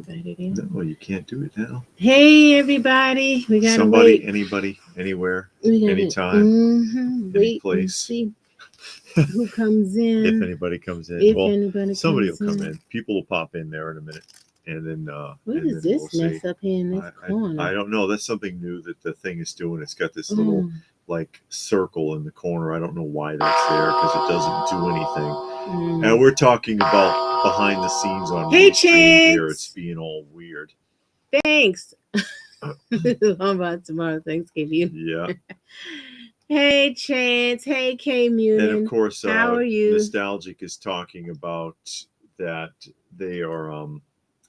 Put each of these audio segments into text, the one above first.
invited in. No, you can't do it now. Hey, everybody. We got to Somebody, wait. anybody, anywhere, We gotta, anytime, any wait and place. see who comes in. If anybody comes in. If Well, anybody somebody comes will come in. in. People will pop in there in a minute. And then, What and is then this we'll mess see. up here in this corner? I don't know. That's something new that the thing is doing. It's got this little like circle in the corner. I don't know why that's there because it doesn't do anything. And we're talking about behind the scenes on Restream here. It's being all weird. Thanks. How about tomorrow, Thanksgiving? Yeah. Hey, Chance. Hey, K Munin. And of course, how are you? Nostalgic is talking about that they are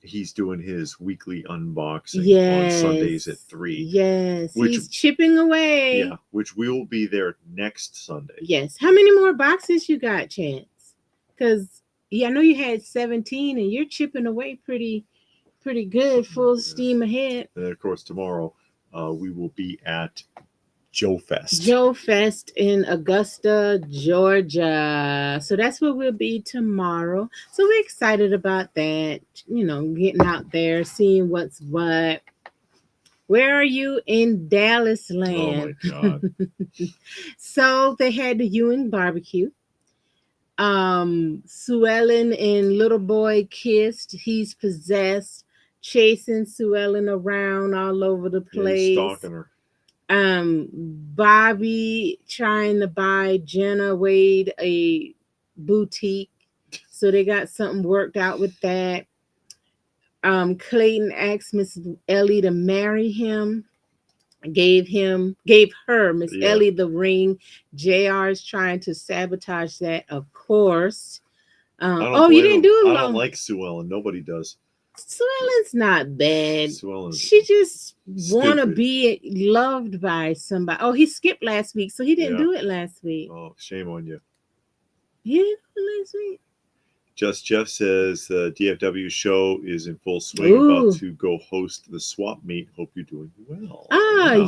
he's doing his weekly unboxing on Sundays at 3. Yes, he's chipping away. Yeah, which we will be there next Sunday. Yes. How many more boxes you got, Chance? Because I know you had 17 and you're chipping away pretty good, full steam ahead. And then, of course, tomorrow we will be at Joe Fest. Joe Fest in Augusta, Georgia. So that's where we'll be tomorrow. So we're excited about that. You know, getting out there, seeing what's what. Where are you in Dallas land? Oh my God. So they had the Ewing barbecue. Sue Ellen and little boy kissed. He's possessed, chasing Sue Ellen around all over the place. Yeah, he's stalking her. Bobby trying to buy Jenna Wade a boutique, so they got something worked out with that. Clayton asked Miss Ellie to marry him. Gave her, Miss Ellie, the ring. JR is trying to sabotage that, of course. You didn't do it. I don't like Sue Ellen. Nobody does. Sue Ellen's not bad. Ellen's she just want to be loved by somebody. Oh, he skipped last week, so he didn't do it last week. Oh, shame on you. He didn't do it last week. Just Jeff says the DFW show is in full swing, about to go host the swap meet. Hope you're doing well.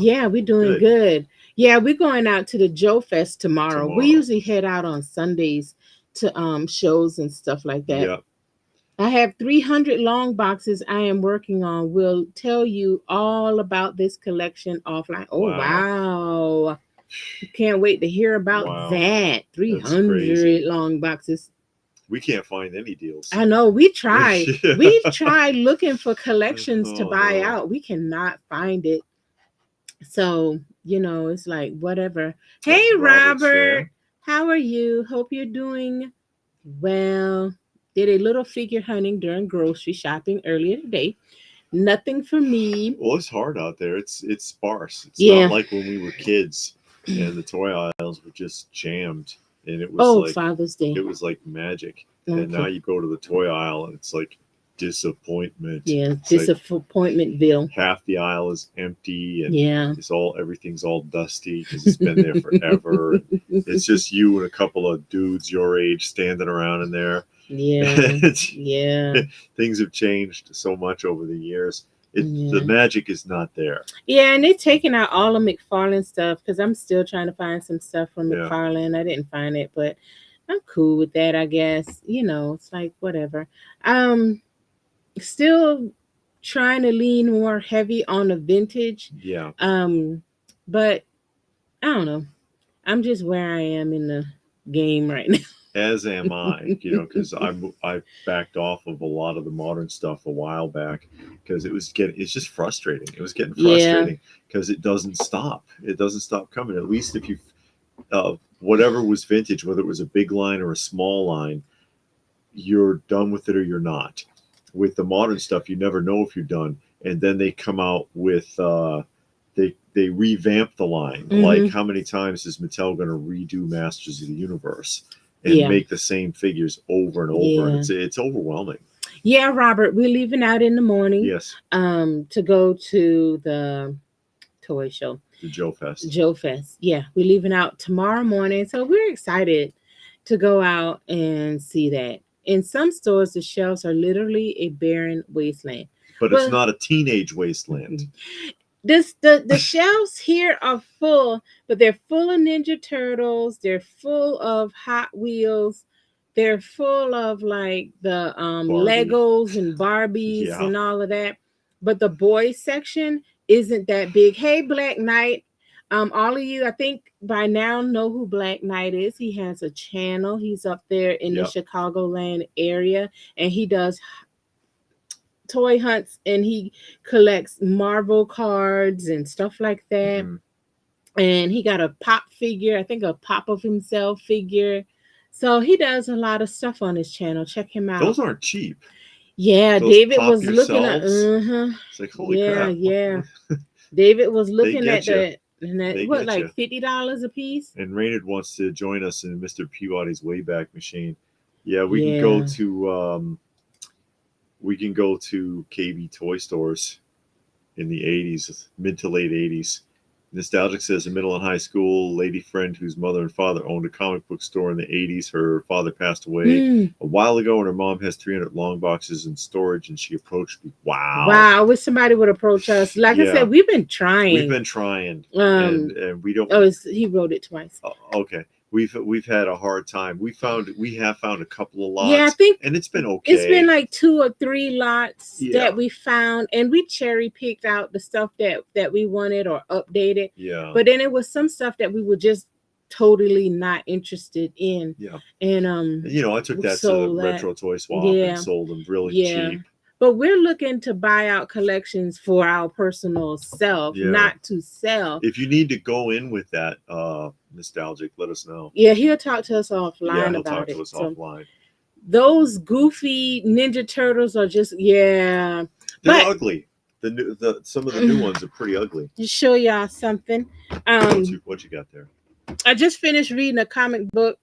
Yeah, we're doing good. Yeah, we're going out to the Joe Fest tomorrow. We usually head out on Sundays to shows and stuff like that. Yeah. I have 300 long boxes I am working on. We'll tell you all about this collection offline. Oh, wow. Can't wait to hear about that. 300 long boxes. We can't find any deals. I know. We tried. We tried looking for collections to buy out. We cannot find it. So, it's like, whatever. Hey, Robert. How are you? Hope you're doing well. Did a little figure hunting during grocery shopping earlier today. Nothing for me. Well, it's hard out there. It's sparse. It's not like when we were kids and the toy aisles were just jammed. And it was like Father's Day. It was like magic. Okay. And now you go to the toy aisle and it's like disappointment. Yeah, disappointmentville. Like half the aisle is empty and everything's all dusty because it's been there forever. It's just you and a couple of dudes your age standing around in there. Yeah. Things have changed so much over the years. The magic is not there. Yeah, and they're taking out all of McFarlane stuff because I'm still trying to find some stuff from McFarlane. I didn't find it, but I'm cool with that, I guess. It's like whatever. Still trying to lean more heavy on the vintage. Yeah. But I don't know. I'm just where I am in the game right now. As am I, because I backed off of a lot of the modern stuff a while back because it's just frustrating. It was getting frustrating because it doesn't stop. It doesn't stop coming. At least if you, whatever was vintage, whether it was a big line or a small line, you're done with it or you're not. With the modern stuff, you never know if you're done. And then they come out with, they revamp the line. Mm-hmm. Like how many times is Mattel going to redo Masters of the Universe? And make the same figures over and over. And it's overwhelming. Yeah, Robert, we're leaving out in the morning. Yes. To go to the toy show. The Joe Fest. Joe Fest. Yeah, we're leaving out tomorrow morning. So we're excited to go out and see that. In some stores, the shelves are literally a barren wasteland. But it's not a teenage wasteland. The shelves here are full, but they're full of Ninja Turtles. They're full of Hot Wheels. they're full of like the Barbie. Legos and Barbies Yeah. and all of that. But the boys section isn't that big. Hey, Black Knight. All of you, I think by now know who Black Knight is. He has a channel. He's up there in the Yep. Chicagoland area, and he does toy hunts and he collects Marvel cards and stuff like that. Mhm. And he got a pop figure, I think a pop of himself figure. So he does a lot of stuff on his channel. Check him out. Those aren't cheap. Yeah, Those David pop was looking at yourselves. It's like, holy yeah, crap. yeah. David was They looking at get you. and that They what get you. like $50 a piece? And Raynard wants to join us in Mr. Peabody's Wayback Machine. Yeah, Yeah. we can go to KB toy stores in the 80s, mid to late 80s. Nostalgic says in middle and high school, lady friend whose mother and father owned a comic book store in the 80s. Her father passed away a while ago, and her mom has 300 long boxes in storage, and she approached me. Wow. Wow, I wish somebody would approach us. Like I Yeah. said, we've been trying. We've been trying, and we don't. Oh, he wrote it twice. Okay. We've had a hard time. We have found a couple of lots. Yeah, I think and it's been okay. It's been like 2 or 3 lots Yeah. that we found, and we cherry picked out the stuff that we wanted or updated. Yeah. But then it was some stuff that we were just totally not interested in. Yeah. And you know, I took that to the retro toy swap and sold them really cheap. But we're looking to buy out collections for our personal self, not to sell. If you need to go in with that nostalgic, let us know. Yeah, he'll talk to us offline Yeah, he'll about talk to us offline. Those goofy Ninja Turtles are just they're ugly. Some of the new ones are pretty ugly. Just show y'all something. What you got there? I just finished reading a comic book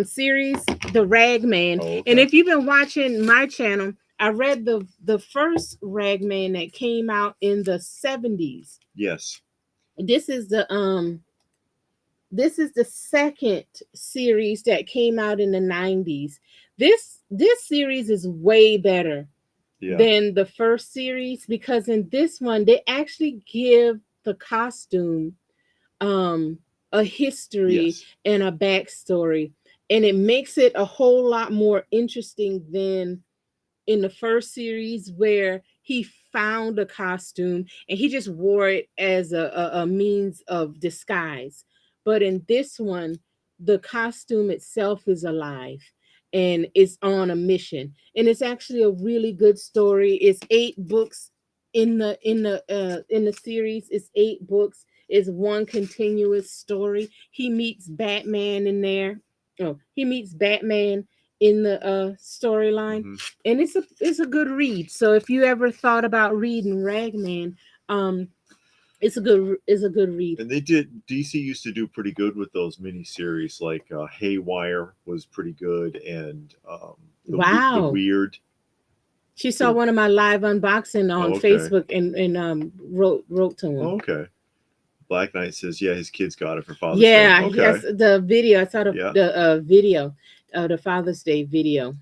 series, The Ragman. Oh, okay. And if you've been watching my channel, I read the first Ragman that came out in the 70s. Yes. This is the second series that came out in the 90s. This series is way better than the first series, because in this one they actually give the costume a history and a backstory, and it makes it a whole lot more interesting than in the first series, where he found a costume and he just wore it as a means of disguise. But in this one, the costume itself is alive and it's on a mission, and it's actually a really good story. It's 8 books in the series. It's 8 books. It's one continuous story. He meets Batman in there. Oh, he meets Batman in the storyline. And it's a good read. So if you ever thought about reading Ragman, it's a good read. And DC used to do pretty good with those miniseries, like Haywire was pretty good, and the Weird. She saw one of my live unboxing on Facebook and wrote to him. Oh, okay. Black Knight says, yeah, his kids got it for Father's Day. Yeah, yes, the video. I saw the video, the Father's Day video.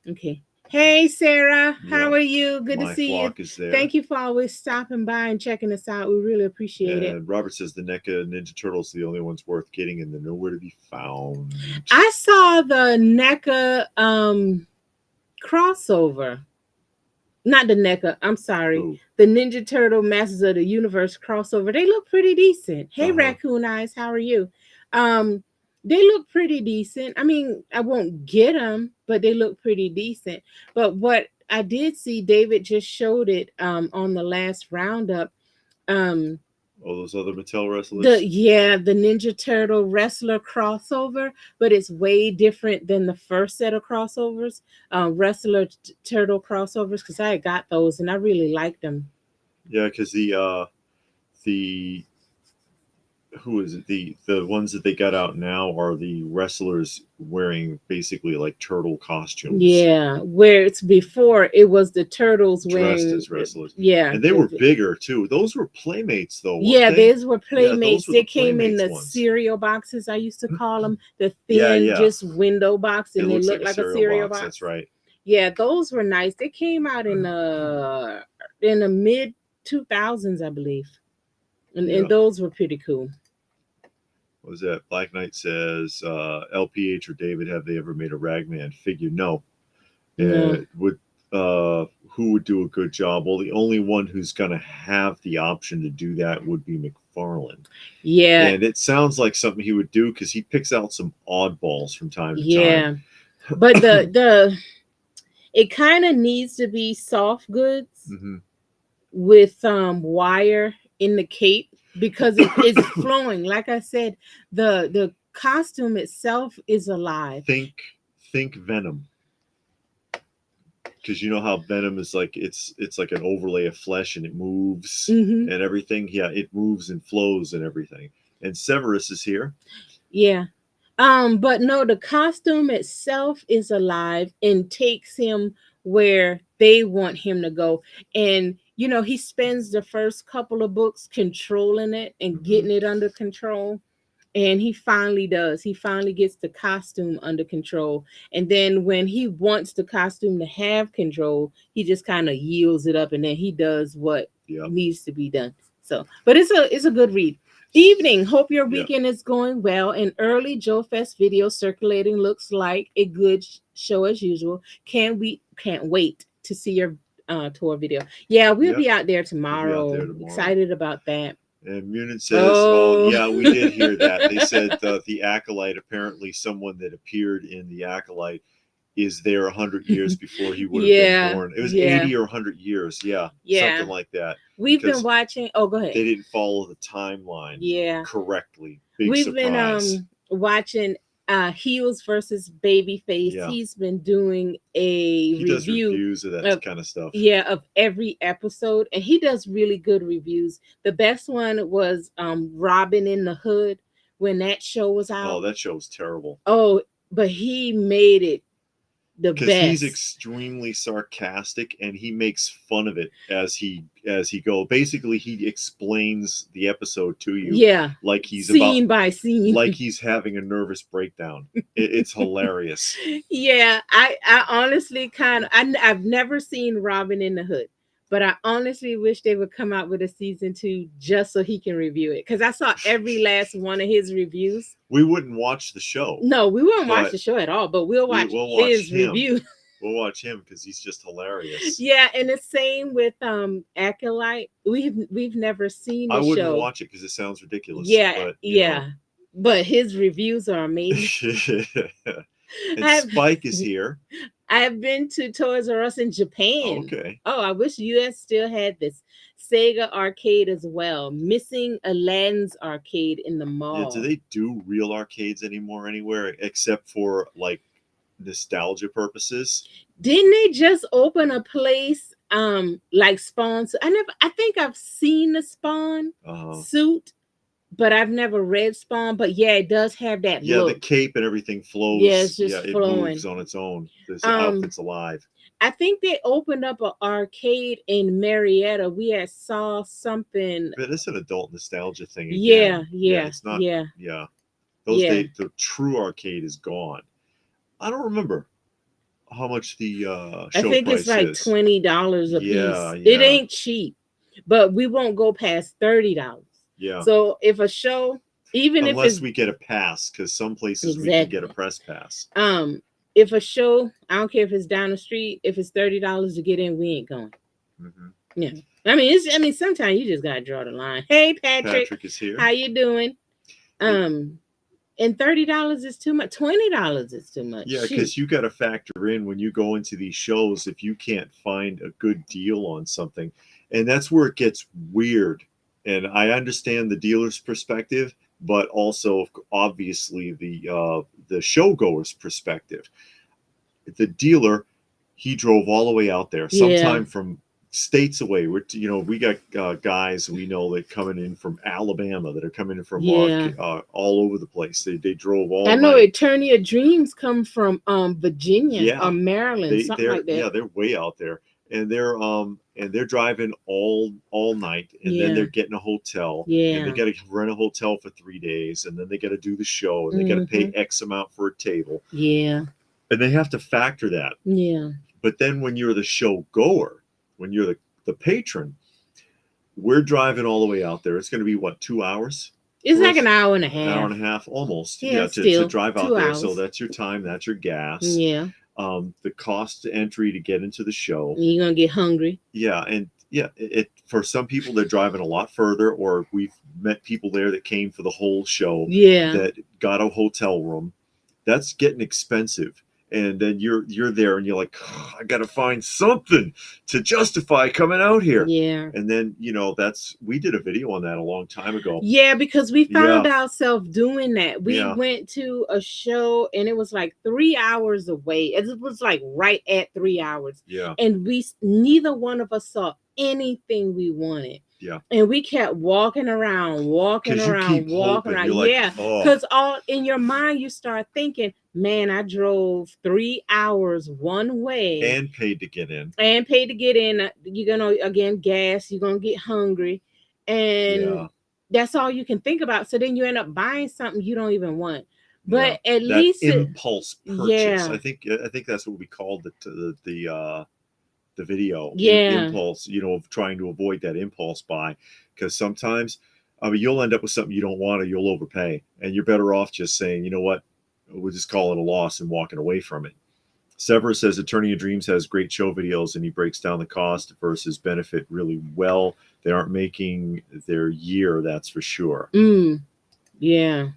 Okay. Hey, Sarah, how are you? Good to see you. Thank you for always stopping by and checking us out. We really appreciate it. And Robert says the NECA Ninja Turtles are the only ones worth getting, and they're nowhere to be found. I saw the NECA crossover. Not the NECA, I'm sorry. Ooh. The Ninja Turtle Masters of the Universe crossover. They look pretty decent. Hey, Raccoon Eyes, how are you? They look pretty decent. I mean, I won't get them, but they look pretty decent. But what I did see, David just showed it on the last roundup. Those other Mattel wrestlers? The Ninja Turtle wrestler crossover, but it's way different than the first set of crossovers, wrestler turtle crossovers, because I got those and I really liked them. Yeah, because the who is it? The ones that they got out now are the wrestlers wearing basically like turtle costumes. Yeah, where it's before it was the turtles dressed as wrestlers. Yeah, and they were bigger too. Those were Playmates though. Yeah, those were Playmates. They came in the cereal boxes. I used to call them the thin, just window box, and they looked like a cereal box. That's right. Yeah, those were nice. They came out in the mid 2000s, I believe, and those were pretty cool. what was that? Black Knight says, LPH or David, have they ever made a Ragman figure? No. No. Who would do a good job? Well, the only one who's going to have the option to do that would be McFarlane. Yeah. And it sounds like something he would do because he picks out some oddballs from time to Yeah. time. But the it kind of needs to be soft goods Mm-hmm. with wire in the cape because it's flowing. Like I said, the costume itself is alive. Think Venom, because you know how Venom is like it's like an overlay of flesh and it moves Mm-hmm. and everything. Yeah, it moves and flows and everything. And Severus is here. Yeah. But no, the costume itself is alive and takes him where they want him to go. And you know, he spends the first couple of books controlling it and Mm-hmm. getting it under control. And he finally does. He finally gets the costume under control. And then when he wants the costume to have control, he just kind of yields it up and then he does what Yep. needs to be done. So, but it's a good read. Evening. Hope your Yep. weekend is going well. An early Joe Fest video circulating looks like a good show as usual. Can't wait to see your tour video. Yeah, we'll Yep. be out there We'll be out tomorrow. there tomorrow. Excited about that. And Munin says, "Oh, yeah, we did hear that. They Oh. said the acolyte. Apparently, someone that appeared in the acolyte is there 100 years before he would have Yeah, been born. It was yeah. 80 or 100 years. Yeah, Yeah. something like that. We've Because been watching. Oh, go ahead. they didn't follow the timeline Yeah. correctly. Big We've surprise. been watching Heels versus Babyface. Yeah. He's been doing a He does review reviews of that kind of stuff. yeah, of every episode, and he does really good reviews. The best one was Robin in the Hood when that show was out. Oh, that show's terrible. Oh, but he made it the Because he's best. extremely sarcastic and he makes fun of it as he go. Basically, he explains the episode to you. Yeah, like he's scene about by scene. like he's having a nervous breakdown. It's hilarious. Yeah, I honestly kind of I've never seen Robin in the Hood, but I honestly wish they would come out with a season 2 just so he can review it because I saw every last one of his reviews. We wouldn't watch the show. No, we won't watch but the show at all, but we'll watch his him. review. We'll watch him because he's just hilarious. Yeah, and the same with Acolyte. We've never seen the I wouldn't show. watch it because it sounds ridiculous. Yeah, but, yeah. But his reviews are amazing. And Spike is here. I've been to Toys R Us in Japan. Oh, okay. Oh, I wish US still had this. Sega arcade as well. Missing Aladdin's arcade in the mall. Yeah, do they do real arcades anymore anywhere except for like nostalgia purposes? Didn't they just open a place like Spawn? I think I've seen the Spawn suit, but I've never read Spawn. But yeah, it does have that look. The cape and everything flows. Yeah, it's just flowing. It moves on its own. This outfit's alive. I think they opened up an arcade in Marietta. We saw something. But it's an adult nostalgia thing again. Yeah. It's not. Yeah. Those days, the true arcade is gone. I don't remember how much the show I think price it's like is. $20 a piece. Yeah. It ain't cheap, but we won't go past $30. Yeah. So if a show, unless we get a pass, because some places we can get a press pass. If a show, I don't care if it's down the street, if it's $30 to get in, we ain't going. Mm-hmm. Yeah. I mean, sometimes you just gotta draw the line. Hey, Patrick. Patrick is here. How you doing? And $30 is too much. $20 is too much. Yeah, because you got to factor in when you go into these shows if you can't find a good deal on something, and that's where it gets weird. And I understand the dealer's perspective, but also obviously the showgoer's perspective. The dealer, he drove all the way out there, sometime from states away. We got guys we know that coming in from Alabama, that are coming in from all over the place. They drove all. I know Eternia Dreams come from Virginia or Maryland, something like that. Yeah, they're way out there, and they're driving all night, and then they're getting a hotel. Yeah, and they got to rent a hotel for 3 days, and then they got to do the show, and they got to pay X amount for a table. Yeah, and they have to factor that. Yeah, but then when you're the show goer, when you're the patron, we're driving all the way out there. It's going to be 2 hours? It's like an hour and a an hour half. and a half almost. Yeah, To still drive out 2 there. So hours. that's your time, that's your gas. Yeah, The cost to entry to get into the show. you're gonna get hungry. Yeah, and yeah, it for some people they're driving a lot further, or we've met people there that came for the whole show Yeah, that got a hotel room. That's getting expensive. And then you're there and you're like, "Oh, I gotta find something to justify coming out here." yeah. And then, that's we did a video on that a long time ago. Yeah, because we Yeah, found ourselves doing that. We yeah, went to a show and it was like 3 hours away. It was like right at 3 hours. yeah, And neither one of us saw anything we wanted. yeah. And we kept walking around, walking Because you around, keep walking hoping. around. You're like, Yeah. oh, Because all in your mind you start thinking, man, I drove 3 hours one way and paid to get in. and paid to get in. You're gonna again gas, you're gonna get hungry. And Yeah. that's all you can think about. So then you end up buying something you don't even want. Yeah, But at that least impulse purchase. yeah, I think that's what we called the video. yeah, Impulse. Of trying to avoid that impulse buy, because sometimes, I mean, you'll end up with something you don't want, or you'll overpay, and you're better off just saying, you know what, we'll just call it a loss and walking away from it. Severus says Attorney of Dreams has great show videos, and he breaks down the cost versus benefit really well. They aren't making their year, that's for sure. yeah.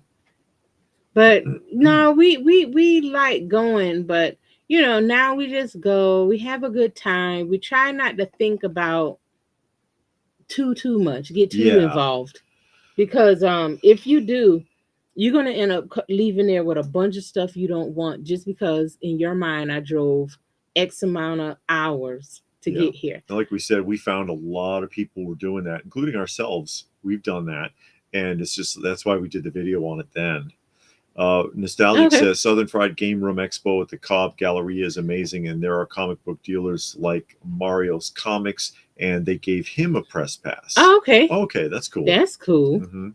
But no, we like going, but now we just go. We have a good time. We try not to think about too much, get too Yeah, involved, because if you do, you're gonna end up leaving there with a bunch of stuff you don't want just because in your mind I drove X amount of hours to yeah. get here. And like we said, we found a lot of people were doing that, including ourselves. We've done that, and it's just that's why we did the video on it then. Nostalgic Okay. says Southern Fried Game Room Expo at the Cobb Galleria is amazing, and there are comic book dealers like Mario's Comics, and they gave him a press pass. Oh, okay. Okay, that's cool. That's cool. hmm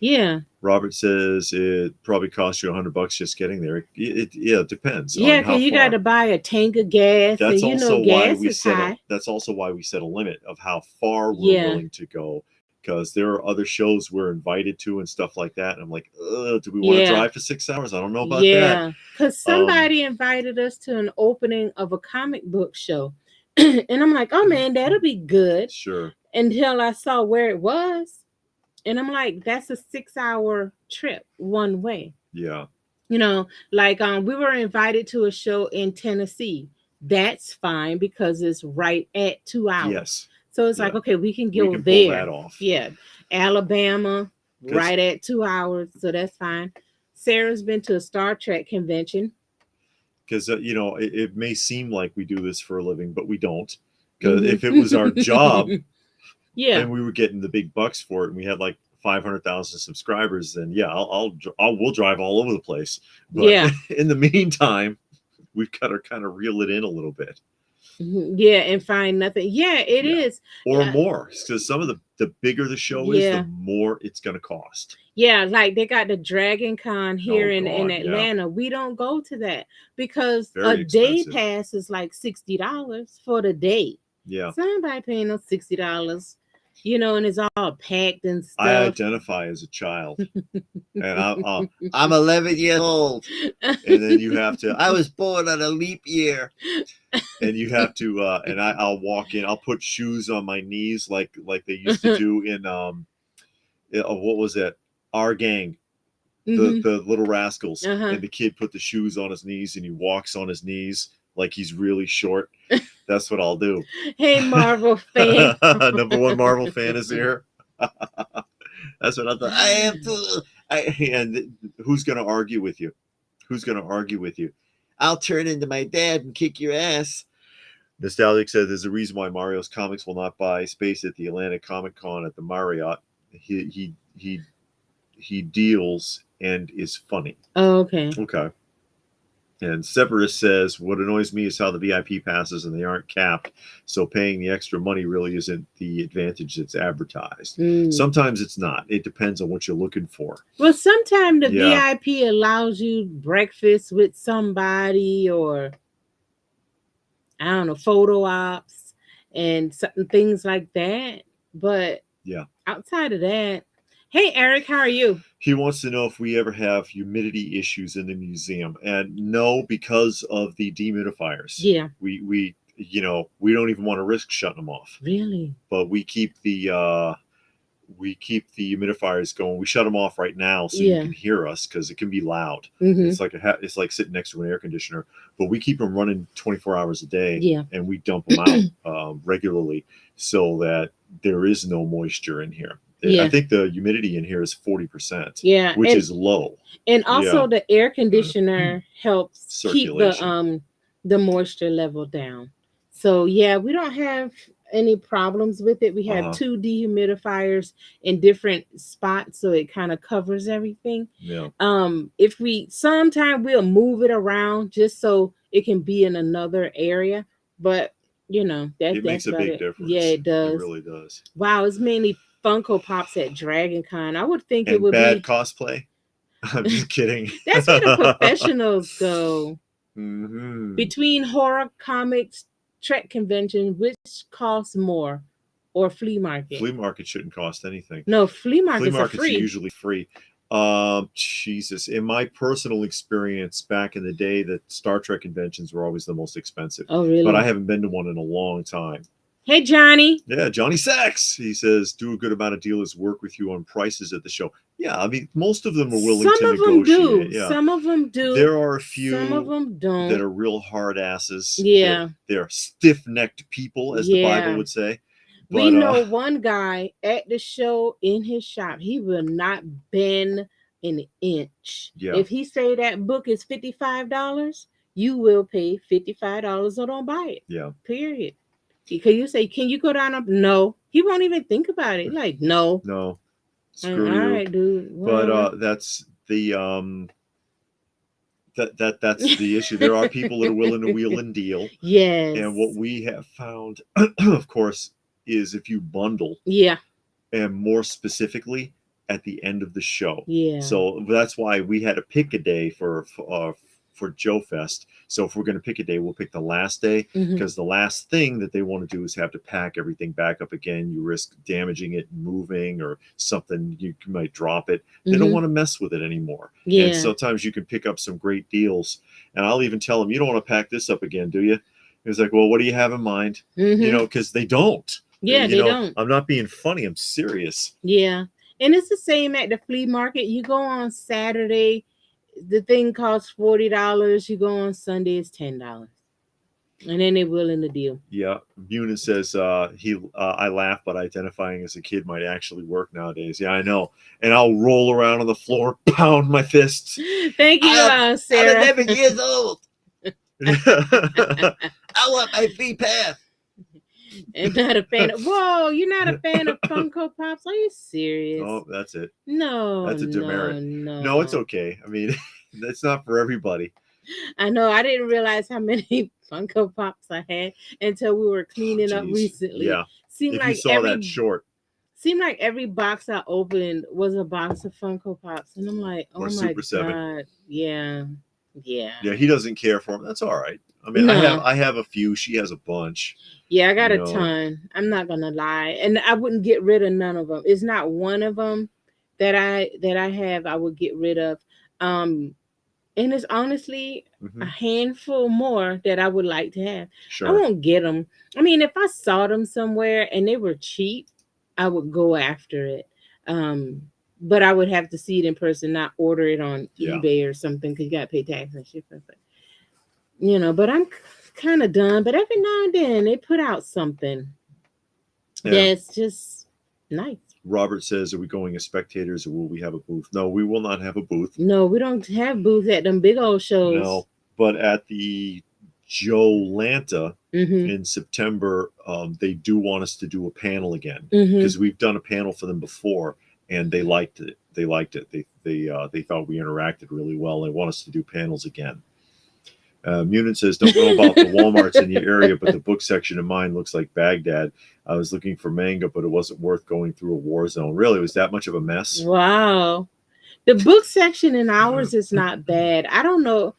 Yeah. Robert says it probably costs you $100 just getting there. It depends Yeah, on how because you got far. to buy a tank of gas, and That's also why gas we is set high. that's also why we set a limit of how far we're Yeah. willing to go, because there are other shows we're invited to and stuff like that. And I'm like, do we want to Yeah. drive for 6 hours? I don't know about that. Yeah, because somebody invited us to an opening of a comic book show. And I'm like, oh man, that'll be good. Sure. Until I saw where it was. And I'm like, that's a 6 hour trip one way. Yeah. Like we were invited to a show in Tennessee. That's fine because it's right at 2 hours. Yes. So it's like, Yeah. okay, we can We go can pull there. that off. Yeah. Alabama, right at 2 hours. So that's fine. Sarah's been to a Star Trek convention. Because, it may seem like we do this for a living, but we don't. Because if it was our job yeah, and we were getting the big bucks for it and we had like 500,000 subscribers, then yeah, we'll drive all over the place. But yeah, in the meantime, we've got to kind of reel it in a little bit. yeah, and find nothing. Yeah, it is. Or more, because some of the bigger the show is, the more it's going to cost. Yeah, like they got the Dragon Con here in God, Atlanta. We don't go to that because Very a day expensive. pass is like $60 for the day. Yeah. Somebody paying no $60, and it's all packed and stuff. I identify as a child, and I'm 11 years old, and then you have to. I was born on a leap year, and you have to. And I'll walk in. I'll put shoes on my knees like they used to do in what was it? Our Gang, the Little Rascals, and the kid put the shoes on his knees, and he walks on his knees like he's really short. That's what I'll do. Hey, Marvel fan. Number one Marvel fan is here. That's what I thought. I am too. And who's going to argue with you? Who's going to argue with you? I'll turn into my dad and kick your ass. Nostalgic says there's a reason why Mario's Comics will not buy space at the Atlanta Comic Con at the Marriott. He deals and is funny. Oh, okay. Okay. And Severus says, what annoys me is how the VIP passes and they aren't capped. So paying the extra money really isn't the advantage that's advertised. Sometimes it's not. It depends on what you're looking for. Well, sometimes the VIP allows you breakfast with somebody or, I don't know, photo ops and certain things like that. But outside of that, Hey, Eric, how are you? He wants to know if we ever have humidity issues in the museum, and no, because of the dehumidifiers. Yeah. We don't even want to risk shutting them off. Really? But we keep the humidifiers going. We shut them off right now so you Yeah. can hear us because it can be loud. Mm-hmm. It's like sitting next to an air conditioner. But we keep them running 24 hours a day. Yeah. And we dump them out regularly so that there is no moisture in here. Yeah. I think the humidity in here is 40%. Yeah. Which is low. And also Yeah. the air conditioner helps keep Circulation. the moisture level down. So yeah, we don't have any problems with it. We have two dehumidifiers in different spots, so it kind of covers everything. Yeah. If we sometime we'll move it around just so it can be in another area, but It makes a big difference. Yeah, it does. It really does. Wow, it's mainly Funko Pops at Dragon Con. I would think and it would bad be cosplay. I'm just kidding. That's where the professionals go. Mm-hmm. Between horror comics, Trek convention, which costs more, or flea market? Flea market shouldn't cost anything. No, flea markets are free. Usually free. Jesus. In my personal experience, back in the day, the Star Trek conventions were always the most expensive. Oh, really? But I haven't been to one in a long time. Hey, Johnny. Yeah, Johnny Sachs. He says, do a good amount of dealers work with you on prices at the show. Yeah, I mean, most of them are willing to negotiate. Some of them do. Yeah. Some of them do. There are a few. Some of them don't. That are real hard asses. Yeah. They're stiff-necked people, as the Bible would say. But, we know one guy at the show in his shop. He will not bend an inch. Yeah. If he say that book is $55, you will pay $55 or don't buy it. Yeah. Period. Because you say, can you go down up? No. He won't even think about it. Like, no. No. Screw you. All right, dude. But that's the that's the issue. There are people that are willing to wheel and deal. Yes. And what we have found, of course, is if you bundle. Yeah. And more specifically at the end of the show. Yeah. So that's why we had to pick a day for Joe Fest. So if we're going to pick a day, we'll pick the last day, because the last thing that they want to do is have to pack everything back up again. You risk damaging it, moving, or something. You might drop it. They don't want to mess with it anymore. Yeah. And sometimes you can pick up some great deals. And I'll even tell them, you don't want to pack this up again, do you? He's like, well, what do you have in mind? Because they don't. Yeah, they don't. I'm not being funny. I'm serious. Yeah. And it's the same at the flea market. You go on Saturday, the thing costs $40. You go on Sunday, it's $10. And then they're willing to deal. Yeah. Munin says I laugh, but identifying as a kid might actually work nowadays. Yeah, I know. And I'll roll around on the floor, pound my fists. Thank you, Sarah. I'm 11 years old. I want my free pass. And not a fan of, whoa, you're not a fan of Funko Pops? Are you serious? Oh, that's it. No. That's a demerit. No, it's okay. I mean, that's not for everybody. I know. I didn't realize how many Funko Pops I had until we were cleaning up recently. Yeah. Seemed if like you saw that short. Seemed like every box I opened was a box of Funko Pops. And I'm like, oh, my Super God. 7. Yeah. Yeah. Yeah, he doesn't care for them. That's all right. I mean, no. I have a few. She has a bunch. Yeah, I got a ton. I'm not gonna lie, and I wouldn't get rid of none of them. It's not one of them that I have. I would get rid of. And it's honestly a handful more that I would like to have. Sure. I won't get them. I mean, if I saw them somewhere and they were cheap, I would go after it. But I would have to see it in person, not order it on eBay or something, because you got to pay tax and shit. But I'm kind of done. But every now and then they put out something that's just nice. Robert says, are we going as spectators or will we have a booth? No, we will not have a booth. No, we don't have booths at them big old shows. No, but at the Joe-Lanta in September, they do want us to do a panel again, because we've done a panel for them before and they liked it. They thought we interacted really well. They want us to do panels again. Munin says, don't know about the Walmarts in your area, but the book section of mine looks like Baghdad. I was looking for manga, but it wasn't worth going through a war zone. Really? Was that much of a mess? Wow. The book section in ours is not bad. I don't know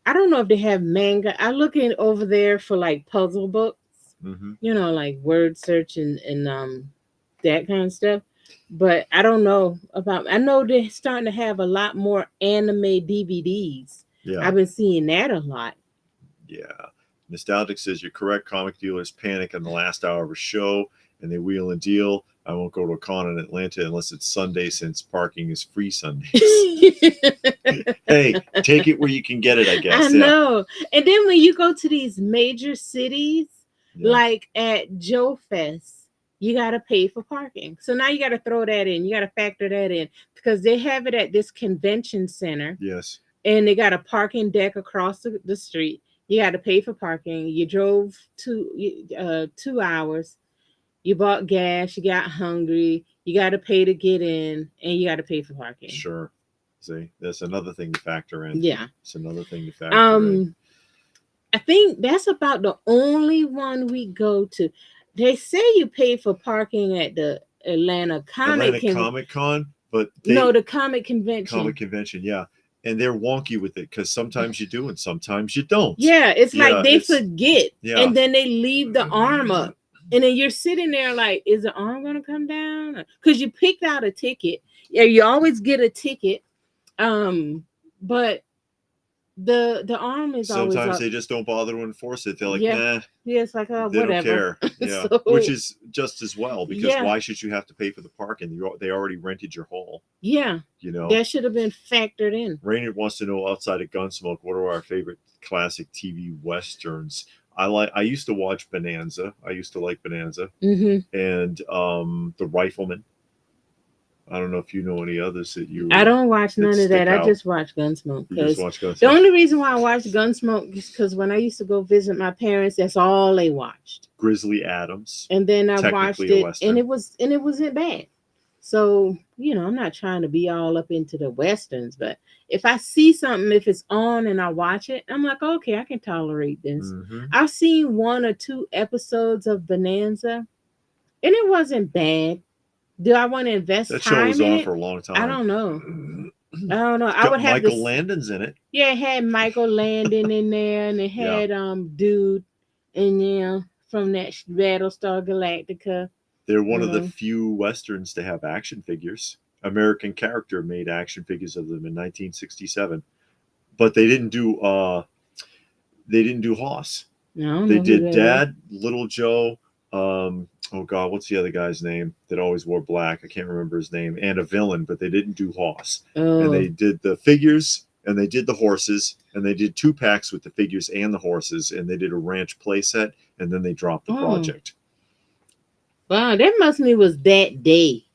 if they have manga. I look in over there for like puzzle books, like word search and that kind of stuff. But I don't know about. I know they're starting to have a lot more anime DVDs. Yeah. I've been seeing that a lot. Yeah. Nostalgic says you're correct. Comic dealers panic in the last hour of a show and they wheel and deal. I won't go to a con in Atlanta unless it's Sunday since parking is free Sundays. Hey, take it where you can get it, I guess. I know. And then when you go to these major cities, Yeah. like at Joe Fest, you got to pay for parking. So now you got to throw that in. You got to factor that in because they have it at this convention center. Yes. And they got a parking deck across the street. You got to pay for parking. You drove 2 hours. You bought gas. You got hungry. You got to pay to get in, and you got to pay for parking. Sure. See, that's another thing to factor in. Yeah, it's another thing to factor in. I think that's about the only one we go to. They say you pay for parking at the Atlanta Comic Con, but no, the Comic Convention. Comic Convention, yeah. And they're wonky with it because sometimes you do and sometimes you don't. Yeah, it's like they forget, and then they leave the arm up. And then you're sitting there like, is the arm going to come down? Because you picked out a ticket. Yeah, you always get a ticket. But the arm is sometimes always up. They just don't bother to enforce it. They're like, yeah. nah. Yeah, it's like, oh, they whatever. Don't care. Yeah, So, which is just as well because yeah. why should you have to pay for the parking? They already rented your hall. Yeah, you know that should have been factored in. Raynard wants to know, outside of Gunsmoke, what are our favorite classic TV westerns? I used to watch Bonanza. I used to like Bonanza, and The Rifleman. I don't know if you know any others that you. I don't watch none of that. I just watch Gunsmoke. You just watch Gunsmoke. The only reason why I watched Gunsmoke is because when I used to go visit my parents, that's all they watched. Grizzly Adams. And then I watched it, and it wasn't bad. So I'm not trying to be all up into the westerns, but if I see something, if it's on and I watch it, I'm like, okay, I can tolerate this. I've seen 1 or 2 episodes of Bonanza, and it wasn't bad. Do I want to invest that time show was on for a long time? I don't know. I would have Michael Landon's in it. Yeah, it had Michael Landon in there, and it had dude in there from that Battlestar Galactica. They're one of the few westerns to have action figures. American Character made action figures of them in 1967, but they didn't do Hoss. No, they did Dad, Little Joe. Oh God, what's the other guy's name that always wore black? I can't remember his name. And a villain, but they didn't do Hoss. And they did the figures, and they did the horses, and they did 2 packs with the figures and the horses, and they did a ranch play set, and then they dropped the project. Wow, that must mean it was that day.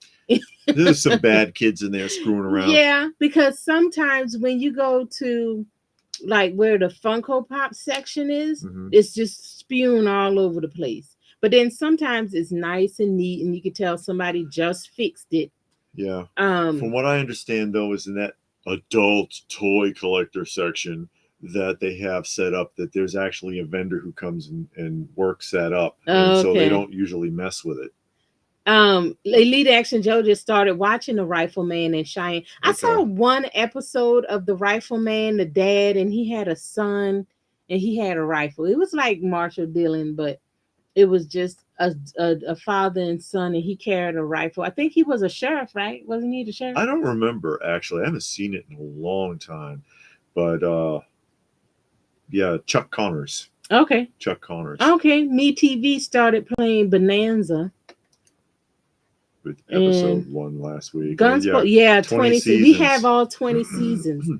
There's some bad kids in there screwing around. Yeah, because sometimes when you go to like where the Funko Pop section is, it's just spewing all over the place. But then sometimes it's nice and neat, and you can tell somebody just fixed it. Yeah. From what I understand, though, is in that adult toy collector section that they have set up, that there's actually a vendor who comes and works that up. And so they don't usually mess with it. Elite Action Joe just started watching The Rifleman and Cheyenne. I saw 1 episode of The Rifleman, the dad, and he had a son and he had a rifle. It was like Marshall Dillon, but it was just a father and son, and he carried a rifle. I think he was a sheriff, right? Wasn't he the sheriff? I don't remember, actually. I haven't seen it in a long time. But yeah, Chuck Connors. Okay. Chuck Connors. Okay. MeTV started playing Bonanza. With episode 1 last week. Gunsmoke, 20 seasons. We have all 20 seasons.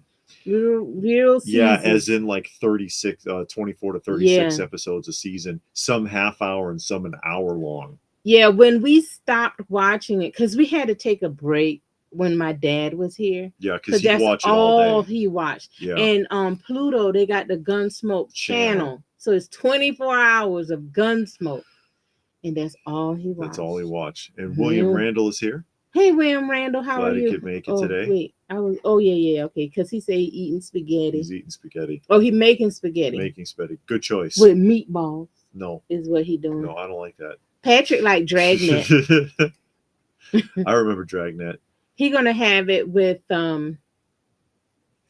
Real seasons. Yeah, as in like 24 to 36 episodes a season. Some half hour and some an hour long. Yeah, when we stopped watching it, because we had to take a break when my dad was here. Yeah, because he watched it all day. He watched. Yeah. And on Pluto, they got the Gunsmoke channel. So it's 24 hours of Gunsmoke. And that's all he watched. That's all he watched. And William Randall is here. Hey, William Randall, how are you? Glad he could make it today. Wait, yeah, okay. Because he said he eating spaghetti. He's eating spaghetti. Oh, he making spaghetti. Making spaghetti. Good choice. With meatballs. No. Is what he doing. No, I don't like that. Patrick like Dragnet. I remember Dragnet. He gonna have it with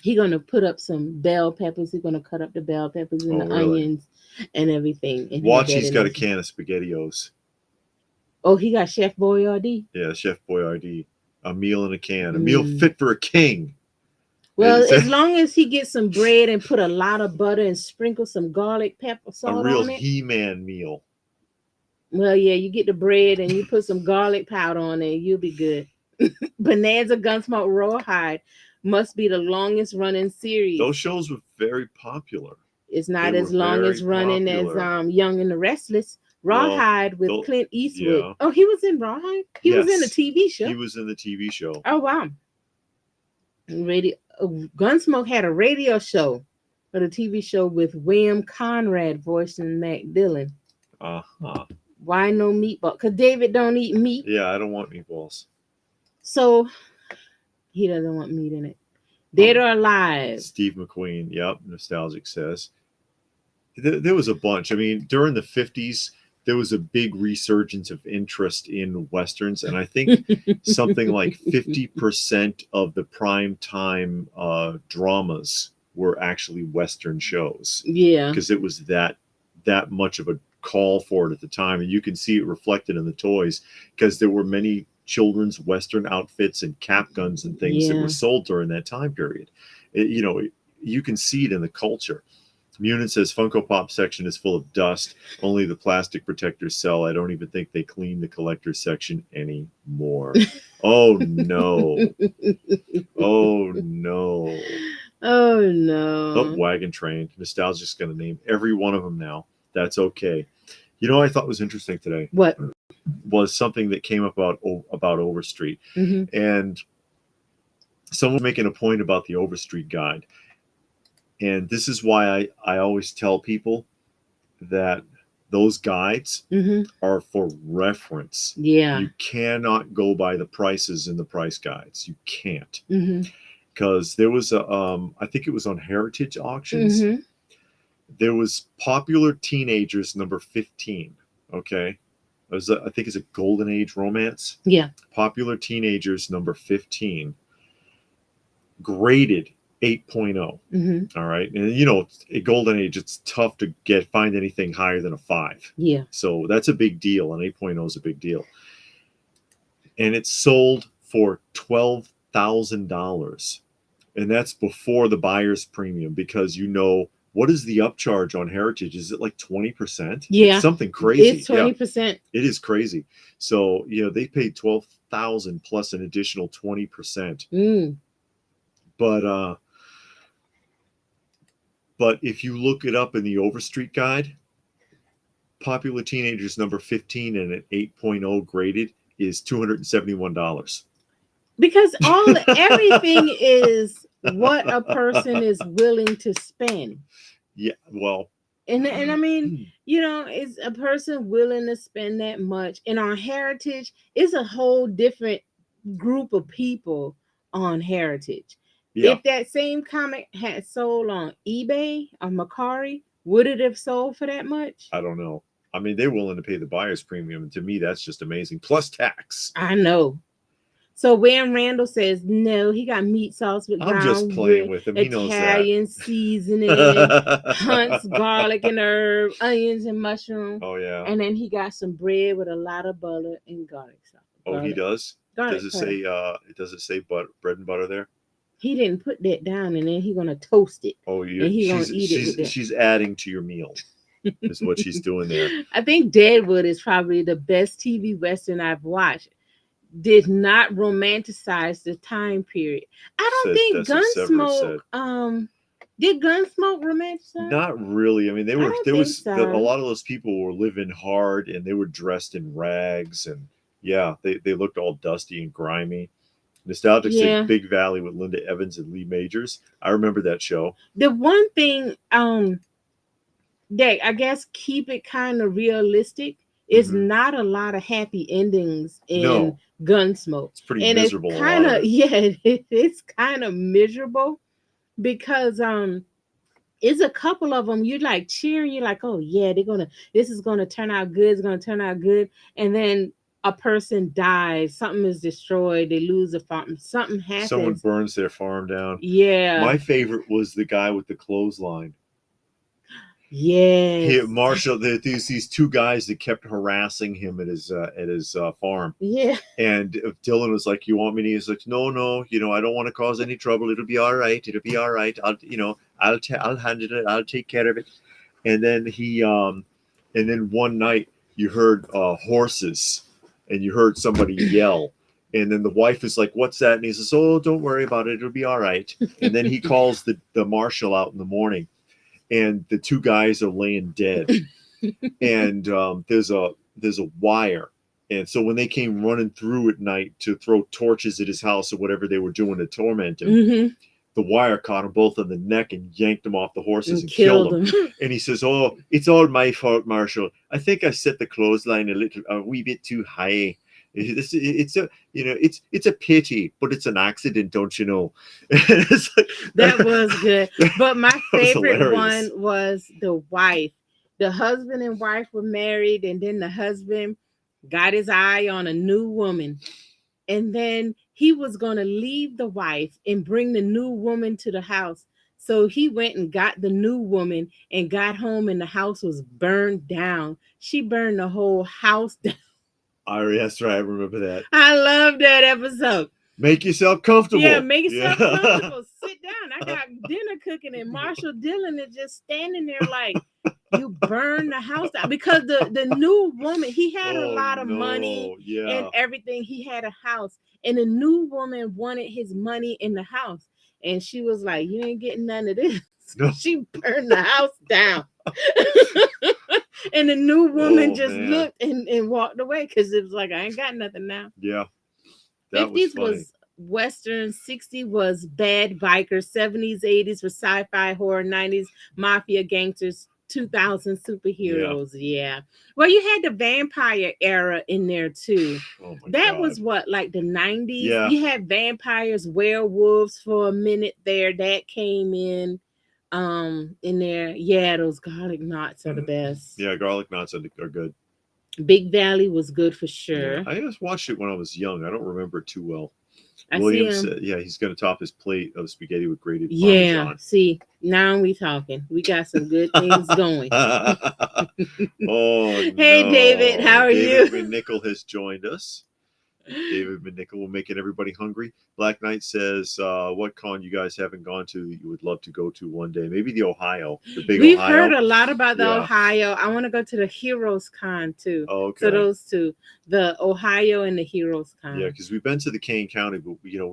he gonna put up some bell peppers. He's gonna cut up the bell peppers and the onions and everything. And watch, he's got a can of SpaghettiOs. Oh, he got Chef Boyardee. Yeah, Chef Boyardee. A meal in a can. A meal Mm. fit for a king. Well, It's as long as he gets some bread and put a lot of butter and sprinkle some garlic pepper a salt real on it. He-Man meal. Well, yeah, you get the bread and you put some garlic powder on it, you'll be good. Bonanza Gunsmoke Rawhide must be the longest running series. Those shows were very popular. It's They not were as long very as running popular. as Young and the Restless. Well, Rawhide with tho- Clint Eastwood. yeah. Oh, he was in Rawhide? He was in a Yes. TV show. He was in the TV show. Oh, wow. Radio Gunsmoke had a radio show, but a TV show with William Conrad voicing Mac Dillon. Uh-huh. Why no meatball? Because David don't eat meat. Yeah, I don't want meatballs. So he doesn't want meat in it. Dead or Alive. Steve McQueen. Yep. Nostalgic says. There was a bunch. I mean, during the 50s, there was a big resurgence of interest in Westerns. And I think something like 50% of the prime time dramas were actually Western shows. Yeah. Because it was that much of a call for it at the time. And you can see it reflected in the toys because there were many children's Western outfits and cap guns and things that were sold during that time period. You can see it in the culture. Munin says Funko Pop section is full of dust. Only the plastic protectors sell. I don't even think they clean the collector section anymore. Oh no. Oh no. Oh no. Oh, Wagon Train. Nostalgic's going to name every one of them now. That's okay. You know what I thought was interesting today? What? Was something that came up about Overstreet. Mm-hmm. And someone was making a point about the Overstreet guide. And this is why I always tell people that those guides are for reference. Yeah. You cannot go by the prices in the price guides. You can't. Because there was I think it was on Heritage Auctions. There was Popular Teenagers number 15. Okay. I think it's a Golden Age romance. Yeah. Popular Teenagers number 15. Graded 8.0. All right. And a Golden Age, it's tough to find anything higher than a 5. Yeah. So that's a big deal. And 8.0 is a big deal. And it's sold for $12,000. And that's before the buyer's premium because what is the upcharge on Heritage? Is it like 20%? Yeah. It's something crazy. It's 20%. Yeah, it is crazy. So, they paid $12,000 plus an additional 20%. But if you look it up in the Overstreet guide, Popular Teenagers number 15 and an 8.0 graded is $271. Because everything is what a person is willing to spend. Yeah, well. And I mean, is a person willing to spend that much? And on Heritage, it's a whole different group of people on Heritage. Yeah. If that same comic had sold on eBay or Mercari, would it have sold for that much? I don't know. I mean, they're willing to pay the buyer's premium. And to me, that's just amazing. Plus tax. I know. So Wham Randall says, no, he got meat sauce with I'm just playing with him. He knows that. Italian seasoning, Hunt's garlic and herb, onions and mushroom. Oh, yeah. And then he got some bread with a lot of butter and garlic sauce. Oh, he does? Garlic does it say bread and butter there? He didn't put that down, and then he's going to toast it. Oh, and he's going to eat it with that. She's adding to your meal. Is what she's doing there. I think Deadwood is probably the best TV Western I've watched. Did not romanticize the time period. I don't think Gunsmoke. Did Gunsmoke romanticize? Not really. I mean, a lot of those people were living hard, and they were dressed in rags, and they looked all dusty and grimy. Nostalgic said Big Valley with Linda Evans and Lee Majors. I remember that show. The one thing that I guess keep it kind of realistic is not a lot of happy endings in Gunsmoke. It's pretty miserable. It's kind of it's kind of miserable because it's a couple of them you're like cheering, you're like, oh yeah, this is gonna turn out good, it's gonna turn out good, and then a person dies, something is destroyed, they lose a farm, something happens. Someone burns their farm down. Yeah. My favorite was the guy with the clothesline. Yes. Marshall, these two guys that kept harassing him at his farm. Yeah. And Dylan was like, "You want me to?" He's like, "No, no, I don't want to cause any trouble. It'll be all right. It'll be all right. I'll handle it. I'll take care of it." And then and then one night you heard horses, and you heard somebody yell. And then the wife is like, "What's that?" And he says, "Oh, don't worry about it. It'll be all right." And then he calls the marshal out in the morning, and the two guys are laying dead. And there's a wire. And so when they came running through at night to throw torches at his house or whatever they were doing to torment him, Mm-hmm. the wire caught them both on the neck and yanked them off the horses and killed killed them. And he says, "Oh, it's all my fault, Marshall. I think I set the clothesline a wee bit too high. It's a pity, but it's an accident, don't you know?" It's like, That was good. But my favorite hilarious. one was the wife. The husband and wife were married, and then the husband got his eye on a new woman. And then he was going to leave the wife and bring the new woman to the house. So he went and got the new woman and got home, and the house was burned down. She burned the whole house down. That's right. I remember that. I love that episode. Make yourself comfortable. Yeah, make yourself comfortable. Sit down. I got dinner cooking, and Marshall Dillon is just standing there like, "You burned the house down." Because the new woman, he had a lot of money and everything. He had a house, and the new woman wanted his money in the house. And she was like, "You ain't getting none of this." No. She burned the house down. And the new woman just looked and walked away, because it was like, "I ain't got nothing now." Yeah. 50s was Western, 60s was bad bikers, 70s, 80s was sci-fi, horror, 90s mafia, gangsters, 2000 superheroes. Yeah. Well, you had the vampire era in there too. Oh my that God. Was what, like the 90s? Yeah. You had vampires, werewolves for a minute there. That came in there. Yeah, those garlic knots are the best. Yeah, garlic knots are good. Big Valley was good for sure. Yeah, I just watched it when I was young. I don't remember it too well. Williams, he's going to top his plate of spaghetti with grated Parmesan. Parmesan. See, now we talking. We got some good things going. Oh, hey, no. David, how are you? David McNichol has joined us. David McNichol will making everybody hungry. Black Knight says, "What con you guys haven't gone to that you would love to go to one day? Maybe the Ohio, the big We've Ohio." Heard a lot about the Ohio. I want to go to the Heroes Con too. Oh, okay. So those two, the Ohio and the Heroes Con. Yeah, because we've been to the Kane County, but we were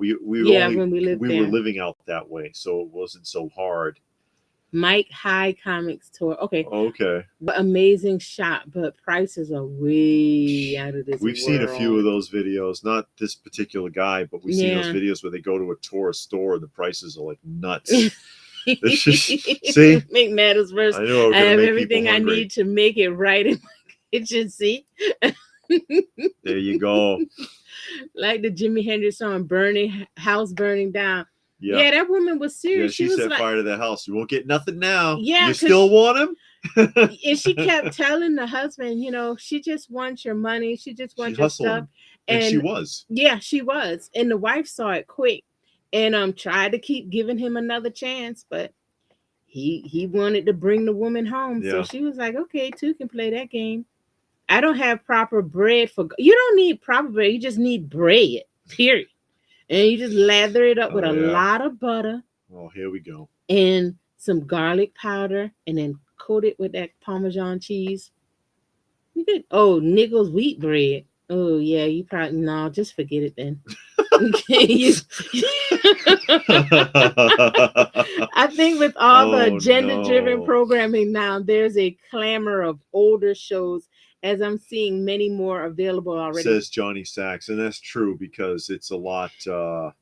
living out that way, so it wasn't so hard. Mike High Comics Tour. Okay. Okay. Amazing shop, but prices are way out of this We've seen a few of those videos, not this particular guy, but we've seen those videos where they go to a tourist store and the prices are like nuts. See? Make matters worse. I have everything I need to make it right in my kitchen. See? There you go. Like the Jimi Hendrix song, House Burning Down. Yeah, that woman was serious. Yeah, she set fire to the house. You won't get nothing now. Yeah, you still want him? And she kept telling the husband, she just wants your money. She just wants your stuff. And she was. Yeah, she was. And the wife saw it quick and tried to keep giving him another chance, but he wanted to bring the woman home. Yeah. So she was like, "Okay, two can play that game. I don't have proper bread for." You don't need proper bread. You just need bread, period. And you just lather it up with a lot of butter. Oh, here we go. And some garlic powder, and then coat it with that Parmesan cheese. You could, Nichols wheat bread. Oh, yeah, you probably, no, just forget it then. I think with all the gender-driven programming now, there's a clamor of older shows, as I'm seeing many more available already. Says Johnny Sachs, and that's true because it was a lot better.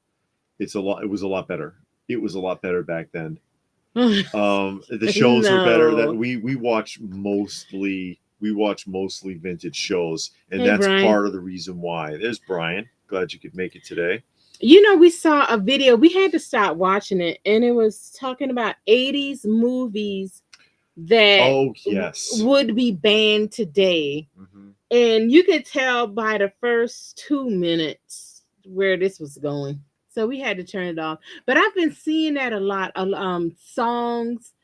It was a lot better back then. The shows were better. That we watch mostly vintage shows, and that's Brian. Part of the reason why. There's Brian. Glad you could make it today. We saw a video. We had to stop watching it, and it was talking about 80s movies that would be banned today. Mm-hmm. And you could tell by the first 2 minutes where this was going. So we had to turn it off. But I've been seeing that a lot. Songs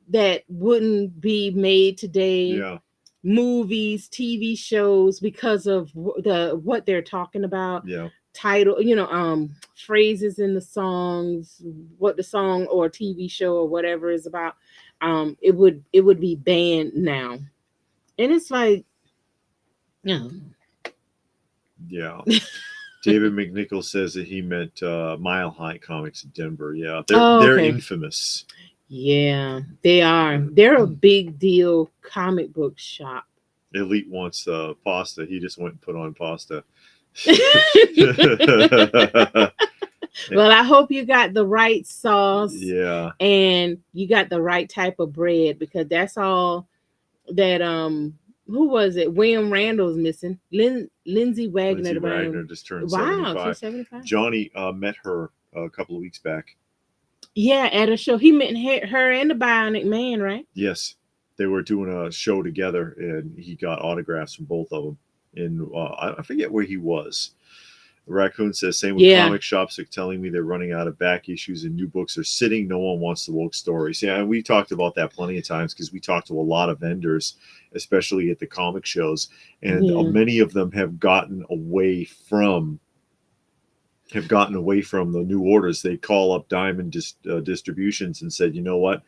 that wouldn't be made today, Yeah. movies, TV shows, because of what they're talking about, Yeah. title, phrases in the songs, what the song or TV show or whatever is about. It would be banned now, and it's like, no. Yeah. David McNichol says that he meant Mile High Comics in Denver. Yeah, Oh, they're okay. infamous. Yeah, they are. They're a big deal comic book shop. Elite wants pasta. He just went and put on pasta. Well, I hope you got the right sauce Yeah. and you got the right type of bread, because that's all that who was it? William Randall's missing. Lindsay Wagner. Lindsay Wagner just turned Wow, 75. she's 75. Johnny met her a couple of weeks back. Yeah, at a show. He met her and the Bionic Man, right? Yes, they were doing a show together, and he got autographs from both of them. And I forget where he was. Raccoon says, same with Yeah. comic shops are telling me they're running out of back issues and new books are sitting. No one wants the woke stories. Yeah, and we talked about that plenty of times because we talked to a lot of vendors, especially at the comic shows, and Yeah. many of them have gotten away from the new orders. They call up Diamond Distributions and said, you know what,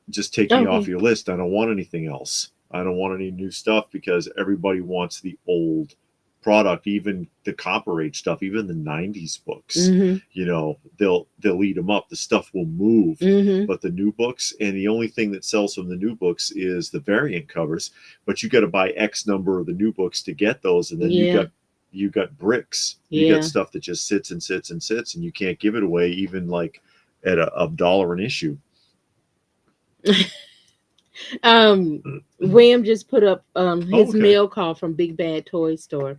just take me off Okay. your list. I don't want anything else. I don't want any new stuff because everybody wants the old product, even the Copper Age stuff, even the 90s books. Mm-hmm. You know, they'll eat them up. The stuff will move. Mm-hmm. But the new books, and the only thing that sells from the new books is the variant covers, but you got to buy X number of the new books to get those, and then Yeah. you got bricks. You Yeah. got stuff that just sits and sits and sits, and you can't give it away even like at a dollar an issue. William just put up his Okay. mail call from Big Bad Toy Store.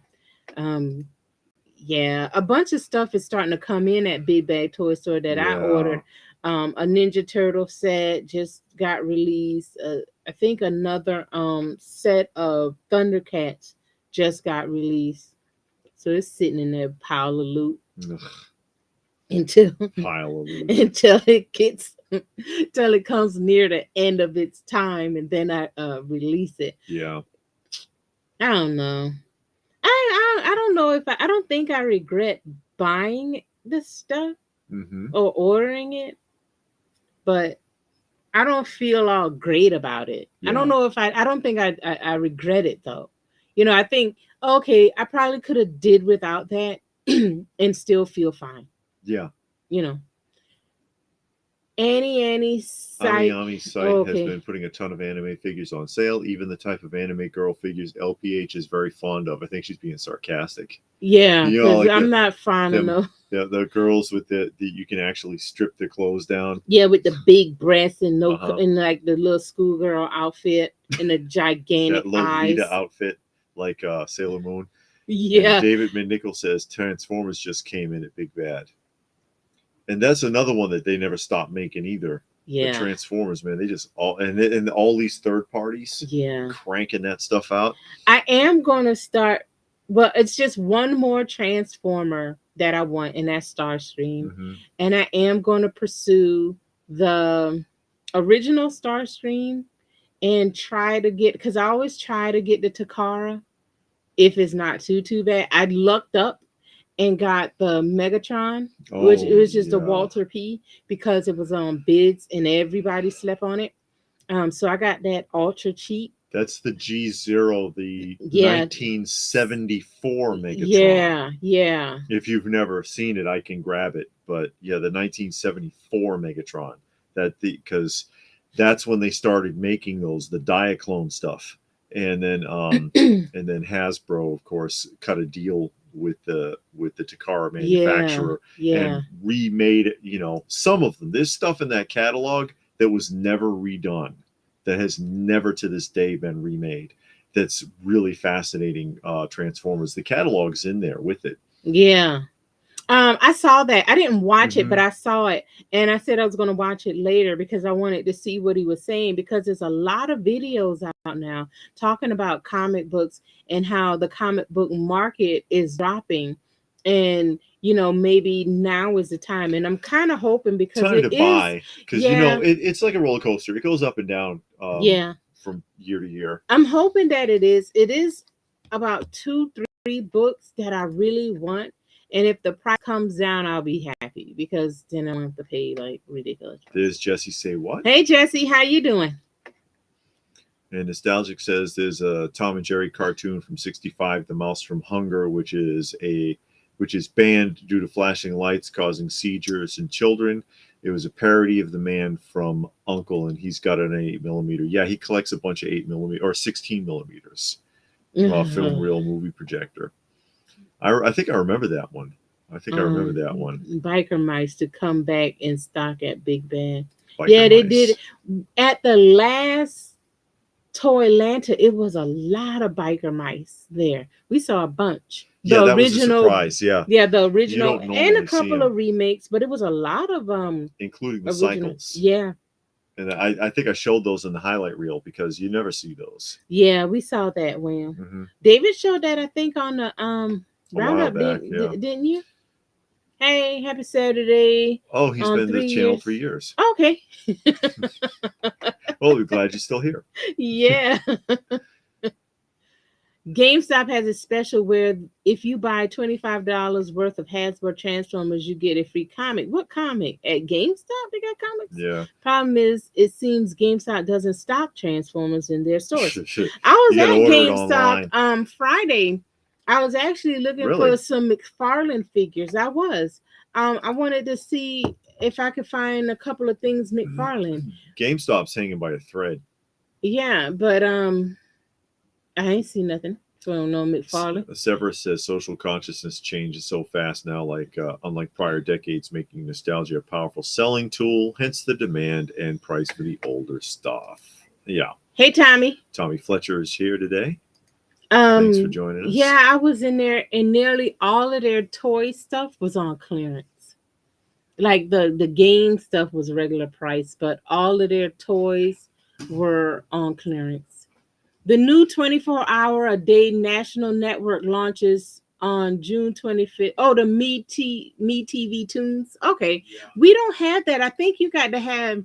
Um yeah, a bunch of stuff is starting to come in at Big Bad Toy Store that I Yeah. ordered. A Ninja Turtle set just got released. I think another set of Thundercats just got released. So it's sitting in there pile of loot Ugh, until pile of loot. until it gets till it comes near the end of its time, and then I release it. Yeah. I don't know. I don't know if I don't think I regret buying this stuff Mm-hmm. or ordering it, but I don't feel all great about it. I Yeah. don't know if I don't think I regret it though. I think, okay, I probably could have did without that and still feel fine. Yeah. You know. Annie site. Amiami's site has Okay. been putting a ton of anime figures on sale, even the type of anime girl figures LPH is very fond of. I think she's being sarcastic. Yeah, You know, because like I'm not fond of them- no. The girls with the you can actually strip their clothes down. Yeah, with the big breasts and no, Uh-huh. and like the little schoolgirl outfit and the gigantic That eyes. Lolita outfit, like Sailor Moon. Yeah. And David McNichol says Transformers just came in at Big Bad. And that's another one that they never stopped making either. The Yeah. Transformers, man, they just and all these third parties Yeah. cranking that stuff out. I am gonna start. Well, it's just one more Transformer that I want, and that's Starscream. Mm-hmm. And I am going to pursue the original Starscream and try to get, because I always try to get the Takara if it's not too bad. I lucked up and got the Megatron, which it was just a Walter P, because it was on bids and everybody slept on it. So I got that ultra cheap. That's the G0, the Yeah. 1974 Megatron. Yeah. If you've never seen it, I can grab it. But yeah, the 1974 Megatron. Because that's when they started making those, the Diaclone stuff. And then and then Hasbro, of course, cut a deal with the Takara manufacturer and remade it. Some of them. There's stuff in that catalog that was never redone, that has never to this day been remade. That's really fascinating. Transformers. The catalog's in there with it. Yeah. I saw that. I didn't watch it, Mhm. but I saw it, and I said I was going to watch it later because I wanted to see what he was saying, because there's a lot of videos out now talking about comic books and how the comic book market is dropping. and maybe now is the time, and I'm kind of hoping because Time it to is. buy, because Yeah, it's like a roller coaster. It goes up and down yeah, from year to year. I'm hoping that it is about 2 3 books that I really want, and if the price comes down I'll be happy because then I don't have to pay like ridiculous There's prices. Jesse say what? Hey Jesse, how you doing? And Nostalgic says there's a Tom and Jerry cartoon from '65, The Mouse from Hunger, which is banned due to flashing lights causing seizures in children. It was a parody of the man from Uncle, and he's got an 8 millimeter. Yeah, he collects a bunch of 8 millimeter or 16 millimeters film reel movie projector. I think I remember that one. I think I remember that one. Biker mice to come back in stock at Big Bad. Biker Yeah, they did mice. at the last Toy Lanta. It was a lot of biker mice there. We saw a bunch. Yeah, The that was a original, surprise. Yeah, yeah, the you original, don't and a normally see couple them, of remakes, but it was a lot of including the original. cycles. Yeah, And I think I showed those in the highlight reel because you never see those. yeah, we saw that one. Hmm. David showed that I think on the A while roundup. back, yeah. Didn't you? Hey, happy Saturday Oh, he's on been to the three channel years. 3 years. Okay. Well, we're glad you're still here. Yeah. GameStop has a special where if you buy $25 worth of Hasbro Transformers, you get a free comic. What comic? At GameStop, they got comics? Yeah. Problem is, it seems GameStop doesn't stock Transformers in their stores. You I was got to at order it GameStop online. Friday. I was actually looking Really? for some McFarlane figures. I was. I wanted to see if I could find a couple of things McFarlane. GameStop's hanging by a thread. Yeah, but I ain't see nothing from no McFarlane. Severus says social consciousness changes so fast now, like unlike prior decades, making nostalgia a powerful selling tool. Hence the demand and price for the older stuff. Yeah. Hey Tommy. Tommy Fletcher is here today. Thanks for joining us. Yeah, I was in there and nearly all of their toy stuff was on clearance. Like the game stuff was regular price, but all of their toys were on clearance. The new 24-hour a day national network launches on June 25th. Oh, the Me TV Tunes. Okay. Yeah. We don't have that. I think you got to have,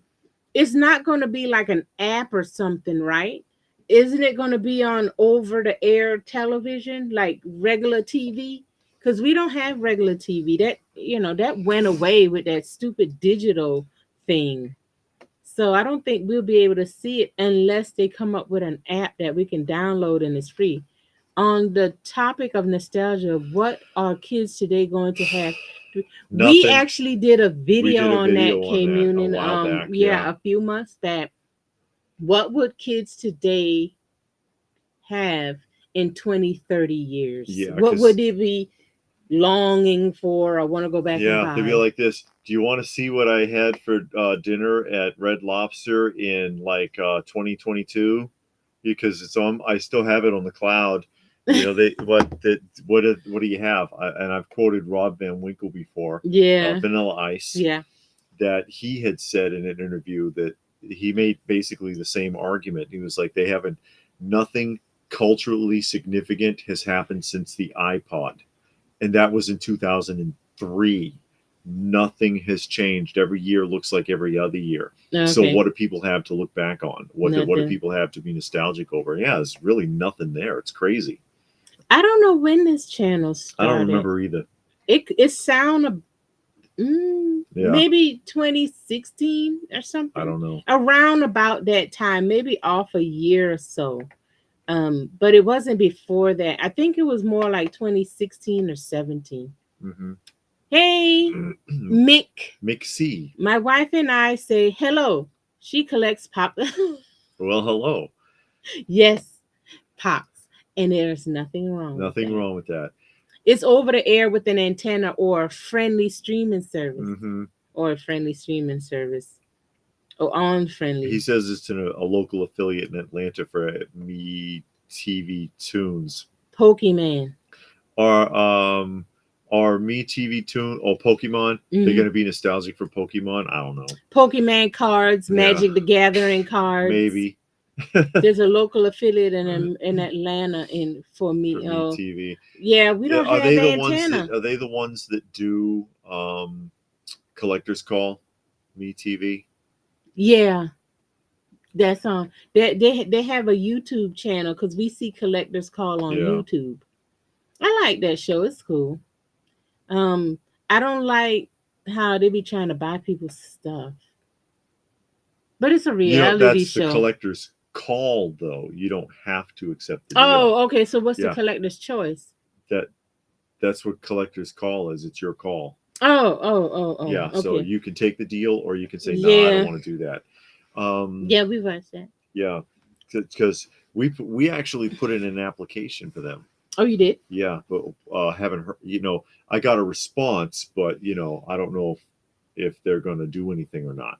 it's not going to be like an app or something, right? Isn't it going to be on over the air television like regular TV? Because we don't have regular TV. That went away with that stupid digital thing. So I don't think we'll be able to see it unless they come up with an app that we can download and it's free. On the topic of nostalgia, what are kids today going to have? We Nothing. actually did a We did video a on that, video on that a K-Munin, while back. yeah, a few months back. What would kids today have in 20, 30 years? Yeah, What 'cause- would they be longing for or want to go back and Yeah, buy? they'd be like this. Do you want to see what I had for dinner at Red Lobster in like 2022? Because it's on. I still have it on the cloud. What do you have? And I've quoted Rob Van Winkle before. Yeah. Vanilla Ice. Yeah. That he had said in an interview that he made basically the same argument. He was like, they haven't. Nothing culturally significant has happened since the iPod, and that was in 2003. Nothing has changed. Every year looks like every other year. Okay. So what do people have to look back on? What do Nothing. people have to be nostalgic over? Yeah, there's really nothing there. It's crazy. I don't know when this channel started. I don't remember either. It sound maybe 2016 or something. I don't know. Around about that time, maybe off a year or so. But it wasn't before that. I think it was more like 2016 or 17. Mm-hmm. Hey, Mick. Mick C. My wife and I say hello. She collects pop. Well, hello. Yes, pops. And there's nothing wrong. Nothing wrong with that. It's over the air with an antenna or a friendly streaming service. Mm-hmm. Or a friendly streaming service. Or on friendly. He says it's in a local affiliate in Atlanta for Me TV Tunes. Pokemon. Are Me TV Tune or Pokemon? Mm-hmm. They're going to be nostalgic for Pokemon? I don't know. Pokemon cards, Magic the Gathering cards. Maybe. There's a local affiliate in Atlanta for for me. Me TV. Yeah, we don't Are have they the ones that antenna. do collectors call Me TV? Yeah, that's on. They have a YouTube channel because we see collectors call on Yeah. YouTube. I like that show. It's cool. Um, I don't like how they be trying to buy people's stuff, but it's a You know, reality that's the show. collector's call, though. You don't have to accept the deal. Oh, okay. So what's the Yeah, collector's choice? that that's what collector's call is. It's your call. Oh. Yeah, so Okay. you can take the deal, or you can say, "No, I don't Yeah. want to do that." Um, Yeah, we watched that. yeah, because we actually put in an application for them. Oh, you did? Yeah, but haven't heard. I got a response, but I don't know if they're going to do anything or not.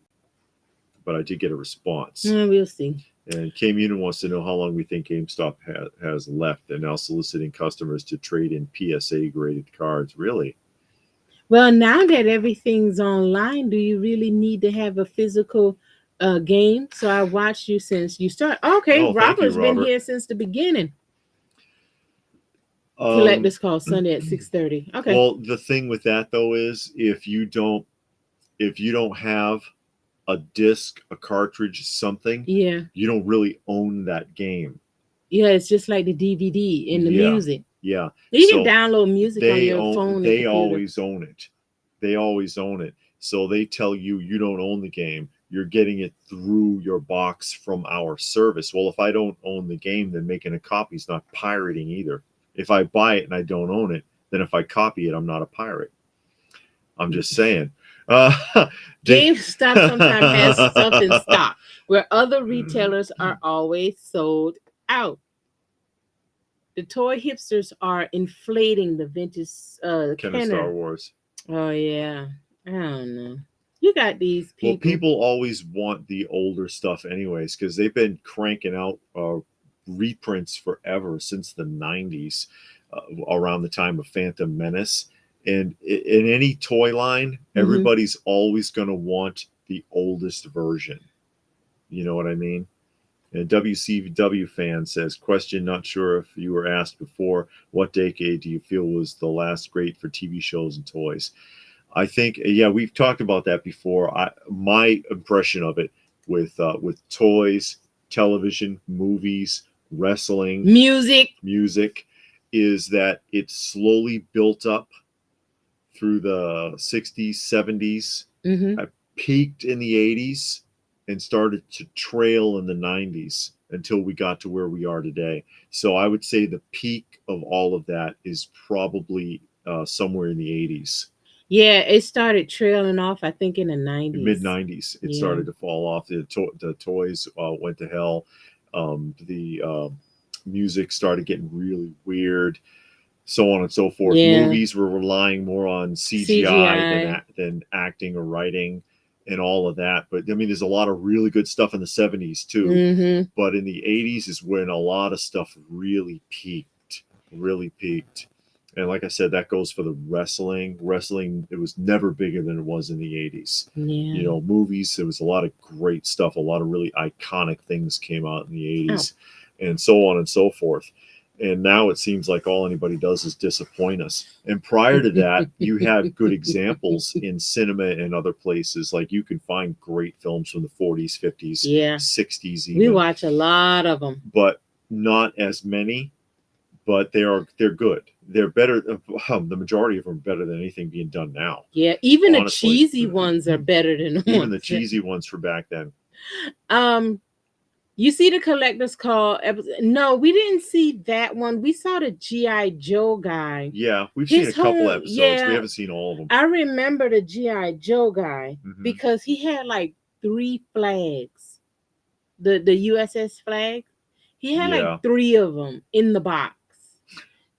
But I did get a response. We'll see. And Cam Union wants to know how long we think GameStop has left. They're now soliciting customers to trade in PSA graded cards. Really? Well, now that everything's online, do you really need to have a physical game? So I watched you since you started. Okay, Oh, thank you, Robert's been Robert. here since the beginning. Um, Collector's call Sunday at 6:30. Okay. well, the thing with that though is if you don't have a disc, a cartridge, something, Yeah. you don't really own that game. Yeah, it's just like the DVD and the Yeah, music. yeah. You can So download music on your phone and they computer. always own it. They always own it. So they tell you you don't own the game. You're getting it through your box from our service. Well, if I don't own the game, then making a copy is not pirating either. If I buy it and I don't own it, then if I copy it, I'm not a pirate. I'm just saying. GameStop sometimes has stuff in stock where other retailers are always sold out. The toy hipsters are inflating the vintage Kind of Star Wars. Oh yeah, I don't know. You got these people. Well, people always want the older stuff, anyways, because they've been cranking out reprints forever since the '90s, around the time of Phantom Menace. And in any toy line, everybody's always going to want the oldest version. You know what I mean? And WCW fan says, question, not sure if you were asked before, what decade do you feel was the last great for TV shows and toys? I think, yeah, we've talked about that before. My impression of it with toys, television, movies, wrestling, music is that it slowly built up through the 60s, 70s, peaked in the 80s, and started to trail in the 90s until we got to where we are today. So I would say the peak of all of that is probably somewhere in the 80s. Yeah, it started trailing off, I think, in the 90s. Mid 90s, it started to fall off. The toys went to hell. The music started getting really weird, so on and so forth. Movies were relying more on CGI. Than acting or writing and all of that. But I mean, there's a lot of really good stuff in the 70s too. But in the 80s is when a lot of stuff really peaked. And like I said, that goes for the wrestling. Wrestling, it was never bigger than it was in the 80s. Yeah. Movies, there was a lot of great stuff. A lot of really iconic things came out in the 80s, and so on and so forth. And now it seems like all anybody does is disappoint us. And prior to that, you had good examples in cinema and other places. Like you can find great films from the 40s, 50s, 60s even. We watch a lot of them. But not as many. But they're good. They're better. The majority of them are better than anything being done now. Yeah, even honestly. The cheesy ones are better than the cheesy ones for back then. You see the collector's call episode? No, we didn't see that one. We saw the G.I. Joe guy. Yeah, we've seen a couple episodes. We haven't seen all of them. I remember the G.I. Joe guy because he had like 3 flags. The USS flag. He had like 3 of them in the box.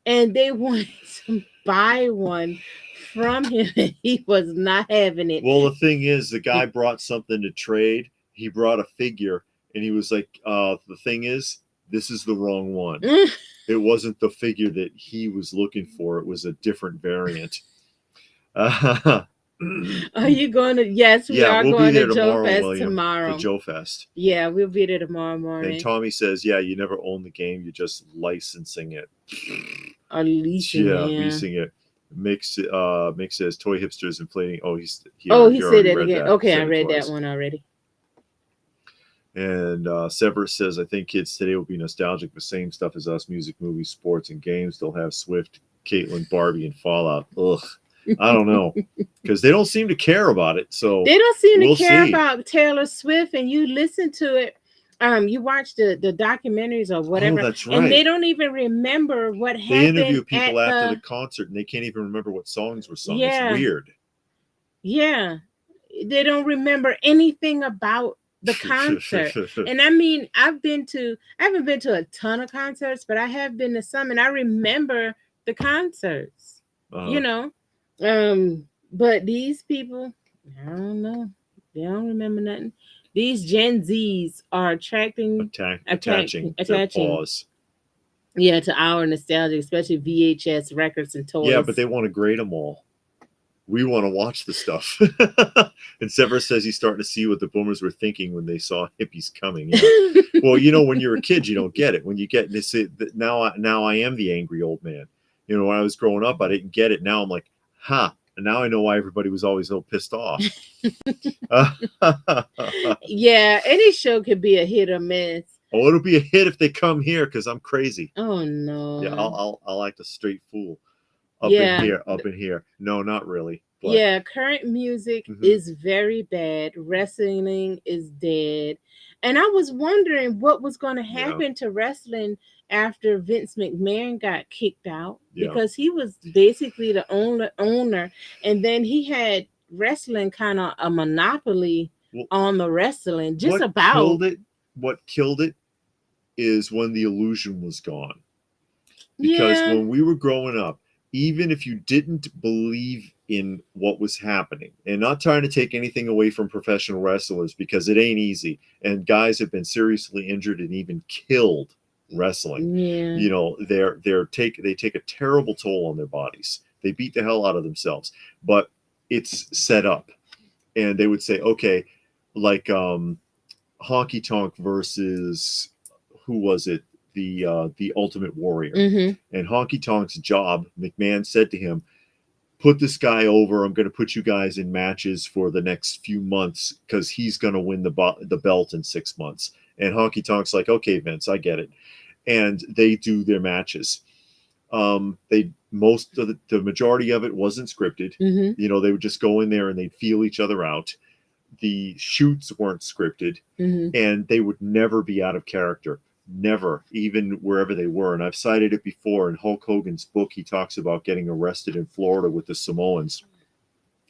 And they wanted to buy one from him, and he was not having it. Well, the thing is, the guy brought something to trade. He brought a figure, and he was like, the thing is, this is the wrong one. It wasn't the figure that he was looking for. It was a different variant. Are you going to? Yes, we Yeah, are we'll be going to there Joe tomorrow, Fest William. The tomorrow. Joe Fest. Yeah, we'll be there tomorrow And morning. Tommy says, yeah, you never own the game. You're just licensing it. Or leasing, Yeah, yeah. leasing it. Mick says toy hipsters inflating. Oh, he Oh, he said already that read again. that. Okay, I Said it read that twice. one already. And Severus says, I think kids today will be nostalgic for same stuff as us: music, movies, sports, and games. They'll have Swift, Caitlin, Barbie, and Fallout. Ugh, I don't know, because they don't seem to care about it. So They don't seem we'll to care see. about Taylor Swift, and you listen to it. You watch the documentaries or whatever, Oh, that's and they right. don't even remember what They happened interview at people after the the. concert, and they can't even remember what songs were sung. It's Yeah, weird. yeah. They don't remember anything about the concert. And I mean, I haven't been to a ton of concerts, but I have been to some, and I remember the concerts. You know, but these people, I don't know, they don't remember nothing. These Gen Zs are Attaching their attaching, paws. yeah, to our nostalgia, especially VHS records and toys. Yeah, but they want to grade them all. We want to watch the stuff. And Severus says he's starting to see what the boomers were thinking when they saw hippies coming. Yeah. Well, when you're a kid, you don't get it. When you get this, now I am the angry old man. When I was growing up, I didn't get it. Now I'm like, and now I know why everybody was always so pissed off. Yeah, any show could be a hit or miss. Oh, it'll be a hit if they come here because I'm crazy. Oh no. Yeah, I'll act a straight fool. Up in here. No, not really. But yeah, current music is very bad. Wrestling is dead. And I was wondering what was going to happen to wrestling after Vince McMahon got kicked out, because he was basically the owner, and then he had wrestling kind of a monopoly on the wrestling. What killed it is when the illusion was gone. Because when we were growing up, even if you didn't believe in what was happening, and not trying to take anything away from professional wrestlers, because it ain't easy, and guys have been seriously injured and even killed wrestling. They take a terrible toll on their bodies. They beat the hell out of themselves, but it's set up. And they would say, okay, like Honky Tonk versus, who was it? The Ultimate Warrior. And Honky Tonk's job, McMahon said to him, put this guy over. I'm going to put you guys in matches for the next few months because he's going to win the belt in 6 months. And Honky Tonk's like, okay, Vince, I get it. And they do their matches. Most of the majority of it wasn't scripted. They would just go in there and they'd feel each other out. The shoots weren't scripted, and they would never be out of character. Never, even wherever they were. And I've cited it before in Hulk Hogan's book. He talks about getting arrested in Florida with the Samoans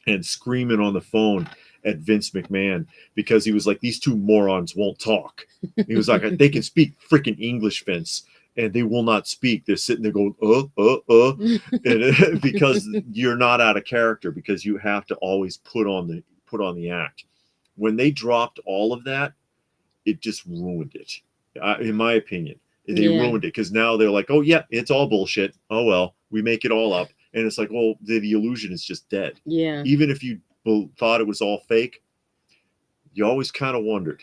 and screaming on the phone at Vince McMahon because he was like, these two morons won't talk. He was like, they can speak freaking English, Vince, and they will not speak. They're sitting there going, and, because you're not out of character, because you have to always put on the act. When they dropped all of that, it just ruined it. In my opinion, they ruined it, because now they're like, oh yeah, it's all bullshit. Oh well, we make it all up. And it's like, well, the illusion is just dead. Yeah. Even if you thought it was all fake, you always kind of wondered.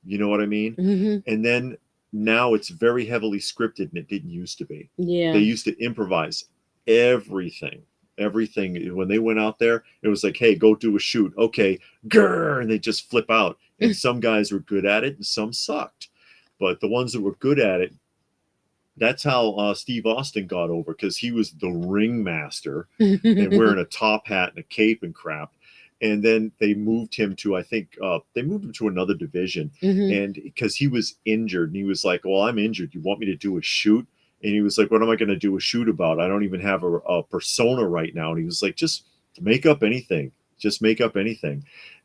You know what I mean? And then now it's very heavily scripted, and it didn't used to be. Yeah. They used to improvise everything. When they went out there, it was like, hey, go do a shoot. Okay, grrr, and they just flip out. And some guys were good at it and some sucked. But the ones that were good at it, that's how Steve Austin got over, because he was the ringmaster and wearing a top hat and a cape and crap. And then they moved him to, I think, another division. And because he was injured, and he was like, well, I'm injured. You want me to do a shoot? And he was like, what am I going to do a shoot about? I don't even have a persona right now. And he was like, just make up anything. Just make up anything.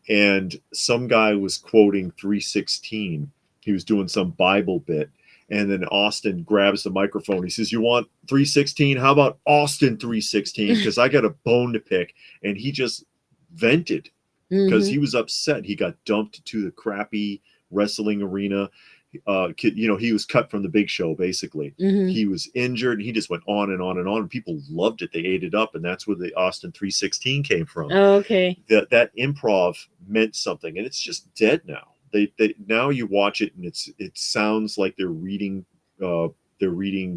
And some guy was quoting 3:16. He was doing some Bible bit. And then Austin grabs the microphone. He says, you want 3:16? How about Austin 3:16? Because I got a bone to pick. And he just vented because he was upset. He got dumped to the crappy wrestling arena. he was cut from the Big Show. Basically, Mm-hmm. he was injured, and he just went on and on and on. And people loved it; they ate it up, and that's where the Austin 316 came from. Oh, okay. That improv meant something, and it's just dead now. They now you watch it, and it sounds like they're reading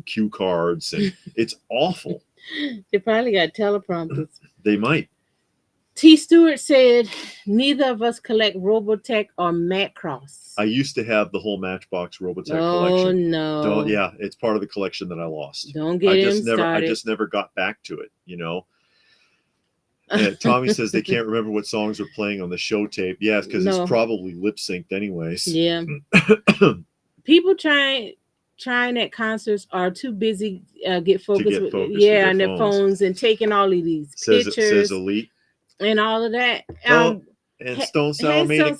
cue cards, and it's awful. They probably got teleprompters. They might. T. Stewart said, "Neither of us collect Robotech or Macross." I used to have the whole Matchbox Robotech Oh collection. no! Yeah, it's part of the collection that I lost. Don't get him I started. just never got back to it. Tommy says they can't remember what songs are playing on the show tape. Yes, because it's probably lip synced anyways. Yeah. People trying at concerts are too busy get focused with on their phones and taking all of these pictures. Says Elite. And all of that. And Stone Sour made a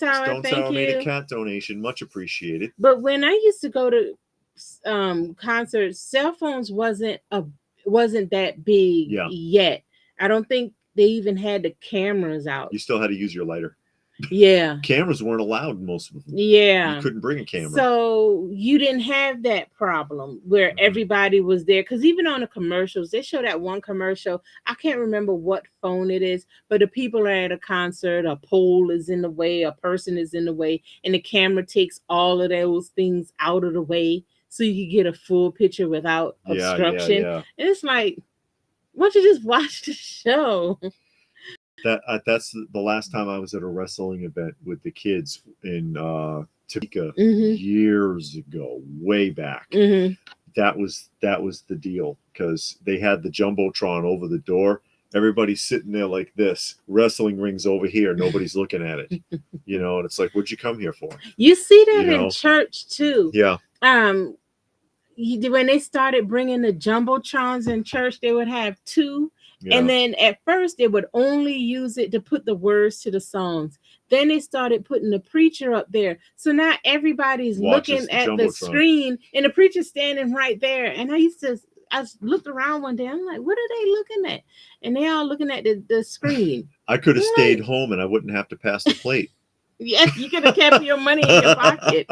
cat donation. Much appreciated. But when I used to go to concerts, cell phones wasn't that big yet. I don't think they even had the cameras out. You still had to use your lighter. Yeah. Cameras weren't allowed in most of them. Yeah. You couldn't bring a camera. So you didn't have that problem where everybody was there. Because even on the commercials, they show that one commercial. I can't remember what phone it is, but the people are at a concert, a pole is in the way, a person is in the way, and the camera takes all of those things out of the way so you can get a full picture without obstruction. Yeah. And it's like, why don't you just watch the show? That's the last time I was at a wrestling event with the kids in Topeka years ago, way back. That was the deal, because they had the jumbotron over the door. Everybody's sitting there like this. Wrestling rings over here. Nobody's looking at it. And it's like, what'd you come here for? You see that in church too. Yeah. When they started bringing the jumbotrons in church, they would have two. Yeah. And then at first they would only use it to put the words to the songs. Then they started putting the preacher up there. So now everybody's looking at the screen and the preacher's standing right there. And I looked around one day. I'm like, what are they looking at? And they all looking at the screen. I could have stayed home and I wouldn't have to pass the plate. Yes, you could have kept your money in your pocket.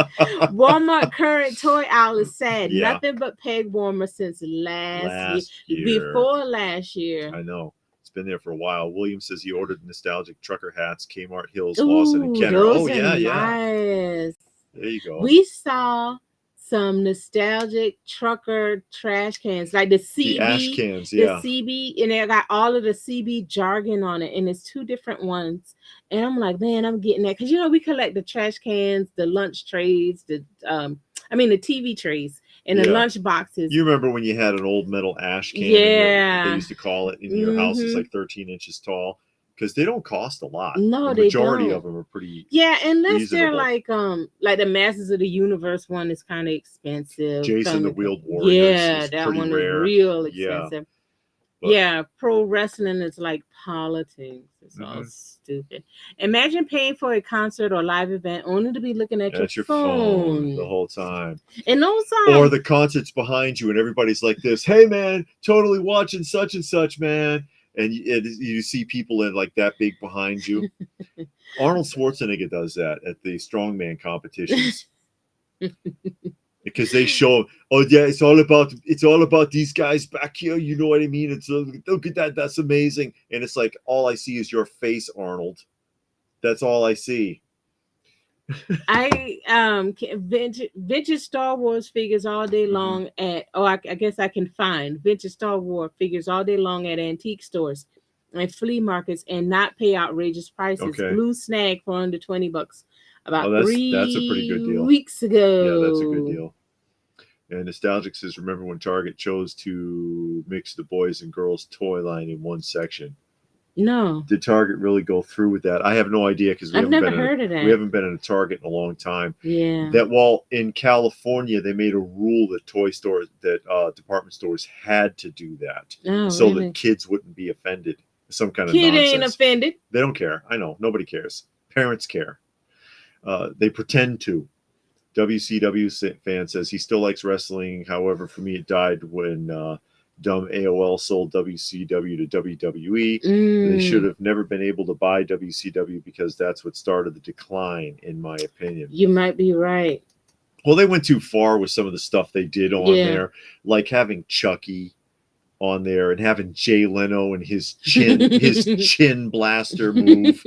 Walmart current toy aisle is sad. Yeah. Nothing but peg warmer since last year. Before last year. I know. It's been there for a while. William says he ordered nostalgic trucker hats, Kmart, Hills, Lawson, and Kenner. Those are nice. There you go. We saw some nostalgic trucker trash cans, like the CB. The ash cans, yeah. The CB, and they got all of the CB jargon on it, and it's two different ones. And I'm like, man, I'm getting that. Because, we collect the trash cans, the lunch trays, the TV trays, and the lunch boxes. You remember when you had an old metal ash can? Yeah. They used to call it in your house. It's like 13 inches tall. Because they don't cost a lot. No, the majority of them are pretty. Yeah, unless reasonable. They're like the Masters of the Universe one is kind of expensive. Jason the Wheeled Warrior. Yeah, that one rare. Is real expensive. Yeah, pro wrestling is like politics. It's all stupid. Imagine paying for a concert or live event only to be looking at your phone the whole time. And those or the concert's behind you and everybody's like this. Hey man, totally watching such and such, man. And you see people in like that big behind you. Arnold Schwarzenegger does that at the strongman competitions. Because they show, it's all about these guys back here. You know what I mean? It's look at that, that's amazing. And it's like, all I see is your face, Arnold. That's all I see. Vintage Star Wars figures all day long at I guess I can find vintage Star Wars figures all day long at antique stores and flea markets and not pay outrageous prices. Okay. Blue Snag for under $20 about that's a pretty good deal. weeks ago. Yeah, that's a good deal. And Nostalgic says, remember when Target chose to mix the boys and girls toy line in one section? No. Did Target really go through with that? I have no idea because I've never heard of that. We haven't been in a Target in a long time. Yeah. That while in California they made a rule that department stores had to do that, so that kids wouldn't be offended. Some kind of kid nonsense. Ain't offended. They don't care. I know nobody cares. Parents care. They pretend to. WCW fan says he still likes wrestling. However, for me, it died when dumb AOL sold WCW to WWE. They should have never been able to buy WCW because that's what started the decline, in my opinion. You might be right. Well, they went too far with some of the stuff they did on Yeah. there, like having Chucky on there and having Jay Leno and his chin blaster move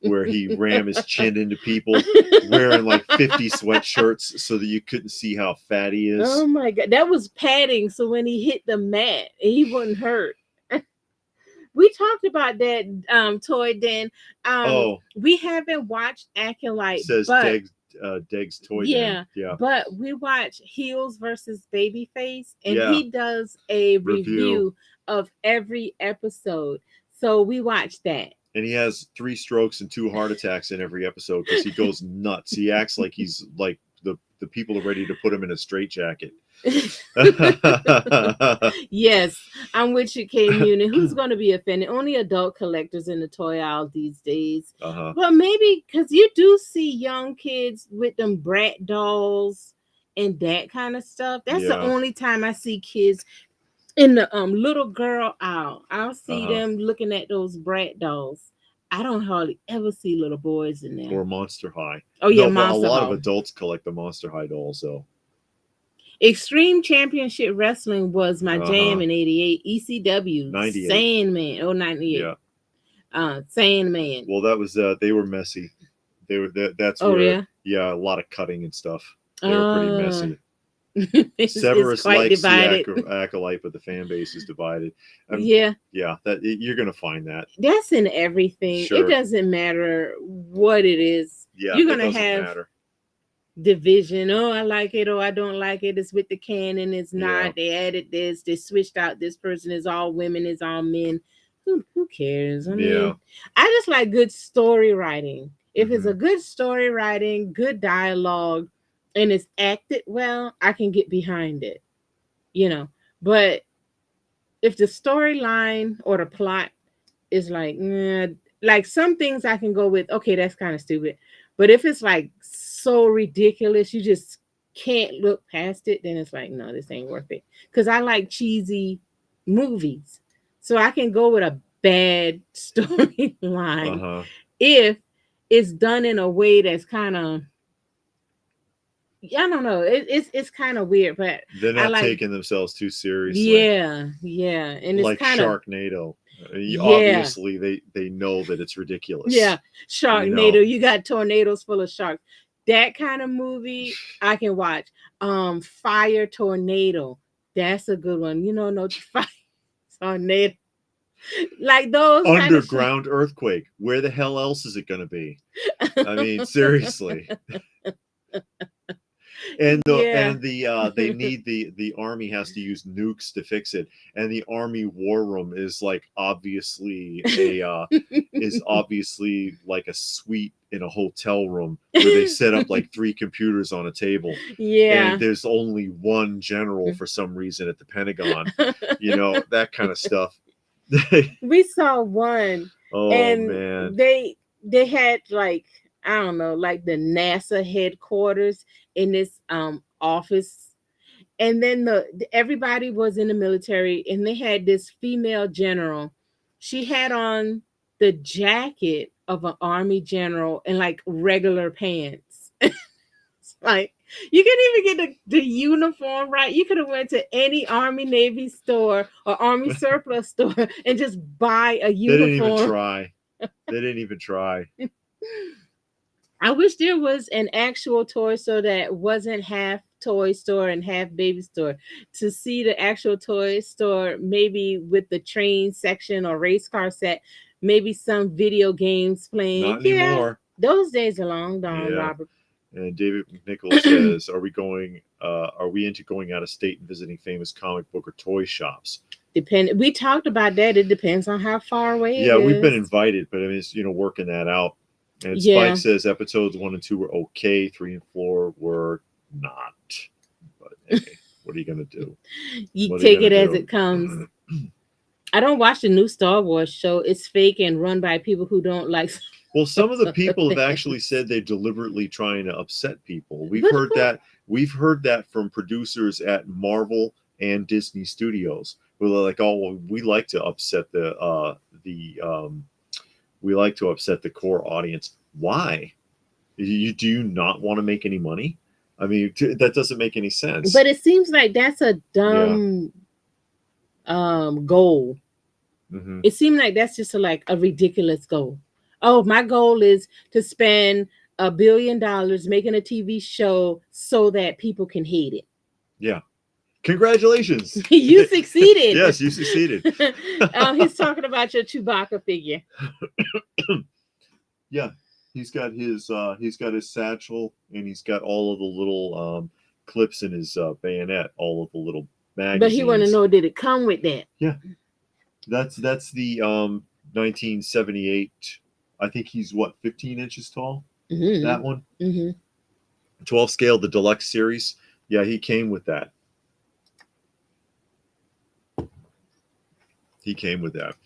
where he ram his chin into people wearing like 50 sweatshirts so that you couldn't see how fat he Oh is. my god, that was padding, so when he hit the mat, he wouldn't hurt. We talked about that toy then. Oh, We haven't watched Acolyte, says but Deg's Toy Den. yeah, Yeah. but we watch Heels versus Babyface, and Yeah. he does a Review. review of every episode. So we watch that. And he has 3 strokes and 2 heart attacks in every episode because he goes nuts. He acts like he's like the people are ready to put him in a straitjacket. Yes, I'm with you, K Muni. Who's going to be offended? Only adult collectors in the toy aisle these days. Uh-huh. Well, maybe because you do see young kids with them brat dolls and that kind of stuff. That's the Yeah. only time I see kids in the little girl aisle. I'll see Uh-huh. them looking at those brat dolls. I don't hardly ever see little boys in there. Or Monster High. Oh yeah, No, but a Monster lot High. of adults collect the Monster High dolls, though. Extreme Championship Wrestling was my jam in 88. ECW. 98. Sandman. Oh, 98. Yeah. Sandman. Well, that was they were messy. They were that's Oh, where yeah? a lot of cutting and stuff. They were pretty messy. it's Severus quite likes divided. the Acolyte, but the fan base is divided. Yeah. Yeah, you're gonna find that. That's in everything. Sure. It doesn't matter what it is. Yeah, You're it gonna doesn't have matter. division. Oh, I like it. Oh, I don't like it. It's with the canon. It's not. Yeah. They added this. They switched out this person is all women, is all men. Who cares? I mean, I just like good story writing. If it's a good story writing, good dialogue, and it's acted well, I can get behind it. You know, but if the storyline or the plot is like some things I can go with, okay, that's kind of stupid. But if it's like so ridiculous, you just can't look past it, then it's like, no, this ain't worth it. Because I like cheesy movies. So I can go with a bad storyline if it's done in a way that's kind of, I don't know. It's kind of weird, but they're not taking themselves too seriously. Yeah, and it's like kind Sharknado. Obviously, they know that it's ridiculous. Yeah, Sharknado. You got tornadoes full of sharks. That kind of movie I can watch. Fire Tornado. That's a good one. No fire tornado. Like those underground earthquake. Where the hell else is it going to be? I mean, seriously. And they need the army has to use nukes to fix it, and the army war room is like obviously like a suite in a hotel room where they set up like 3 computers on a table. Yeah, and there's only one general for some reason at the Pentagon. That kind of stuff. We saw one. Oh, and man, they had like, I don't know, like the NASA headquarters in this office, and then everybody was in the military, and they had this female general. She had on the jacket of an army general and like regular pants. It's like, you couldn't even get the uniform right. You could have went to any Army Navy store or Army surplus store and just buy a uniform. They didn't even try. I wish there was an actual toy store that wasn't half toy store and half baby store, to see the actual toy store, maybe with the train section or race car set, maybe some video games playing. Not anymore. Those days are long gone, Robert. And David McNichols says, are we into going out of state and visiting famous comic book or toy shops? We talked about that. It depends on how far away it is. Yeah, we've been invited, but I mean, it's, working that out. And Spike says episodes 1 and 2 were okay, 3 and 4 were not. But hey, what are you gonna do? You take it as it comes. I don't watch the new Star Wars show. It's fake and run by people who don't like. Well, some of the people have actually said they're deliberately trying to upset people. We've heard that from producers at Marvel and Disney Studios, who are like, "Oh, well, we like to upset the core audience." Why? Do you not want to make any money? I mean, that doesn't make any sense. But it seems like that's a Yeah. dumb goal. Hmm. It seemed like that's just like a ridiculous goal. Oh, my goal is to spend $1 billion making a TV show so that people can hate it. Yeah. Congratulations. You succeeded. Yes, you succeeded. He's talking about your Chewbacca figure. Yeah, he's got his satchel, and he's got all of the little clips in his bayonet, all of the little But he want to magazines. know, did it come with that? Yeah, that's the 1978. I think he's what, 15 inches tall. Mm-hmm. That one, Mm-hmm. 12 scale, the deluxe series. Yeah, he came with that. He came with that.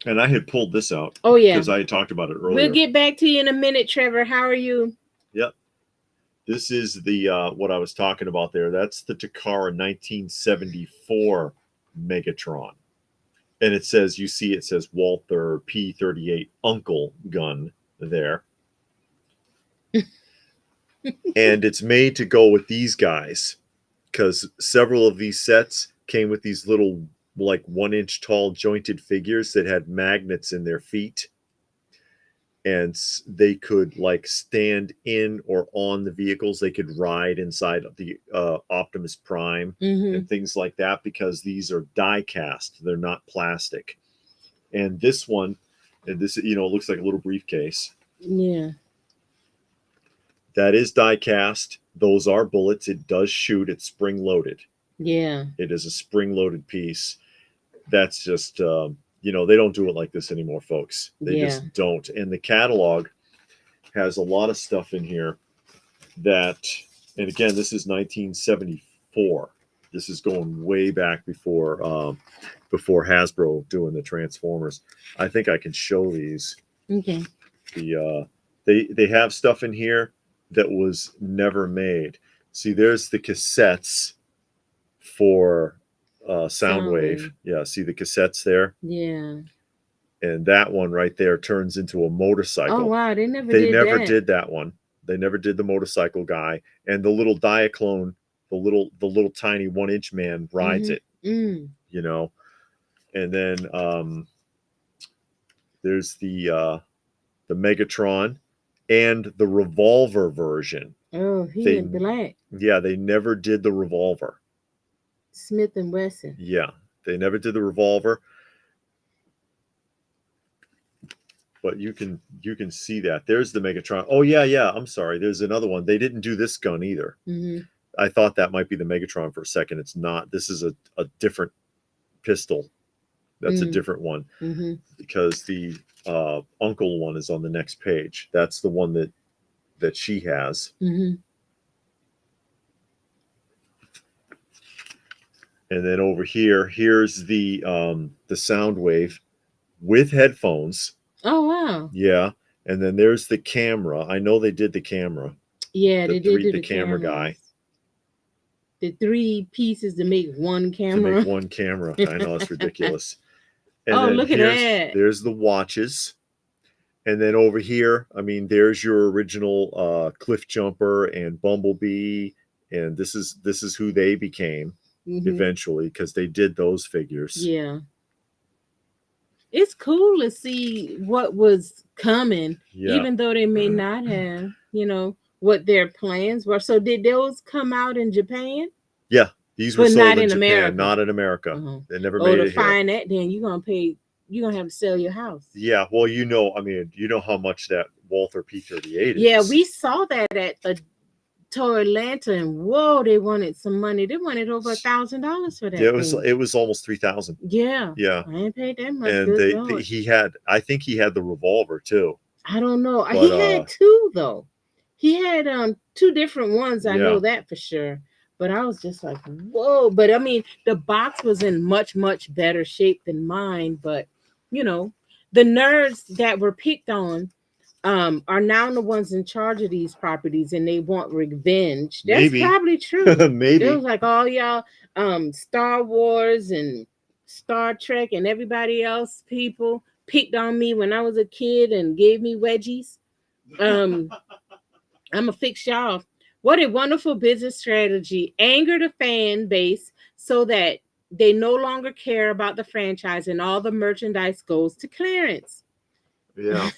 And I had pulled this out. Oh yeah, because I had talked about it earlier. We'll get back to you in a minute, Trevor. How are you? Yep. This is the what I was talking about there. That's the Takara 1974 Megatron. And it says, you see, it says Walther P38 Uncle gun there. And it's made to go with these guys because several of these sets came with these little, like 1 inch tall jointed figures that had magnets in their feet. And they could like stand in or on the vehicles. They could ride inside of the Optimus Prime and things like that because these are die cast. They're not plastic. And this one, and this, looks like a little briefcase. Yeah. That is die cast. Those are bullets. It does shoot. It's spring loaded. Yeah. It is a spring loaded piece. That's just, they don't do it like this anymore, folks. They just don't. And the catalog has a lot of stuff in here that, and again, this is 1974. This is going way back before Hasbro doing the Transformers. I think I can show these. Okay. They have stuff in here that was never made. See, there's the cassettes for Soundwave. Yeah, see the cassettes there? Yeah. And that one right there turns into a motorcycle. Oh wow, they never did that one. They never did the motorcycle guy. And the little Diaclone, the little tiny 1 inch man rides it. And then there's the Megatron and the revolver version. Oh, he in black. Yeah, they never did the revolver. Smith and Wesson. Yeah, they never did the revolver. But you can see that. There's the Megatron. Oh yeah. I'm sorry. There's another one. They didn't do this gun either. I thought that might be the Megatron for a second. It's not. This is a different pistol. That's a different one because the Uncle one is on the next page. That's the one that she has. And then over here's the Soundwave with headphones. Oh wow. Yeah. And then there's the camera. I know they did the camera. Yeah, they did do the camera guy. The 3 pieces to make one camera. To make one camera. I know, it's ridiculous. And oh, look at that. There's the watches. And then over here, I mean, there's your original Cliff Jumper and Bumblebee. And this is who they became eventually because they did those figures. Yeah. It's cool to see what was coming, even though they may not have, what their plans were. So did those come out in Japan? Yeah, these were sold not in Japan, America. Not in America. They never made it here. To find that, then you're gonna have to sell your house. Yeah, well, I mean, you know how much that Walther P38 is. Yeah, we saw that at the Tour Atlanta, and whoa, they wanted some money. They wanted over $1,000 for that. Yeah, it was almost $3,000. Yeah, I ain't paid that much. And I think he had the revolver too. I don't know. But, he had 2 though. He had 2 different ones. I know that for sure. But I was just like, whoa. But I mean, the box was in much, much better shape than mine. But the nerds that were picked on are now the ones in charge of these properties, and they want revenge. That's probably true. Maybe it was like all y'all Star Wars and Star Trek and everybody else people picked on me when I was a kid and gave me wedgies. I'm gonna fix y'all. What a wonderful business strategy. Anger the fan base so that they no longer care about the franchise and all the merchandise goes to clearance. Yeah.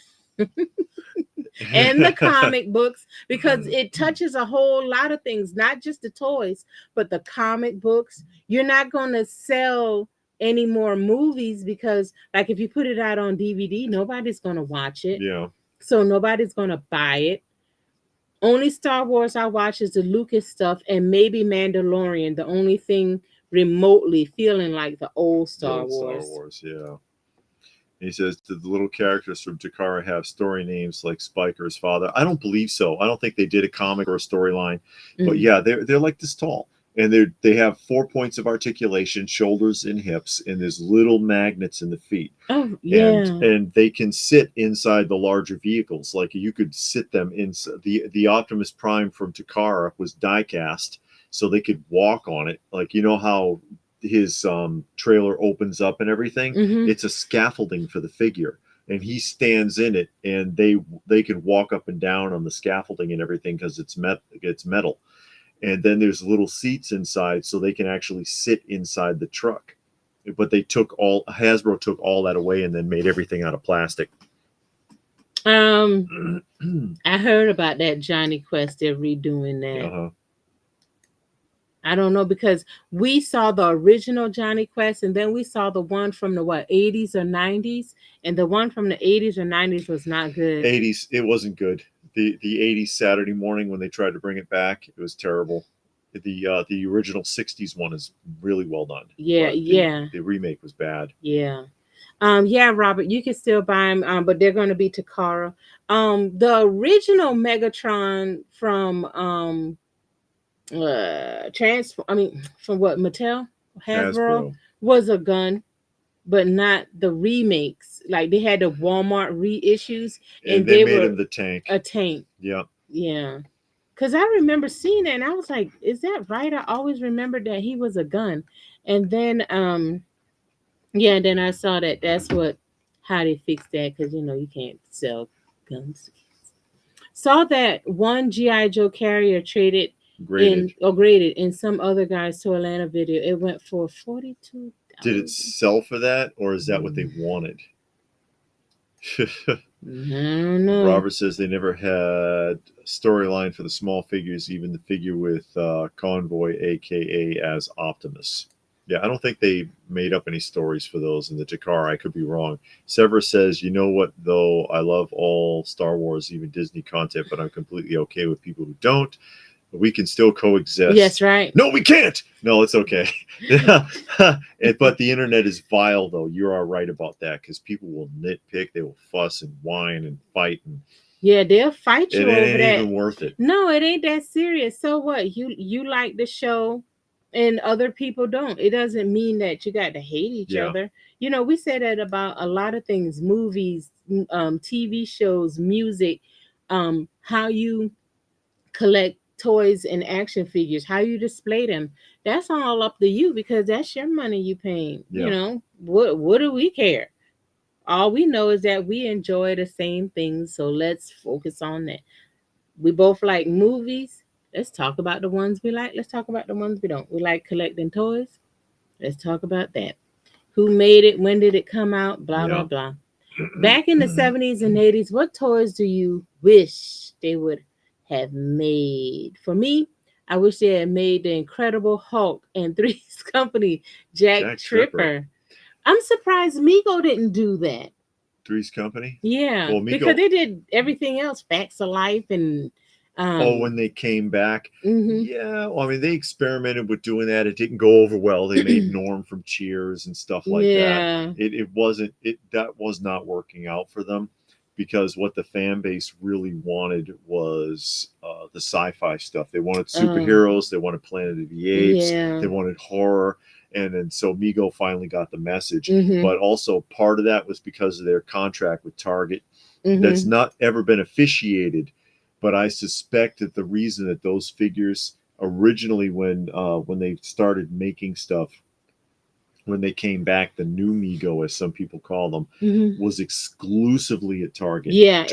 And the comic books, because it touches a whole lot of things, not just the toys, but the comic books. You're not going to sell any more movies because, like, if you put it out on DVD, nobody's going to watch it. Yeah. So nobody's going to buy it. Only Star Wars I watch is the Lucas stuff and maybe Mandalorian, the only thing remotely feeling like the old The Star old Star Wars. Wars, yeah. He says, did the little characters from Takara have story names like Spike or his father? I don't believe so. I don't think they did a comic or a storyline. But yeah, they're like this tall. And they have 4 points of articulation, shoulders and hips, and there's little magnets in the feet. Oh, yeah. And they can sit inside the larger vehicles. Like you could sit them inside. The Optimus Prime from Takara was die cast, so they could walk on it. Like, you know how his trailer opens up and everything, it's a scaffolding for the figure, and he stands in it, and they can walk up and down on the scaffolding and everything because it's metal. And then there's little seats inside so they can actually sit inside the truck. But Hasbro took all that away and then made everything out of plastic. I heard about that Johnny Quest. They're redoing that. I don't know, because we saw the original Johnny Quest and then we saw the one from the 80s or 90s, and the one from the 80s or 90s was not good. 80s, it wasn't good. The 80s Saturday morning when they tried to bring it back, it was terrible. The original 60s one is really well done. Yeah, the remake was bad. Yeah. Yeah, Robert, you can still buy them, but they're going to be Takara. The original Megatron from from what, Mattel, Hasbro was a gun, but not the remakes. Like, they had the Walmart reissues, and they made him the tank. A tank. Yeah. Yeah. Because I remember seeing it and I was like, is that right? I always remembered that he was a gun. And then then I saw that that's how they fixed that, because you can't sell guns. Saw that one G.I. Joe carrier graded in some other guy's to Atlanta video. It went for $42. Did it sell for that, or is that what they wanted? I don't know. Robert says they never had a storyline for the small figures, even the figure with Convoy, aka as Optimus. Yeah, I don't think they made up any stories for those in the Takara. I could be wrong. Sever says, you know what, though? I love all Star Wars, even Disney content, but I'm completely okay with people who don't. We can still coexist. Yes, right. No, we can't. No, it's okay. But the internet is vile, though. You are right about that, because people will nitpick. They will fuss and whine and fight. And yeah, they'll fight you over that. It ain't even worth it. No, it ain't that serious. So what? You like the show and other people don't. It doesn't mean that you got to hate each other. We say that about a lot of things: movies, TV shows, music, how you collect toys and action figures, how you display them. That's all up to you, because that's your money you paying. What do we care? All we know is that we enjoy the same things, so let's focus on that. We both like movies. Let's talk about the ones we like. Let's talk about the ones we don't. We like collecting toys. Let's talk about that. Who made it? When did it come out? Blah, blah, blah. Back in the 70s and 80s, what toys do you wish they would have made? For me, I wish they had made the Incredible Hulk and Three's Company, Jack Tripper. I'm surprised Mego didn't do that. Three's Company? Yeah, well, because they did everything else, Facts of Life and... when they came back. Yeah, well, I mean, they experimented with doing that. It didn't go over well. They made Norm from Cheers and stuff like that. That was not working out for them, because what the fan base really wanted was the sci-fi stuff. They wanted superheroes. They wanted Planet of the Apes. They wanted horror. And then so Mego finally got the message. But also part of that was because of their contract with Target. That's not ever been officiated. But I suspect that the reason that those figures originally, when they started making stuff, when they came back, the new Mego, as some people call them, was exclusively at Target. Yeah,